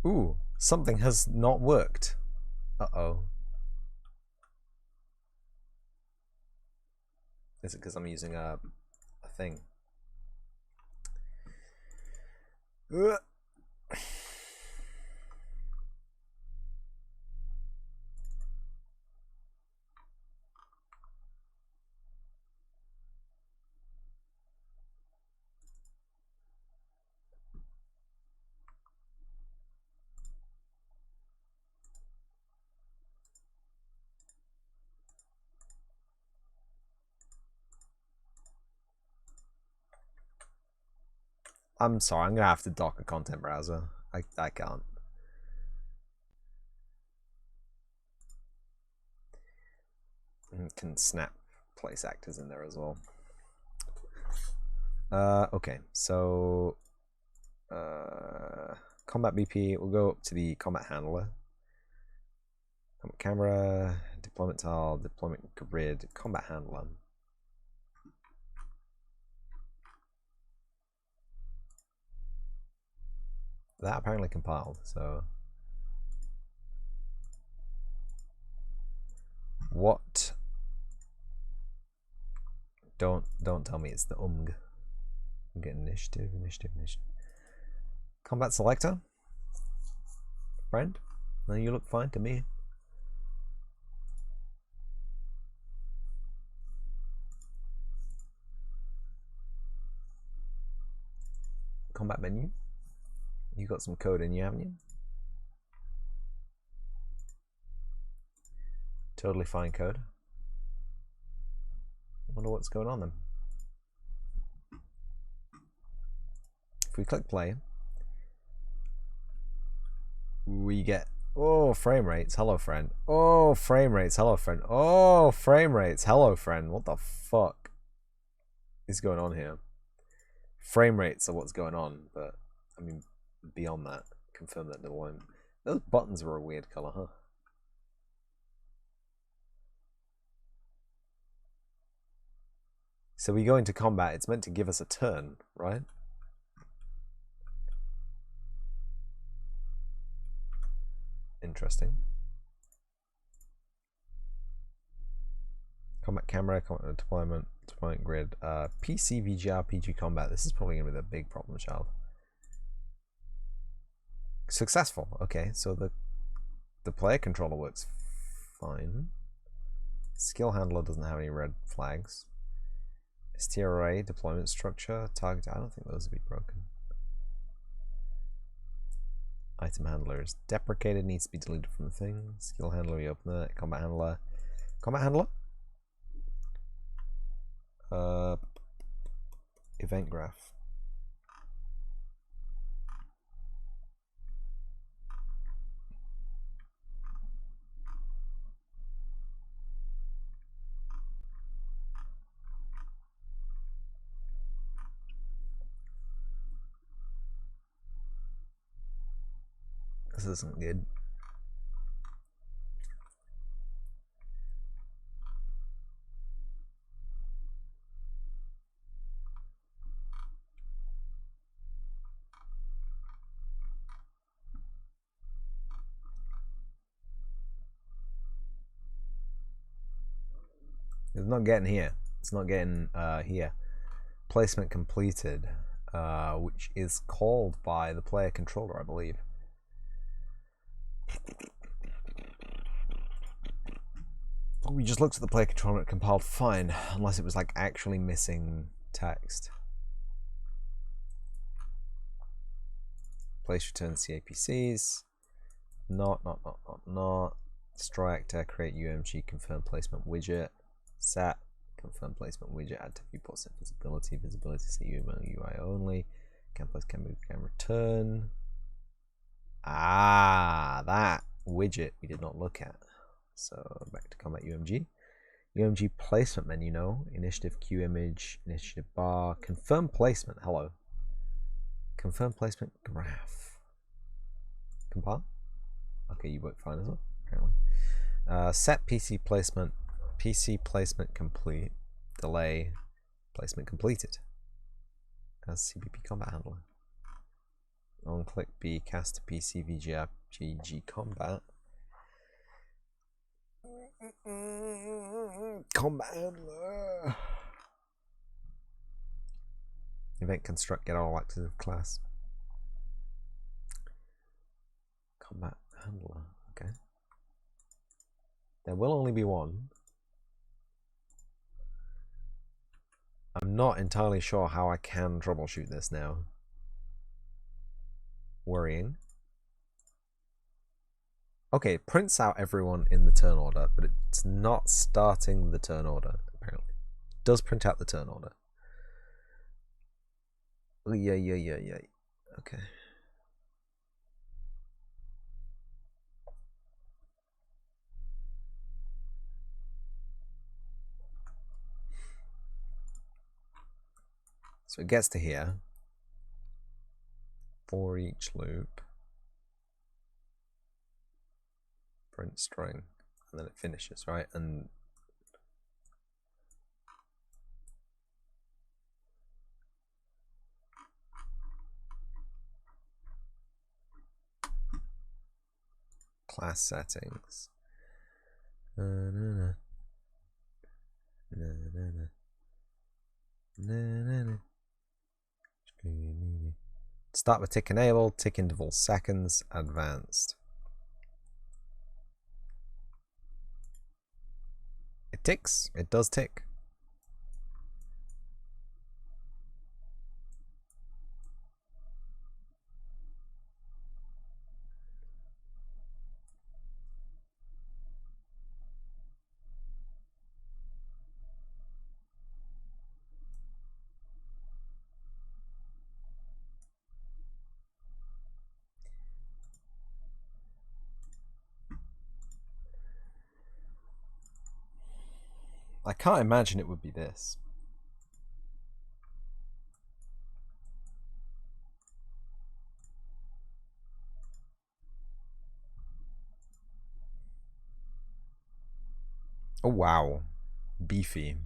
Ooh, something has not worked. Uh-oh. Is it because I'm using a thing? Ugh. I'm sorry, I'm gonna have to dock a content browser. I can't. And can snap place actors in there as well. Okay, so combat BP, we'll go up to the combat handler. Combat camera, deployment tile, deployment grid, combat handler. That apparently compiled, so what? Don't tell me it's the I'm getting initiative. Combat selector. Friend? No, you look fine to me. Combat menu. You got some code in you, haven't you? Totally fine code. I wonder what's going on then. If we click play, we get, oh, frame rates, hello friend. Oh, frame rates, hello friend. Oh, frame rates, hello friend. What the fuck is going on here? Frame rates are what's going on, but I mean, beyond that, confirm that there won't. Those buttons were a weird color, huh? So we go into combat, it's meant to give us a turn, right? Interesting. Combat camera, combat deployment grid, PC VGR, PG combat. This is probably going to be the big problem, child. Successful. Okay, so the player controller works fine. Skill handler doesn't have any red flags. STRA, deployment structure, target. I don't think those would be broken. Item handler is deprecated, needs to be deleted from the thing. Skill handler, we open that. Combat handler. Combat handler? Event graph. This isn't good. It's not getting here. It's not getting here. Placement completed, which is called by the player controller, I believe. We just looked at the player controller and it compiled fine, unless it was like actually missing text. Place return CAPCs. Not. Destroy actor, create UMG, confirm placement widget. Set, confirm placement widget, add to viewport, set visibility, set UI only. Can place, can move, can return. Ah, that widget we did not look at. So back to combat UMG. UMG placement menu, no. Initiative Q image, initiative bar, confirm placement, hello. Confirm placement graph. Compile? Okay, you work fine as well, apparently. Set PC placement complete. Delay placement completed. As CBP combat handler. On click B, cast to PC VGR GG combat. Combat handler. Event construct, get all active class. Combat handler, okay. There will only be one. I'm not entirely sure how I can troubleshoot this now. Worrying. Okay, it prints out everyone in the turn order, but it's not starting the turn order, apparently. It does print out the turn order. Yeah. Okay. So it gets to here. For each loop. Print string. And then it finishes, right? And class settings. Start with tick enable, tick interval seconds, advanced. It ticks, it does tick. I can't imagine it would be this. Oh wow, beefy.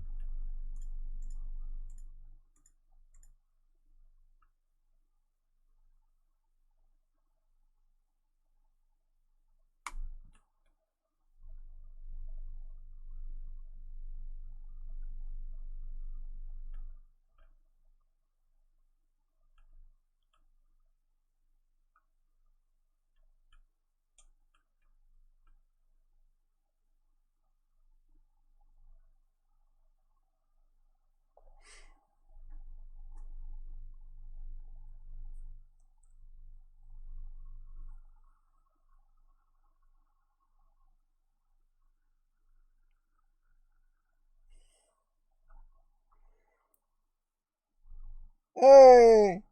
Hey!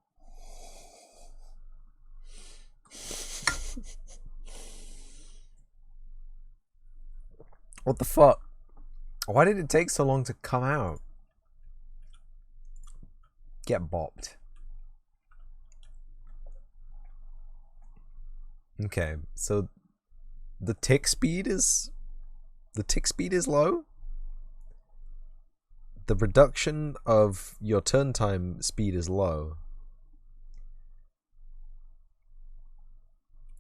What the fuck? Why did it take so long to come out? Get bopped. Okay, so the tick speed is low. The reduction of your turn time speed is low.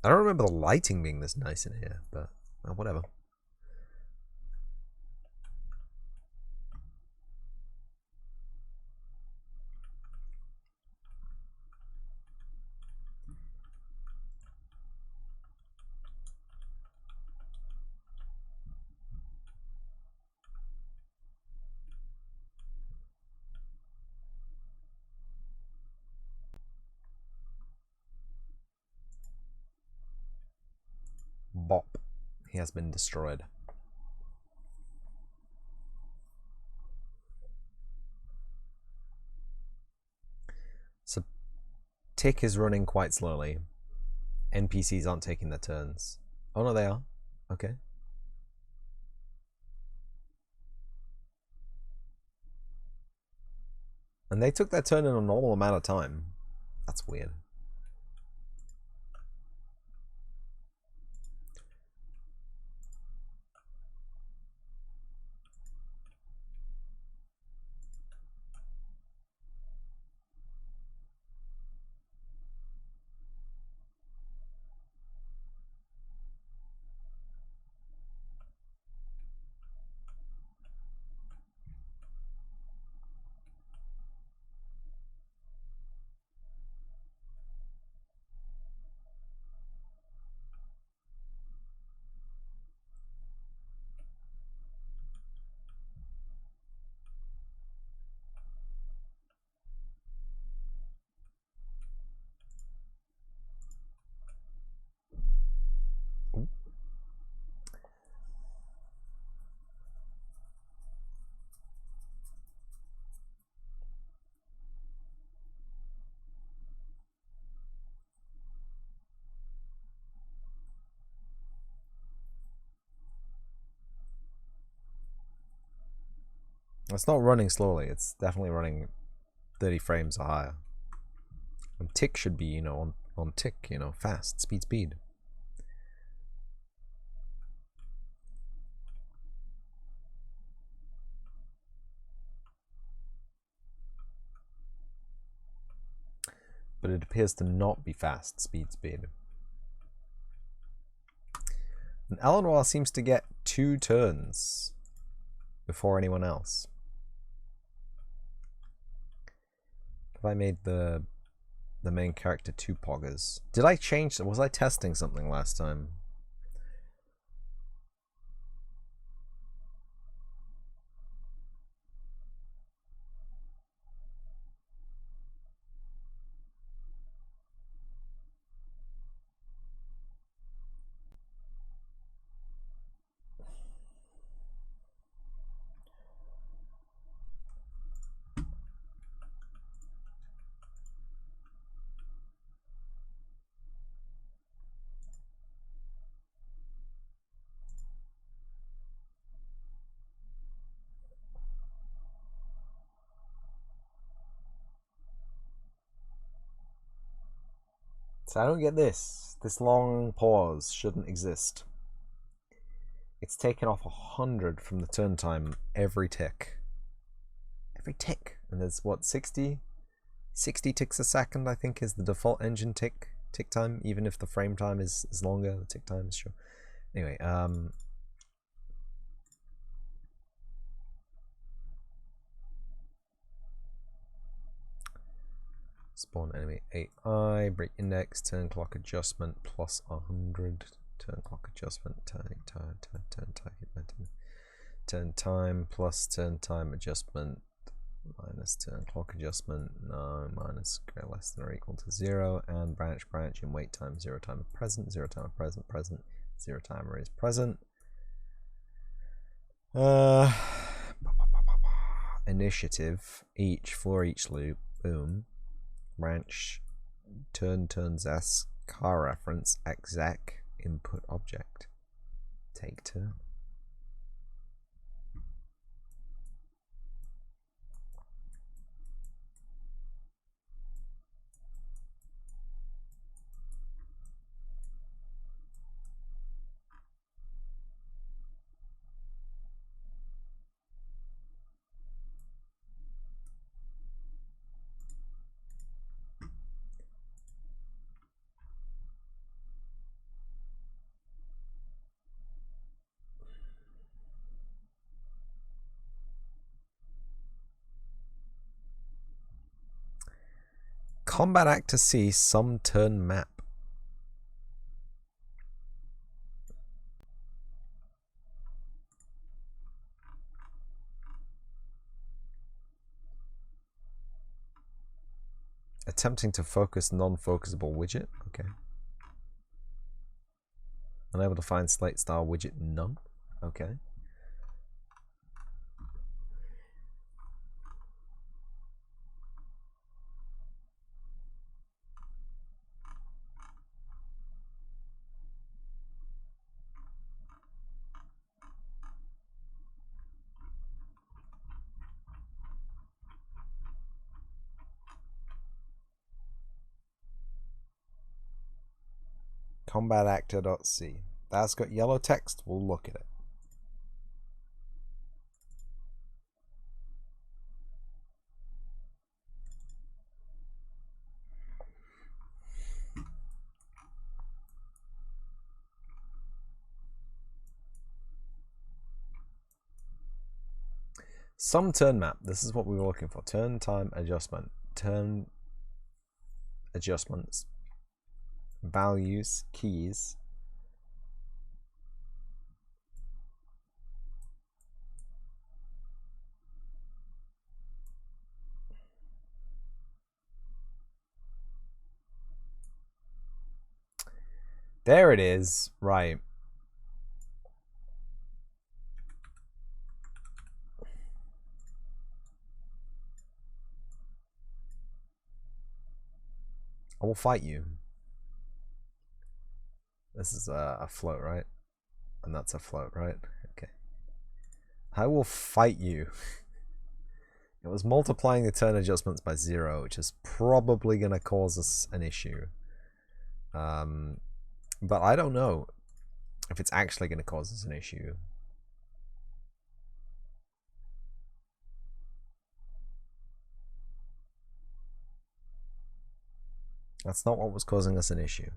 I don't remember the lighting being this nice in here, but whatever. Bop. He has been destroyed. So tick is running quite slowly. NPCs aren't taking their turns. Oh no, they are. Okay. And they took their turn in a normal amount of time. That's weird. It's not running slowly. It's definitely running 30 frames or higher. And tick should be, on tick, fast, speed. But it appears to not be fast, speed. And Eleanor seems to get 2 turns before anyone else. Have I made the main character 2 poggers? Did I change? Was I testing something last time? So I don't get this. This long pause shouldn't exist. It's taken off 100 from the turn time every tick. Every tick. And there's what, 60 ticks a second, I think, is the default engine tick time, even if the frame time is longer, the tick time is short. Anyway, spawn enemy AI, break index, turn clock adjustment plus 100, turn clock adjustment, turn time plus turn time adjustment minus turn clock adjustment, no, minus greater less than or equal to 0, and branch in wait time, 0 time of present, 0 time of present, 0 timer is present. Initiative for each loop, boom. Branch turns s car reference exec input object take turn. Combat Actor C, some turn map. Attempting to focus non-focusable widget. Okay. Unable to find slate style widget none. Okay. Combat Actor.c. That's got yellow text. We'll look at it. Some turn map. This is what we were looking for. Turn time adjustment. Turn adjustments. Values. Keys. There it is. Right. I will fight you. This is a float, right? And that's a float, right? Okay. I will fight you. It was multiplying the turn adjustments by 0, which is probably going to cause us an issue. But I don't know if it's actually going to cause us an issue. That's not what was causing us an issue.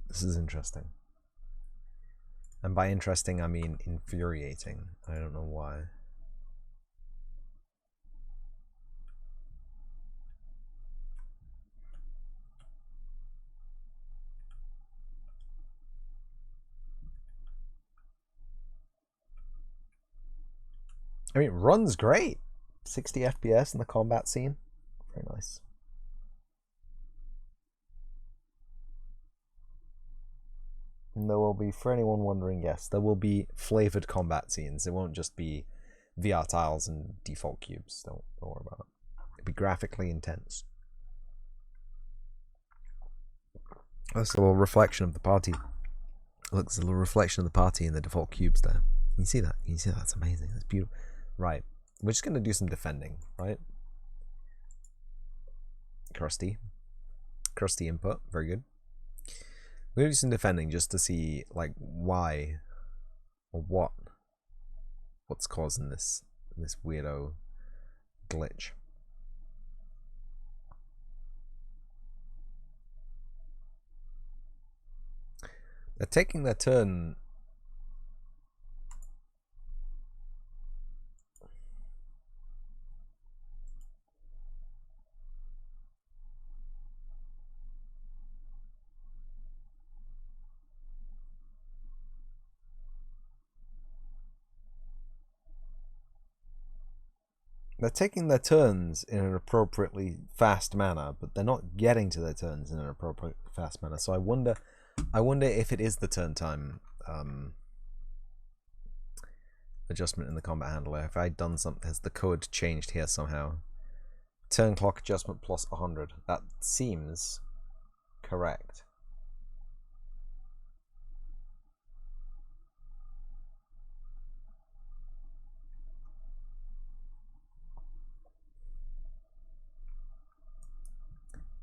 This is interesting. And by interesting, I mean infuriating. I don't know why. I mean, it runs great. 60 FPS in the combat scene. Very nice. And there will be, for anyone wondering, yes, there will be flavored combat scenes. It won't just be VR tiles and default cubes. Don't worry about it. It'll be graphically intense. That's a little reflection of the party. Look, there's a little reflection of the party in the default cubes there. Can you see that? Can you see that? That's amazing. That's beautiful. Right. We're just going to do some defending, right? Crusty input. Very good. We're going to do some defending just to see, like, why or what's causing this weirdo glitch. They're taking their turn. They're taking their turns in an appropriately fast manner, but they're not getting to their turns in an appropriately fast manner. So I wonder if it is the turn time adjustment in the combat handler. If I'd done something, has the code changed here somehow? Turn clock adjustment plus 100. That seems correct.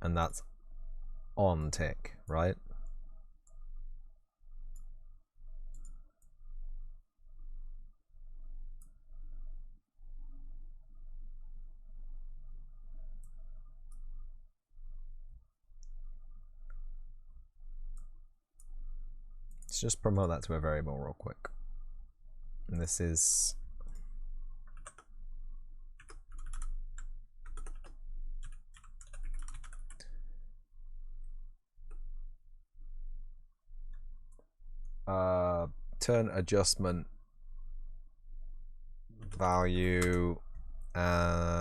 and that's on tick, right? Let's just promote that to a variable real quick. And this is turn adjustment value and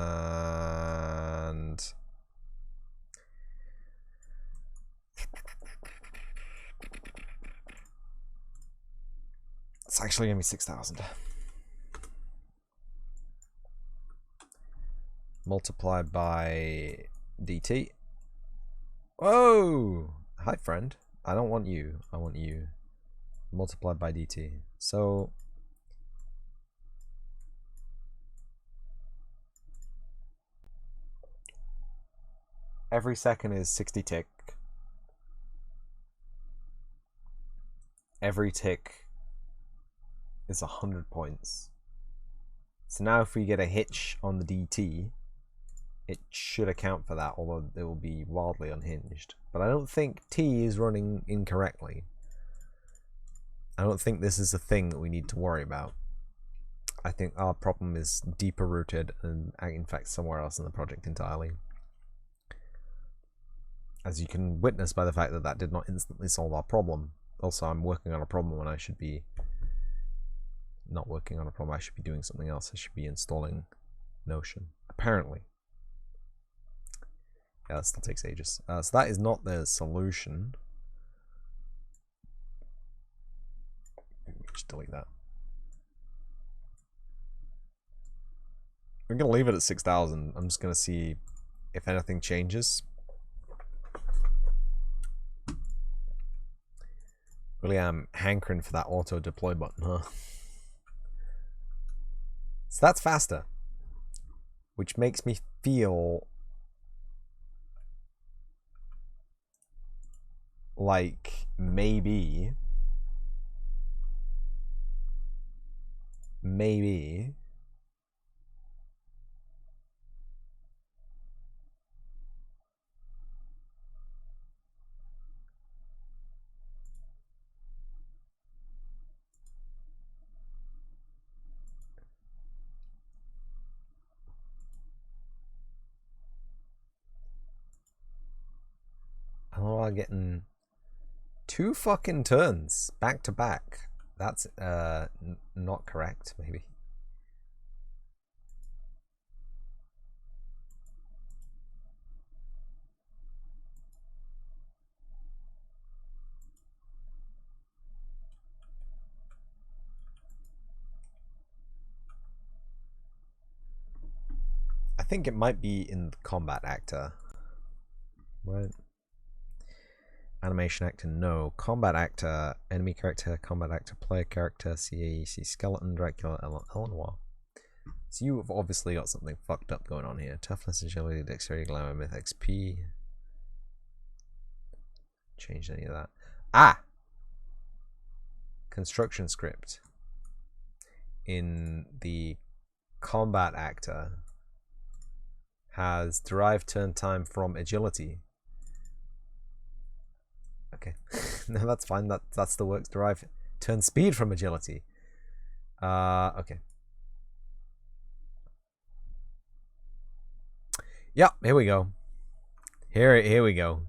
it's actually gonna be 6,000 multiplied by dt. Whoa! Hi friend. I don't want you. I want you. Multiplied by dt. So every second is 60 tick. Every tick is 100 points. So now if we get a hitch on the DT, it should account for that, although it will be wildly unhinged. But I don't think T is running incorrectly. I don't think this is a thing that we need to worry about. I think our problem is deeper rooted and in fact somewhere else in the project entirely. As you can witness by the fact that that did not instantly solve our problem. Also, I'm working on a problem when I should be not working on a problem. I should be doing something else. I should be installing Notion. Apparently. Yeah, that still takes ages. So that is not the solution. Just delete that. I'm going to leave it at 6,000. I'm just going to see if anything changes. Really am hankering for that auto deploy button, huh? So that's faster. Which makes me feel like maybe I'm getting 2 fucking turns back to back. That's not correct, maybe. I think it might be in the combat actor. Right? Animation actor, no. Combat actor, enemy character, combat actor, player character, CAEC, skeleton, Dracula, Eleanor. So you have obviously got something fucked up going on here. Toughness, agility, dexterity, glamour, myth, XP. Changed any of that. Ah! Construction script. In the combat actor has derived turn time from agility. Okay. No, that's fine. That still works. Derive turn speed from agility. Okay. Yep, here we go. Here we go.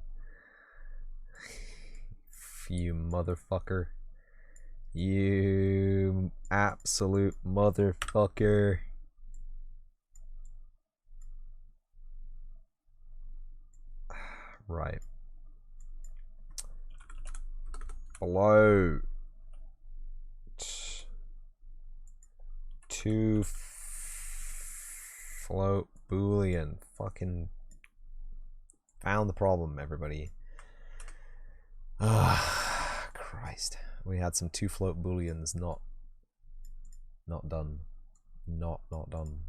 You motherfucker. You absolute motherfucker. Right. Below. To float Boolean. Fucking found the problem, everybody. Ah, Christ. We had some 2 float Booleans not done. Not done.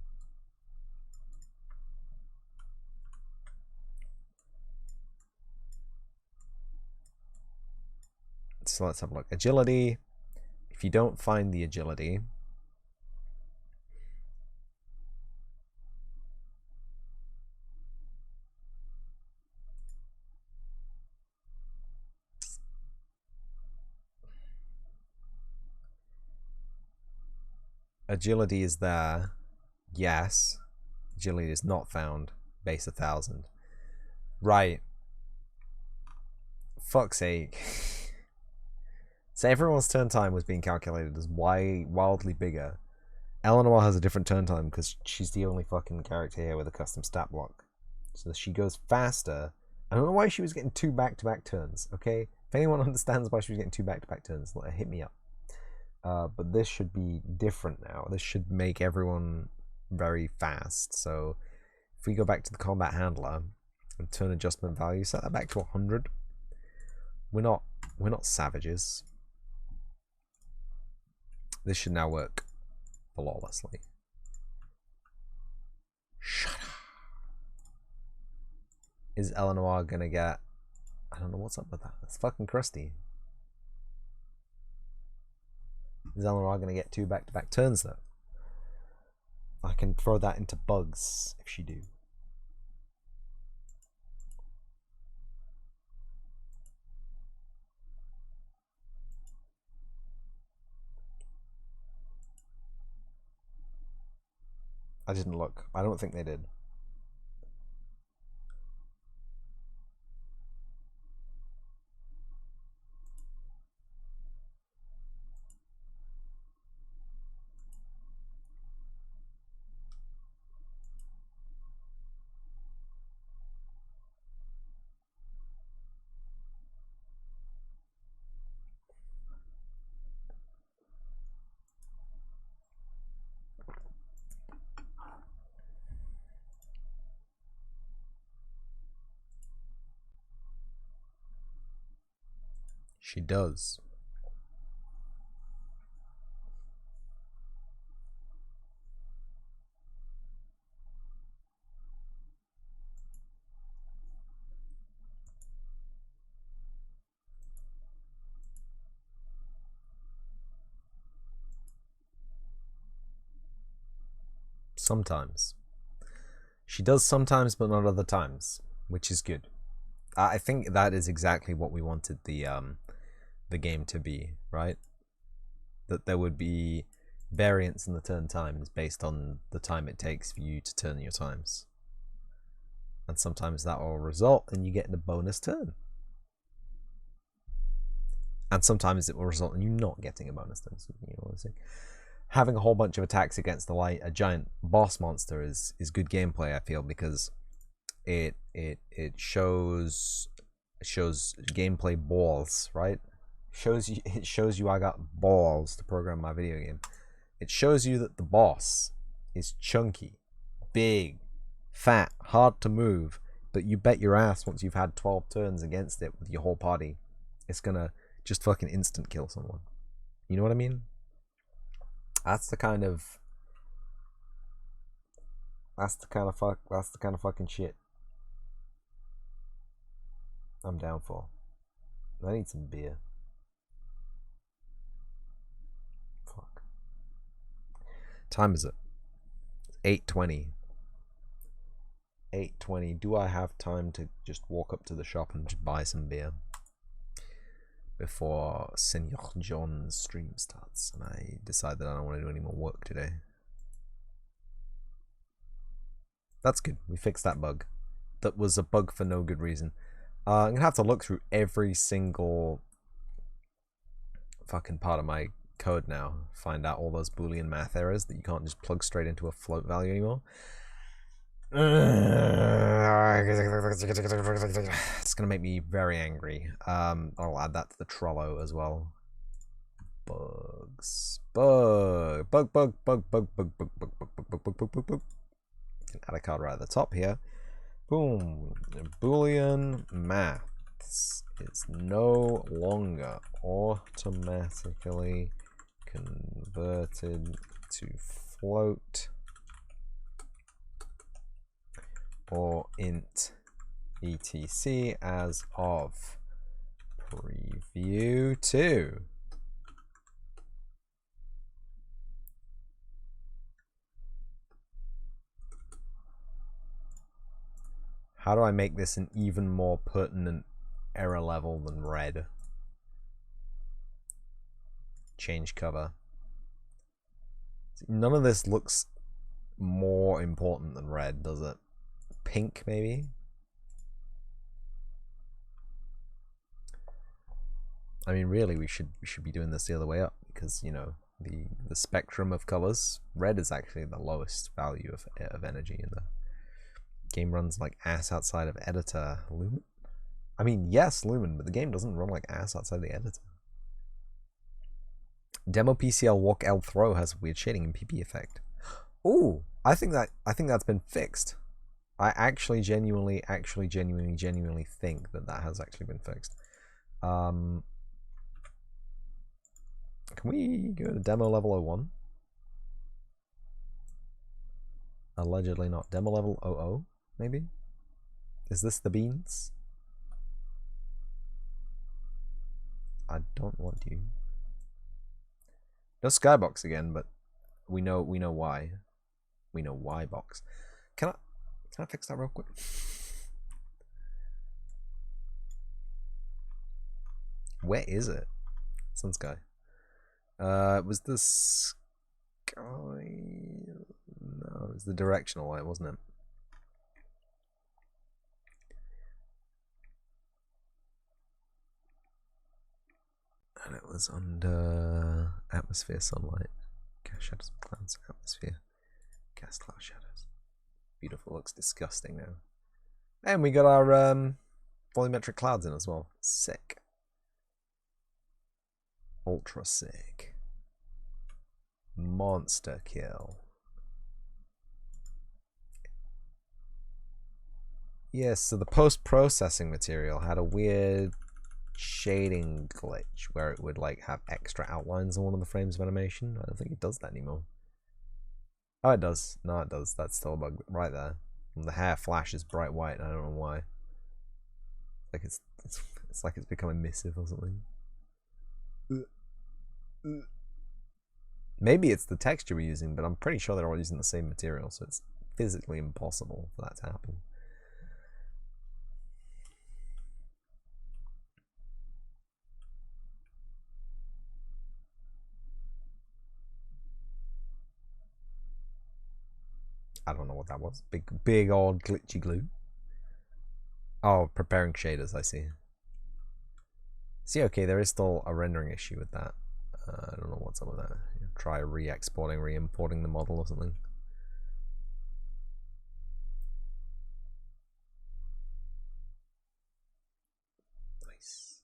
So let's have a look. Agility. If you don't find the agility, agility is there. Yes. Agility is not found. Base 1000. Right. Fuck's sake. So everyone's turn time was being calculated as wildly bigger. Eleanor has a different turn time because she's the only fucking character here with a custom stat block. So she goes faster. I don't know why she was getting 2 back-to-back turns, okay? If anyone understands why she was getting 2 back-to-back turns, hit me up. But this should be different now. This should make everyone very fast. So if we go back to the combat handler and turn adjustment value, set that back to 100. We're not savages. This should now work flawlessly. Shut up. Is Eleanor gonna get... I don't know what's up with that. It's fucking crusty. Is Eleanor gonna get 2 back-to-back turns though? I can throw that into bugs if she do. I didn't look. I don't think they did. She does. Sometimes. She does sometimes, but not other times, which is good. I think that is exactly what we wanted the game to be, right? That there would be variance in the turn times based on the time it takes for you to turn your times. And sometimes that will result in you getting a bonus turn. And sometimes it will result in you not getting a bonus turn. So, you know what I'm saying? Having a whole bunch of attacks against a giant boss monster is good gameplay, I feel, because it shows gameplay balls, right? It shows you I got balls to program my video game. It shows you that the boss is chunky, big, fat, hard to move, but you bet your ass once you've had 12 turns against it with your whole party, it's gonna just fucking instant kill someone. You know what I mean? That's the kind of fucking shit I'm down for. I need some beer. Fuck. Time is it? 8:20. 8:20. Do I have time to just walk up to the shop and just buy some beer before Senor John's stream starts and I decide that I don't want to do any more work today? That's good. We fixed that bug. That was a bug for no good reason. I'm gonna have to look through every single fucking part of my code now. Find out all those Boolean math errors that you can't just plug straight into a float value anymore. It's gonna make me very angry. I'll add that to the Trello as well. Bugs. Bug. Add a card right at the top here. Boom. Boolean maths is no longer automatically converted to float or int etc as of Preview 2. How do I make this an even more pertinent error level than red? Change cover. None of this looks more important than red, does it? Pink, maybe? I mean, really, we should be doing this the other way up, because, you know, the spectrum of colors, red is actually the lowest value of energy in the game. Runs like ass outside of editor. Lumen? I mean, yes, Lumen, but the game doesn't run like ass outside the editor. Demo PCL walk L throw has weird shading and PP effect. Ooh, I think that's been fixed. I actually genuinely think that has actually been fixed. Can we go to demo level 01? Allegedly not. Demo level 00, maybe? Is this the beans? I don't want you. No skybox again, but we know why. We know why box. Can I fix that real quick? Where is it? Sun sky. Was the sky? No, it was the directional light, wasn't it? And it was under atmosphere sunlight. Gas shadows, clouds, atmosphere, gas cloud shadows. Beautiful, looks disgusting now. And we got our volumetric clouds in as well. Sick. Ultra sick. Monster kill. Yes, so the post-processing material had a weird shading glitch where it would like have extra outlines on one of the frames of animation. I don't think it does that anymore. Oh, it does. No, it does. That's still a bug right there. And the hair flashes bright white. I don't know why. Like it's like it's become emissive or something. Maybe it's the texture we're using, but I'm pretty sure they're all using the same material, so it's physically impossible for that to happen. I don't know what that was. Big old glitchy glue. Oh, preparing shaders, I see. See, okay, there is still a rendering issue with that. I don't know what's up with that. Try re-exporting, re-importing the model or something. Nice.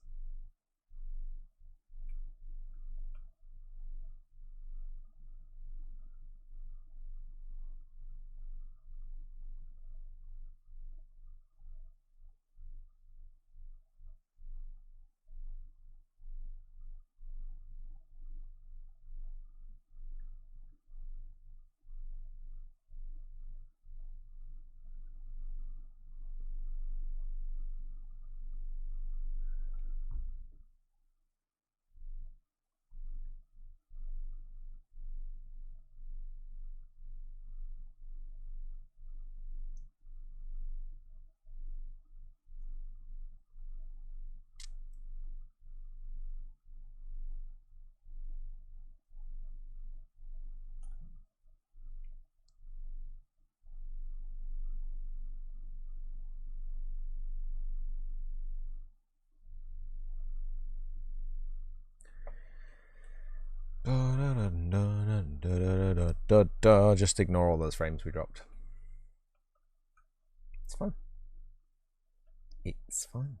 Just ignore all those frames we dropped. It's fine. It's fine.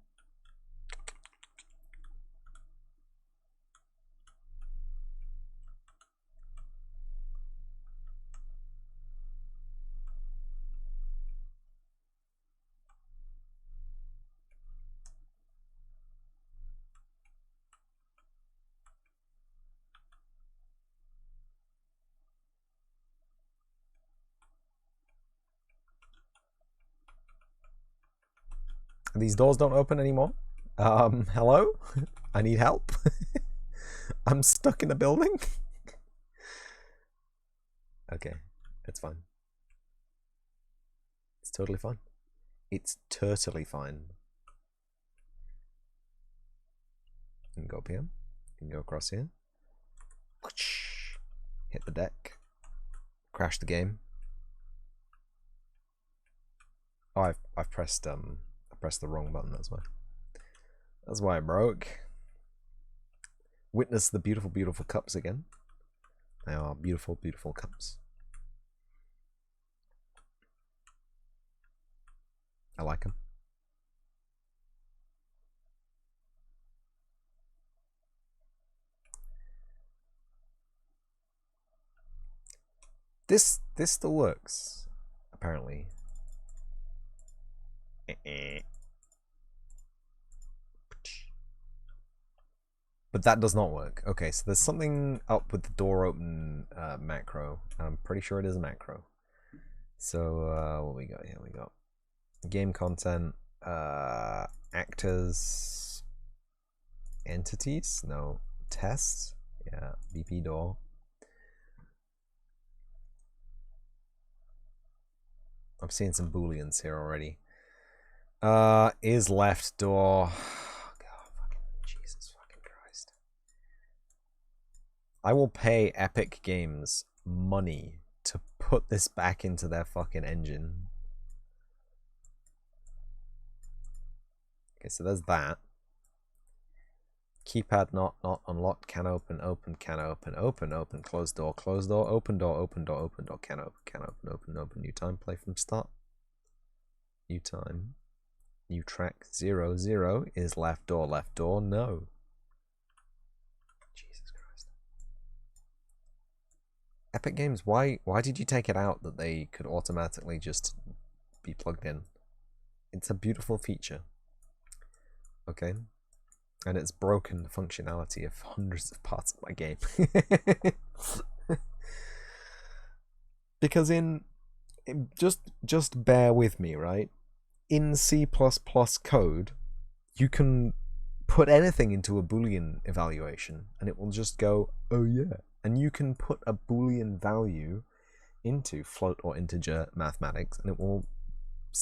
These doors don't open anymore. Hello? I need help. I'm stuck in a building. Okay, it's fine. It's totally fine. It's totally fine. You can go up here. You can go across here. Hit the deck. Crash the game. Oh, I've pressed I pressed the wrong button. That's why. That's why it broke. Witness the beautiful, beautiful cups again. They are beautiful, beautiful cups. I like them. This still works, apparently. But that does not work. Okay, so there's something up with the door open macro. I'm pretty sure it is a macro. So what we got here? We got game content, actors, entities. No, tests. Yeah, BP door. I'm seeing some booleans here already. Is left door. I will pay Epic Games money to put this back into their fucking engine. Okay, so there's that. Keypad not unlocked, can open, can open, closed door, open door, can open, new time, play from start. New time. New track 0 is left door, no. Epic Games, why did you take it out that they could automatically just be plugged in? It's a beautiful feature. Okay. And it's broken the functionality of hundreds of parts of my game. Because just bear with me, right? In C++ code, you can put anything into a Boolean evaluation and it will just go, oh yeah. And you can put a Boolean value into float or integer mathematics and it will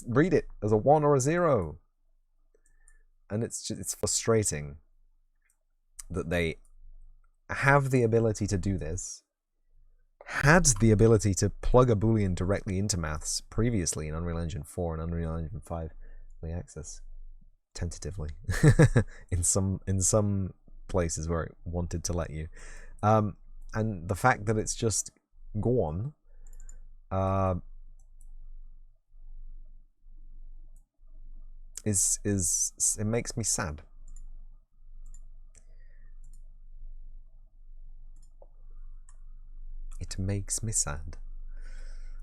read it as a 1 or a 0. And it's frustrating that they have the ability to do this, had the ability to plug a Boolean directly into maths previously in Unreal Engine 4 and Unreal Engine 5 early access, tentatively, in some places where it wanted to let you. And the fact that it's just gone, it makes me sad. It makes me sad.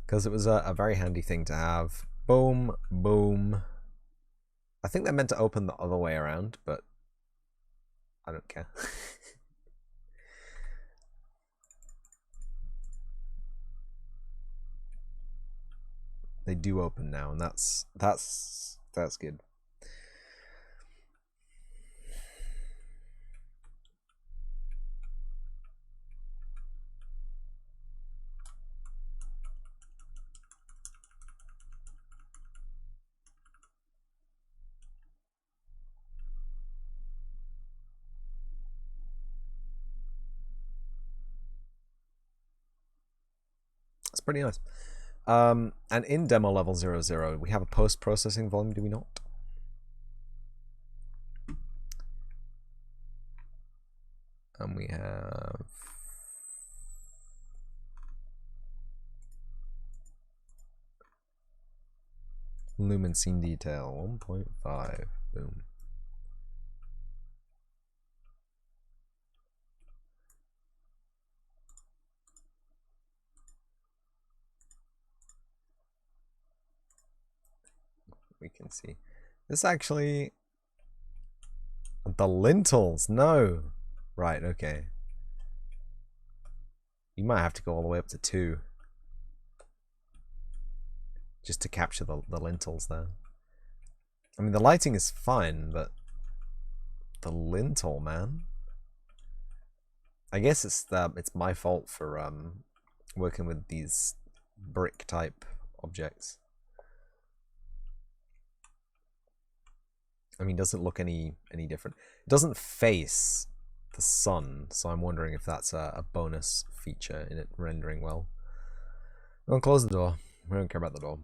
Because it was a very handy thing to have. Boom, boom. I think they're meant to open the other way around, but I don't care. They do open now, and that's good. It's pretty nice. And in demo level 00, we have a post-processing volume, do we not? And we have lumen scene detail 1.5. Boom. We can see this actually. The lintels, no. Right, okay. You might have to go all the way up to 2 just to capture the lintels there. I mean, the lighting is fine, but The lintel, man. I guess it's my fault for working with these brick type objects. I mean, does it look any different? It doesn't face the sun, so I'm wondering if that's a bonus feature in it rendering well. Don't close the door. We don't care about the door.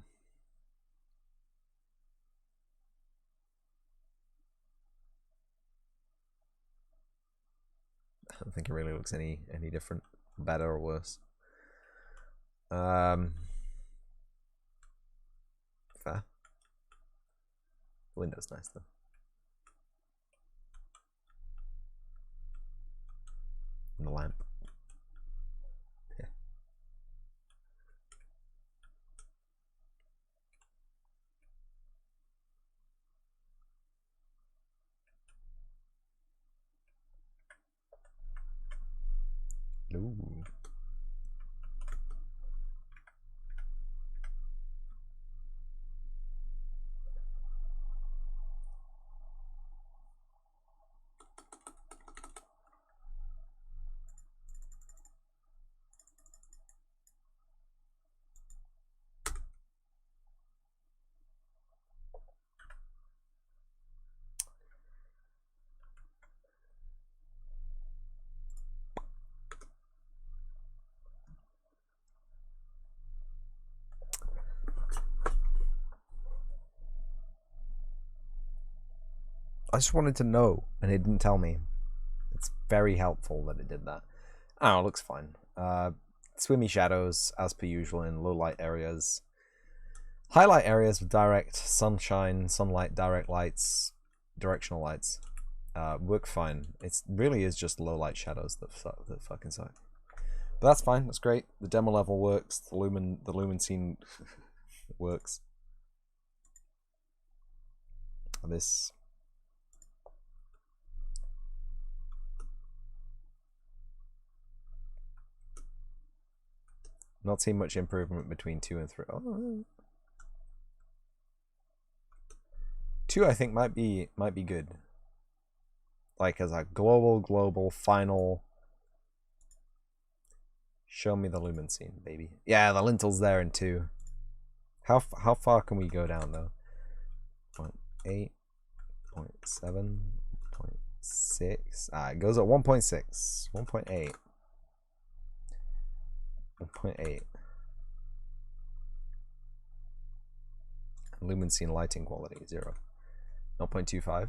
I don't think it really looks any different, better or worse. Fair. The window's nice though. And the lamp. Yeah. Ooh. I just wanted to know, and it didn't tell me. It's very helpful that it did that. Oh, it looks fine. Swimmy shadows, as per usual, in low light areas. Highlight areas with direct sunshine, sunlight, direct lights, directional lights work fine. It really is just low light shadows that fucking suck. But that's fine. That's great. The demo level works. The lumen scene works. This. Not seeing much improvement between 2 and 3. Oh. 2 I think might be good. Like as a global final. Show me the lumen scene, baby. Yeah, the lintel's there in 2. How far can we go down though? 0.8, 0.7, 0.6. It goes at 1.6, 1.8. 1.8. Lumen scene lighting quality 0. 0.25.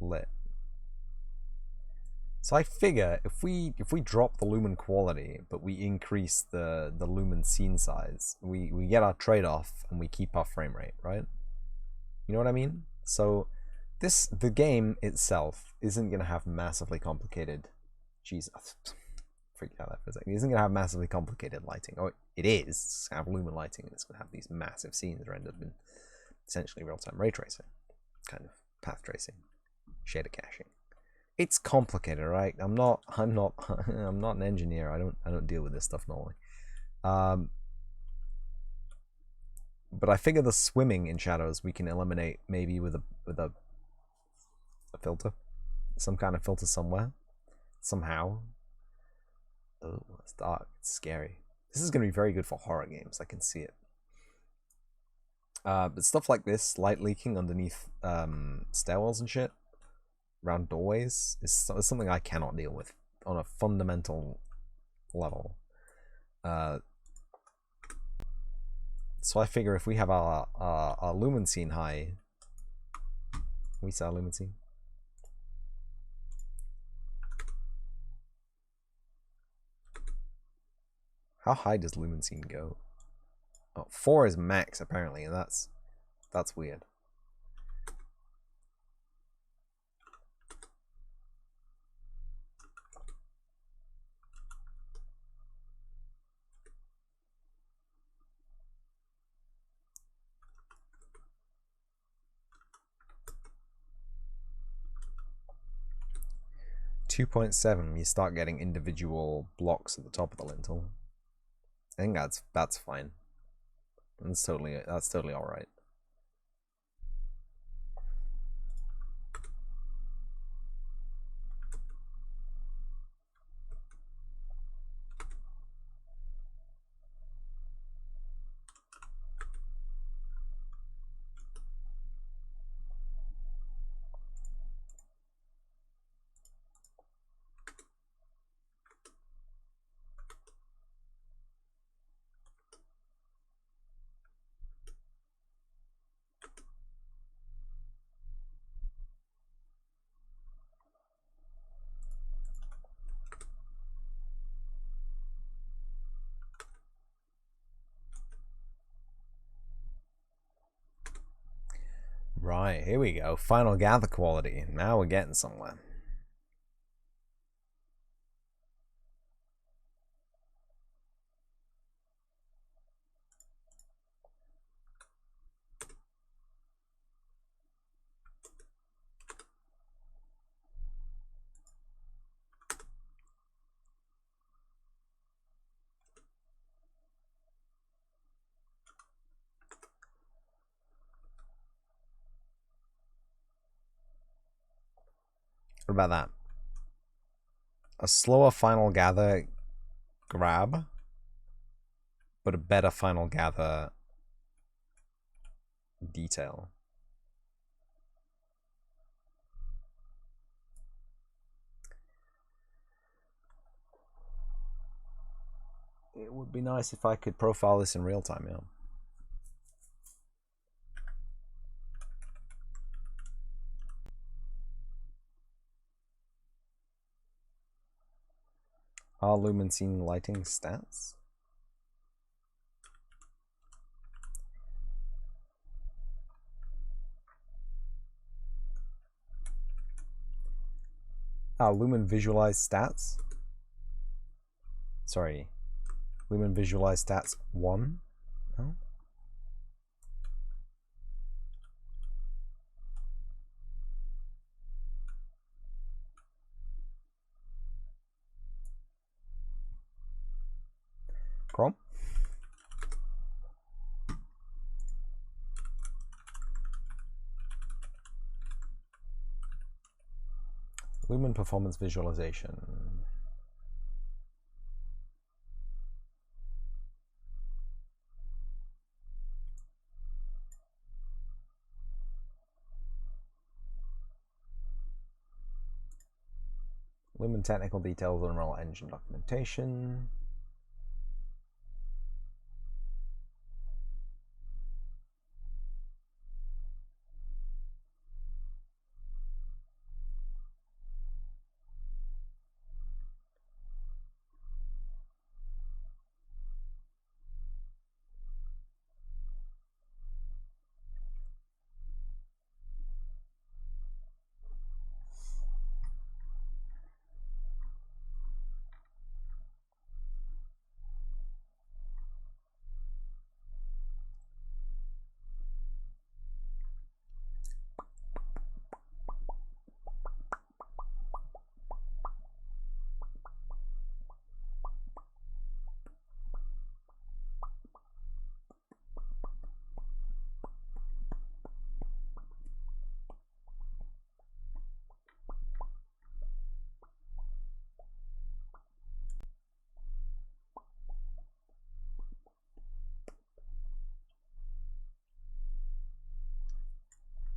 Lit. So I figure if we drop the lumen quality but we increase the lumen scene size, we get our trade-off and we keep our frame rate, right? You know what I mean? So the game itself isn't gonna have massively complicated. Jesus. Freaked out that for a second. It isn't going to have massively complicated lighting. Oh, it is. It's going to have lumen lighting, and it's going to have these massive scenes rendered in essentially real-time ray tracing, kind of path tracing, shader caching. It's complicated, right? I'm not an engineer. I don't deal with this stuff normally. But I figure the swimming in shadows we can eliminate maybe with a filter, some kind of filter somewhere, somehow. Oh, it's dark. It's scary. This is going to be very good for horror games. I can see it. But stuff like this, light leaking underneath stairwells and shit, around doorways, is something I cannot deal with on a fundamental level. So I figure if we have our lumen scene high, we saw lumen scene. How high does lumen scene go? Oh, 4 is max apparently, and that's weird. .7, you start getting individual blocks at the top of the lintel. I think that's fine. That's totally all right. Right, here we go. Final gather quality. Now we're getting somewhere. What about that? A slower final gather grab, but a better final gather detail. It would be nice if I could profile this in real time, yeah. Are lumen scene lighting stats? Lumen visualize stats? Sorry. Lumen visualize stats 1? No? Chrome? Lumen performance visualization. Lumen technical details on Unreal Engine documentation.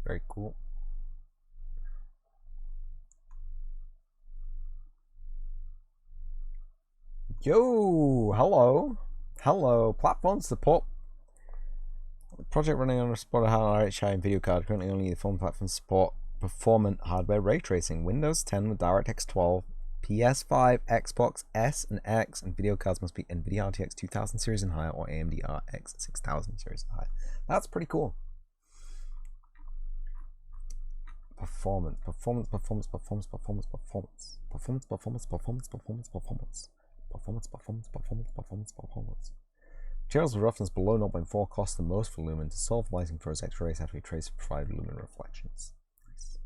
Very cool. Yo, hello. Hello. Platform support. Project running on a supported hardware RHI and video card. Currently only the phone platform support performant hardware ray tracing. Windows 10 with DirectX 12. PS5, Xbox S and X, and video cards must be NVIDIA RTX 2000 series and higher or AMD RX 6000 series and higher. That's pretty cool. Performance. Materials with roughness below 0.4 cost the most for lumen. To solve lighting for its X rays have to be traced for 5 lumen reflections. Nice.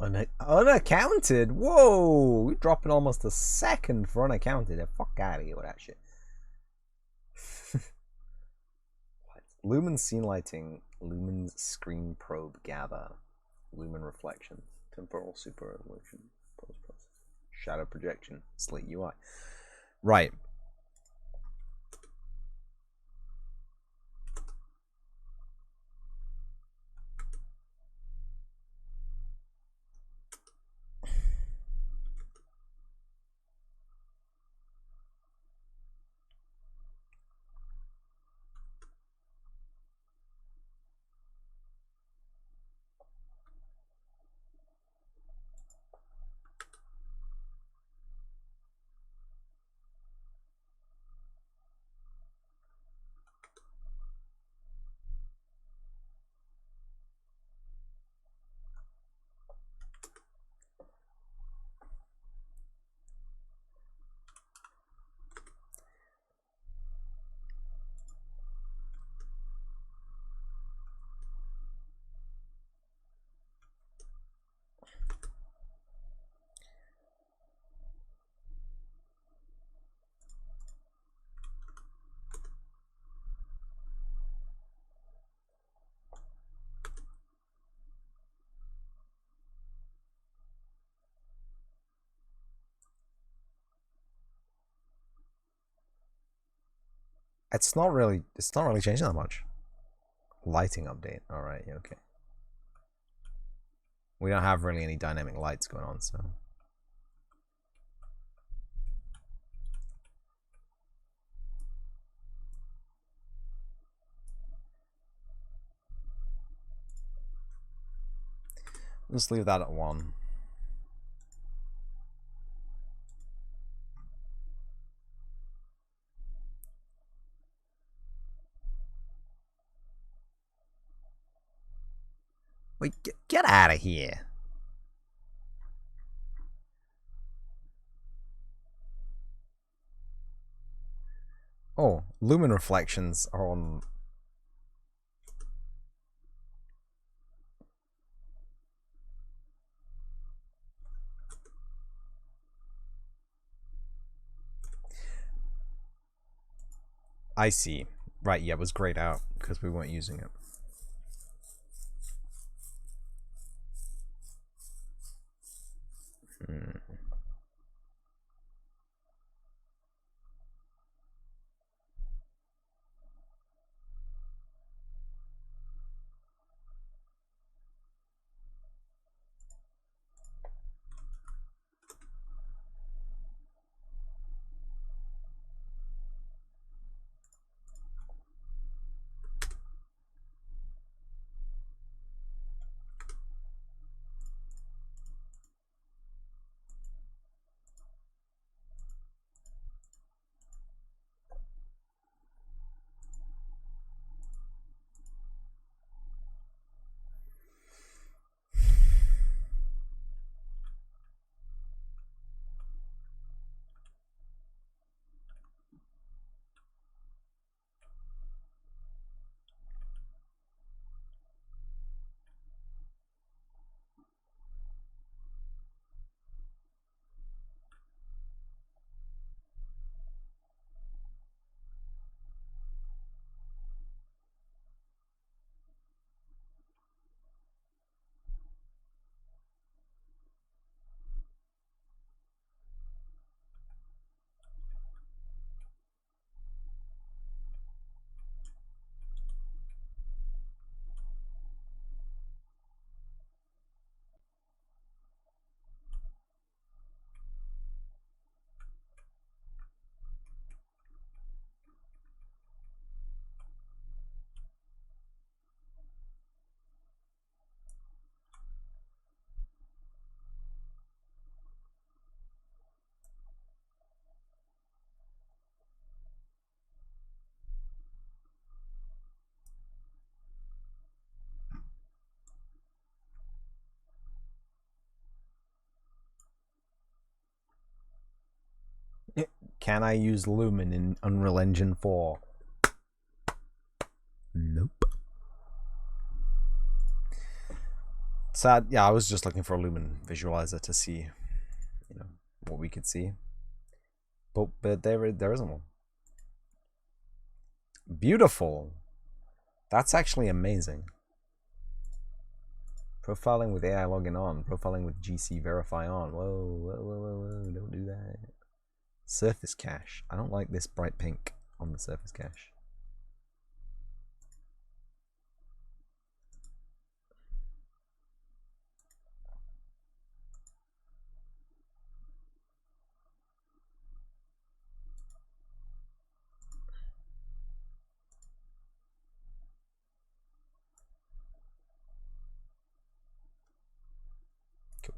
Unaccounted? Whoa! We're dropping almost a second for unaccounted. Fuck out of here with that shit. Lumen scene lighting, lumen screen probe gather, lumen reflection, temporal super resolution, post process, shadow projection, slate UI. Right. It's not really changing that much. Lighting update. Alright, okay. We don't have really any dynamic lights going on, so. Let's leave that at 1. Wait, get out of here. Oh, lumen reflections are on. I see. Right, yeah, it was grayed out because we weren't using it. Can I use Lumen in Unreal Engine 4? Nope. Sad. Yeah, I was just looking for a lumen visualizer to see, you know, what we could see. But there isn't one. Beautiful. That's actually amazing. Profiling with AI login on. Profiling with GC verify on. Whoa. Don't do that. Surface cache. I don't like this bright pink on the surface cache. Cool.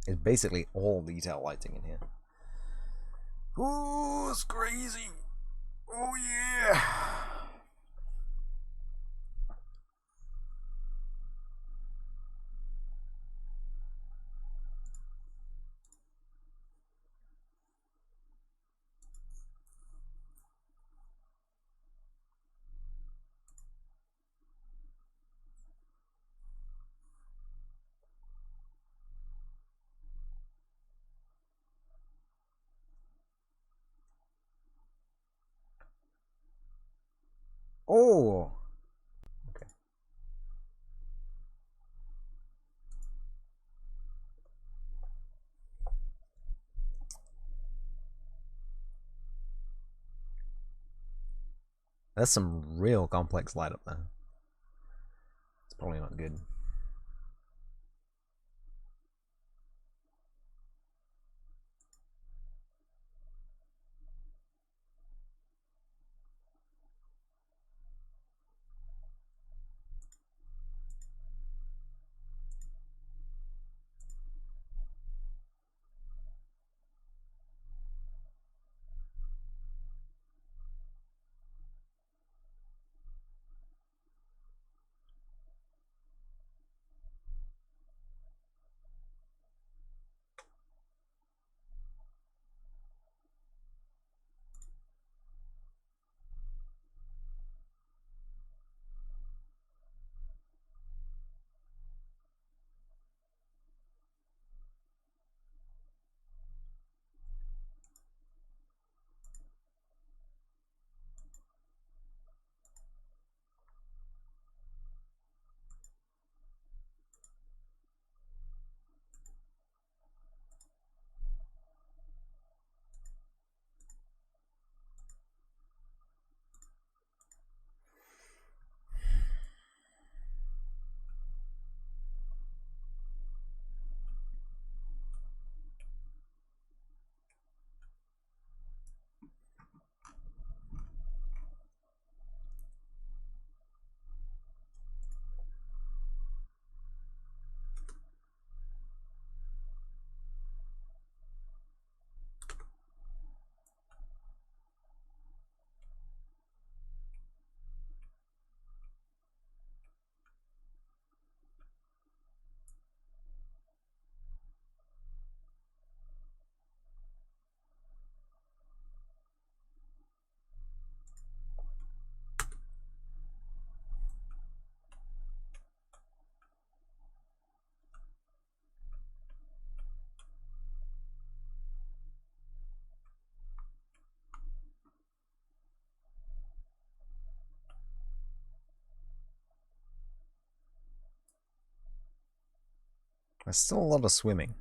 It's basically all detail lighting in here. Ooh, it's crazy. Oh yeah. Oh. Okay. That's some real complex light up there. It's probably not good. There's still a lot of swimming.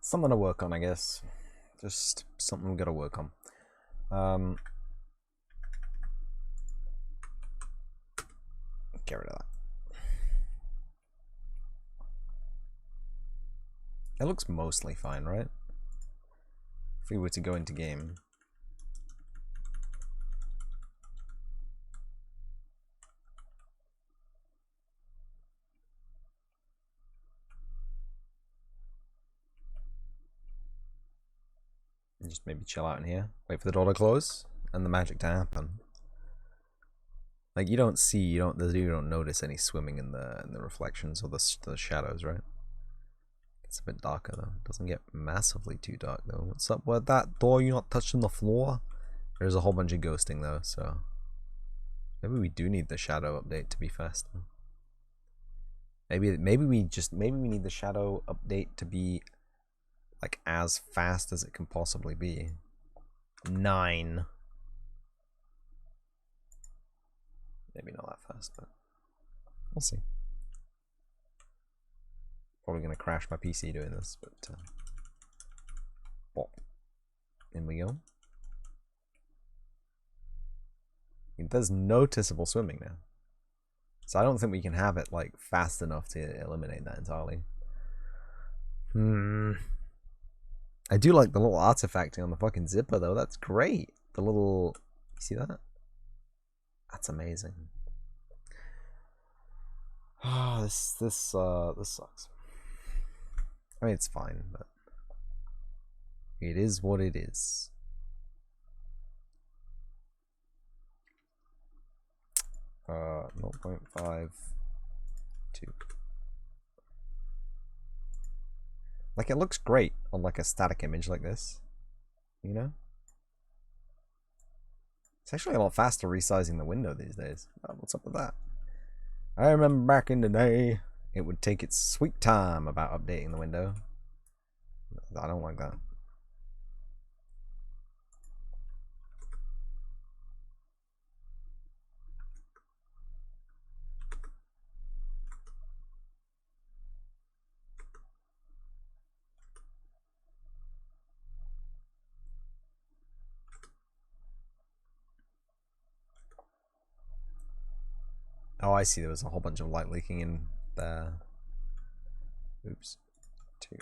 Something to work on, I guess. Just something we gotta work on. Get rid of that. It looks mostly fine, right? If we were to go into game. just maybe chill out in here. Wait for the door to close and the magic to happen. Like you don't notice any swimming in the reflections or the shadows, right? It's a bit darker though. It doesn't get massively too dark though. What's up with that door? You not touching the floor? There's a whole bunch of ghosting though, so maybe we do need the shadow update to be faster. Maybe we need the shadow update to be like as fast as it can possibly be. 9. Maybe not that fast, but we'll see. Probably gonna crash my PC doing this, but bop. In we go. There's noticeable swimming now. So I don't think we can have it like fast enough to eliminate that entirely. I do like the little artifacting on the fucking zipper though. That's great. The little, you see that? That's amazing. Ah, this sucks. I mean, it's fine, but it is what it is. Uh, 0.52. Like it looks great on like a static image like this, you know? It's actually a lot faster resizing the window these days. Oh, what's up with that? I remember back in the day, it would take its sweet time about updating the window. I don't like that. Oh, I see. There was a whole bunch of light leaking in there. Oops. 2.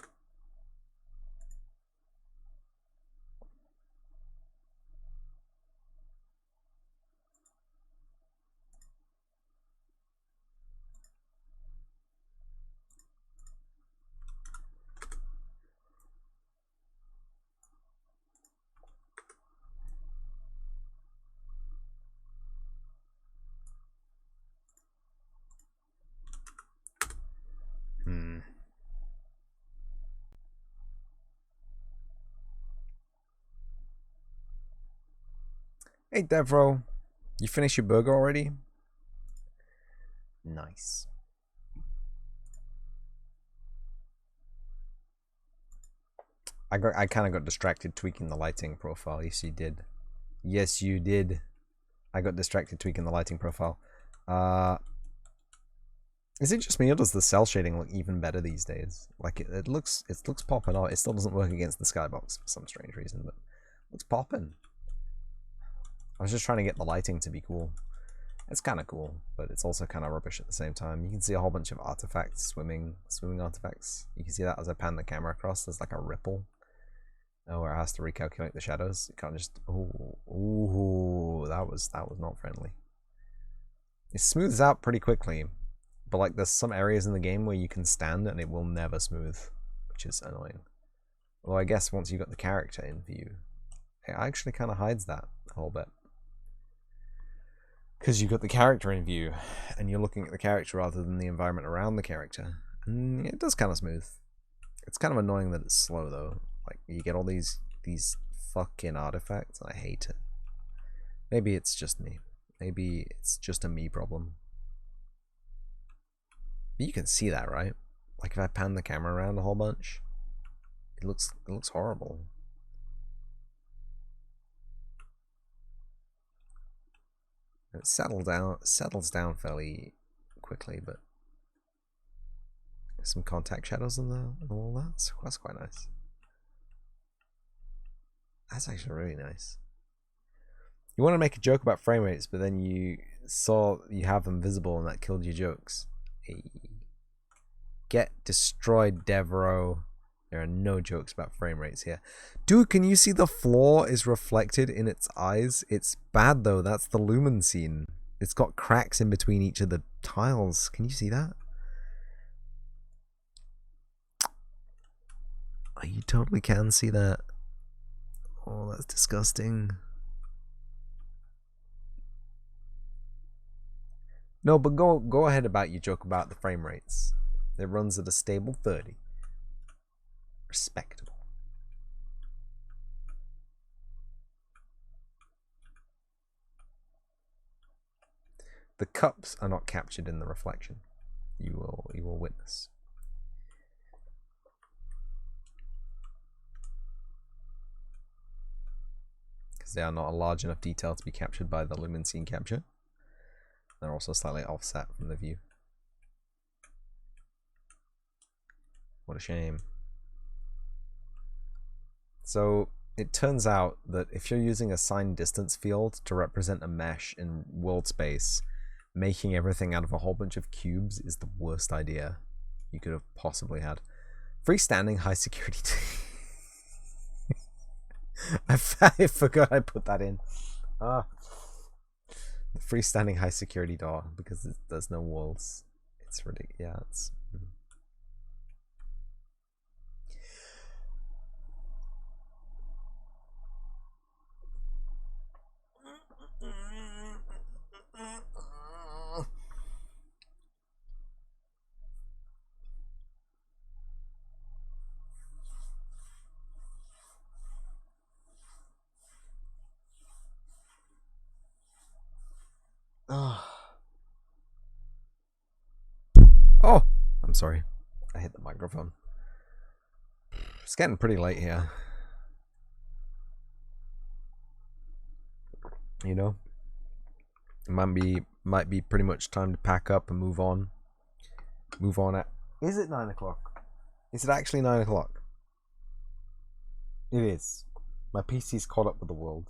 Hey, Devro. You finished your burger already? Nice. I kind of got distracted tweaking the lighting profile. Yes, you did. Yes, you did. I got distracted tweaking the lighting profile. Is it just me or does the cell shading look even better these days? Like it looks popping out. It still doesn't work against the skybox for some strange reason, but it looks popping. I was just trying to get the lighting to be cool. It's kind of cool, but it's also kind of rubbish at the same time. You can see a whole bunch of artifacts, swimming artifacts. You can see that as I pan the camera across. There's like a ripple. Oh, where it has to recalculate the shadows. It can't just. Ooh, that was not friendly. It smooths out pretty quickly, but like there's some areas in the game where you can stand and it will never smooth, which is annoying. Although I guess once you've got the character in view, it actually kind of hides that a whole bit. Because you've got the character in view, and you're looking at the character rather than the environment around the character. And it does kind of smooth. It's kind of annoying that it's slow though. Like you get all these fucking artifacts. I hate it. Maybe it's just me. Maybe it's just a me problem. But you can see that, right? Like if I pan the camera around a whole bunch, it looks horrible. It settles down fairly quickly, but some contact shadows and all that. So that's quite nice. That's actually really nice. You want to make a joke about frame rates, but then you saw you have them visible and that killed your jokes. Hey. Get destroyed, Devro. There are no jokes about frame rates here. Dude, can you see the floor is reflected in its eyes? It's bad though. That's the lumen scene. It's got cracks in between each of the tiles. Can you see that? Oh, you totally can see that. Oh, that's disgusting. No, but go ahead about your joke about the frame rates. It runs at a stable 30. Respectable. The cups are not captured in the reflection. You will witness. Because they are not a large enough detail to be captured by the lumen scene capture. They're also slightly offset from the view. What a shame. So it turns out that if you're using a signed distance field to represent a mesh in world space, making everything out of a whole bunch of cubes is the worst idea you could have possibly had. Freestanding high security. I forgot I put that in. The freestanding high security door, because there's no walls. It's ridiculous. Yeah, it's. Oh, I'm sorry. I hit the microphone. It's getting pretty late here. You know, it might be pretty much time to pack up and move on. Is it 9 o'clock? Is it actually 9 o'clock? It is. My PC's caught up with the world.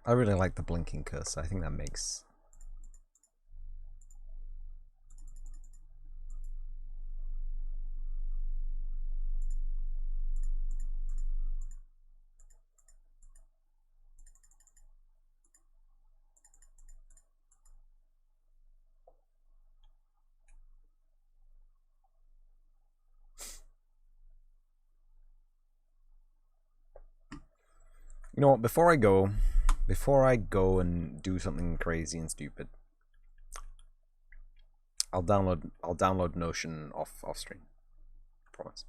I really like the blinking cursor. I think that makes... You know what, before I go and do something crazy and stupid, I'll download Notion off stream. Promise.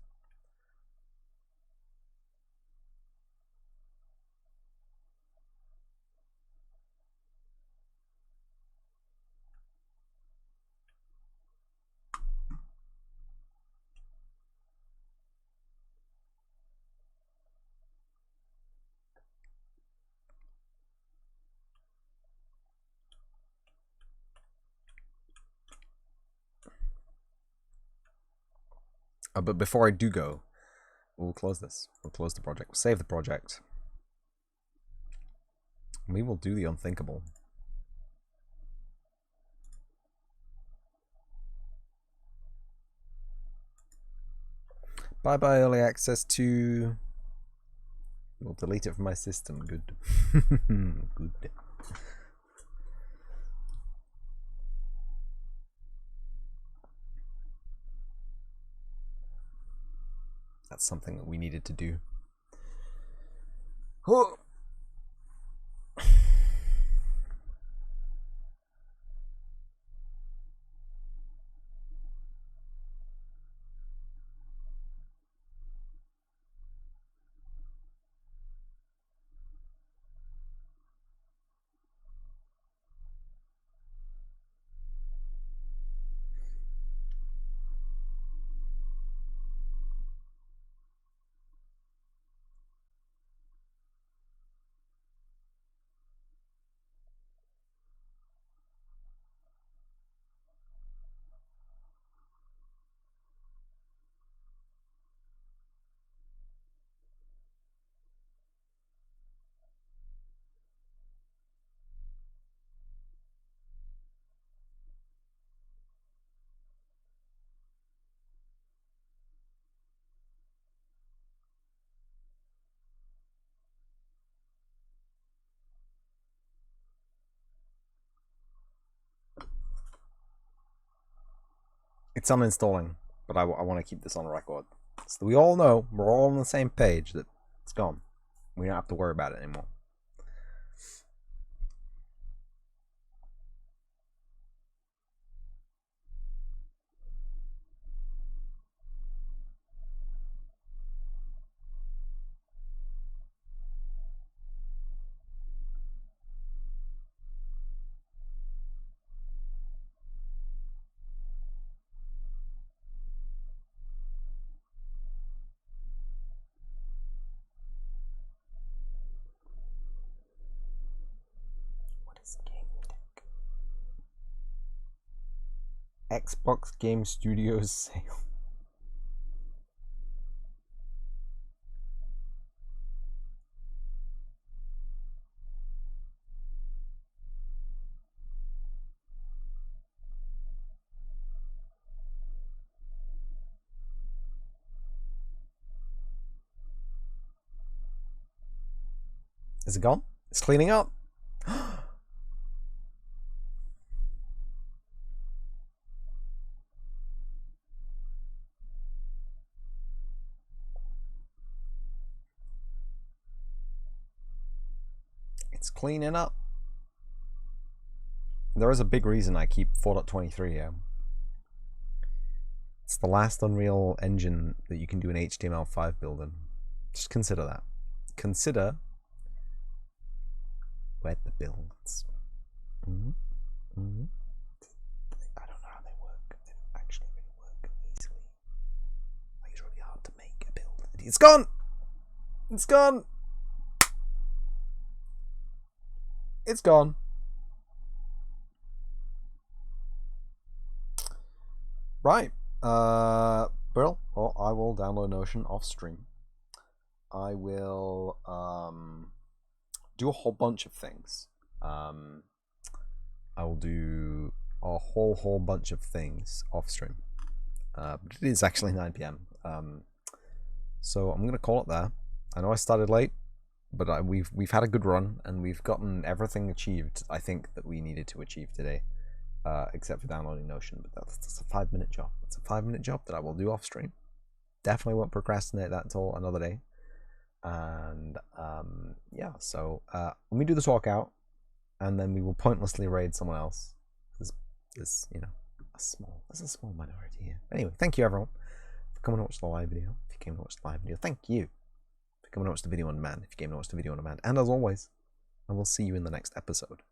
But before I do go, we'll close this. We'll close the project. We'll save the project. We will do the unthinkable. Bye bye early access to. We'll delete it from my system. Good. Good. That's something that we needed to do. Oh. It's uninstalling, but I want to keep this on record. So we all know, we're all on the same page that it's gone. We don't have to worry about it anymore. What is Game Deck? Xbox Game Studios sale. Is it gone? It's cleaning up. It's cleaning up. There is a big reason I keep 4.23 here. It's the last Unreal Engine that you can do an HTML5 build in. Just consider that. Consider web builds. I don't know how they work. They don't actually really work easily. Like, it's really hard to make a build. It's gone! It's gone! It's gone. Right. Well, I will download Notion off stream. I will do a whole bunch of things. I will do a whole bunch of things off stream. But it is actually 9 p.m. So I'm gonna call it there. I know I started late, but we've had a good run and we've gotten everything achieved I think that we needed to achieve today. Except for downloading Notion, but that's a 5-minute job. It's a 5-minute job that I will do off stream. Definitely won't procrastinate that until another day. And yeah, so let me do the talk out, and then we will pointlessly raid someone else. There's you know there's a small minority here. Anyway, thank you everyone for coming to watch the live video. If you came to watch the live video, thank you for coming to watch the video on demand. If you came to watch the video on demand, and as always, I will see you in the next episode.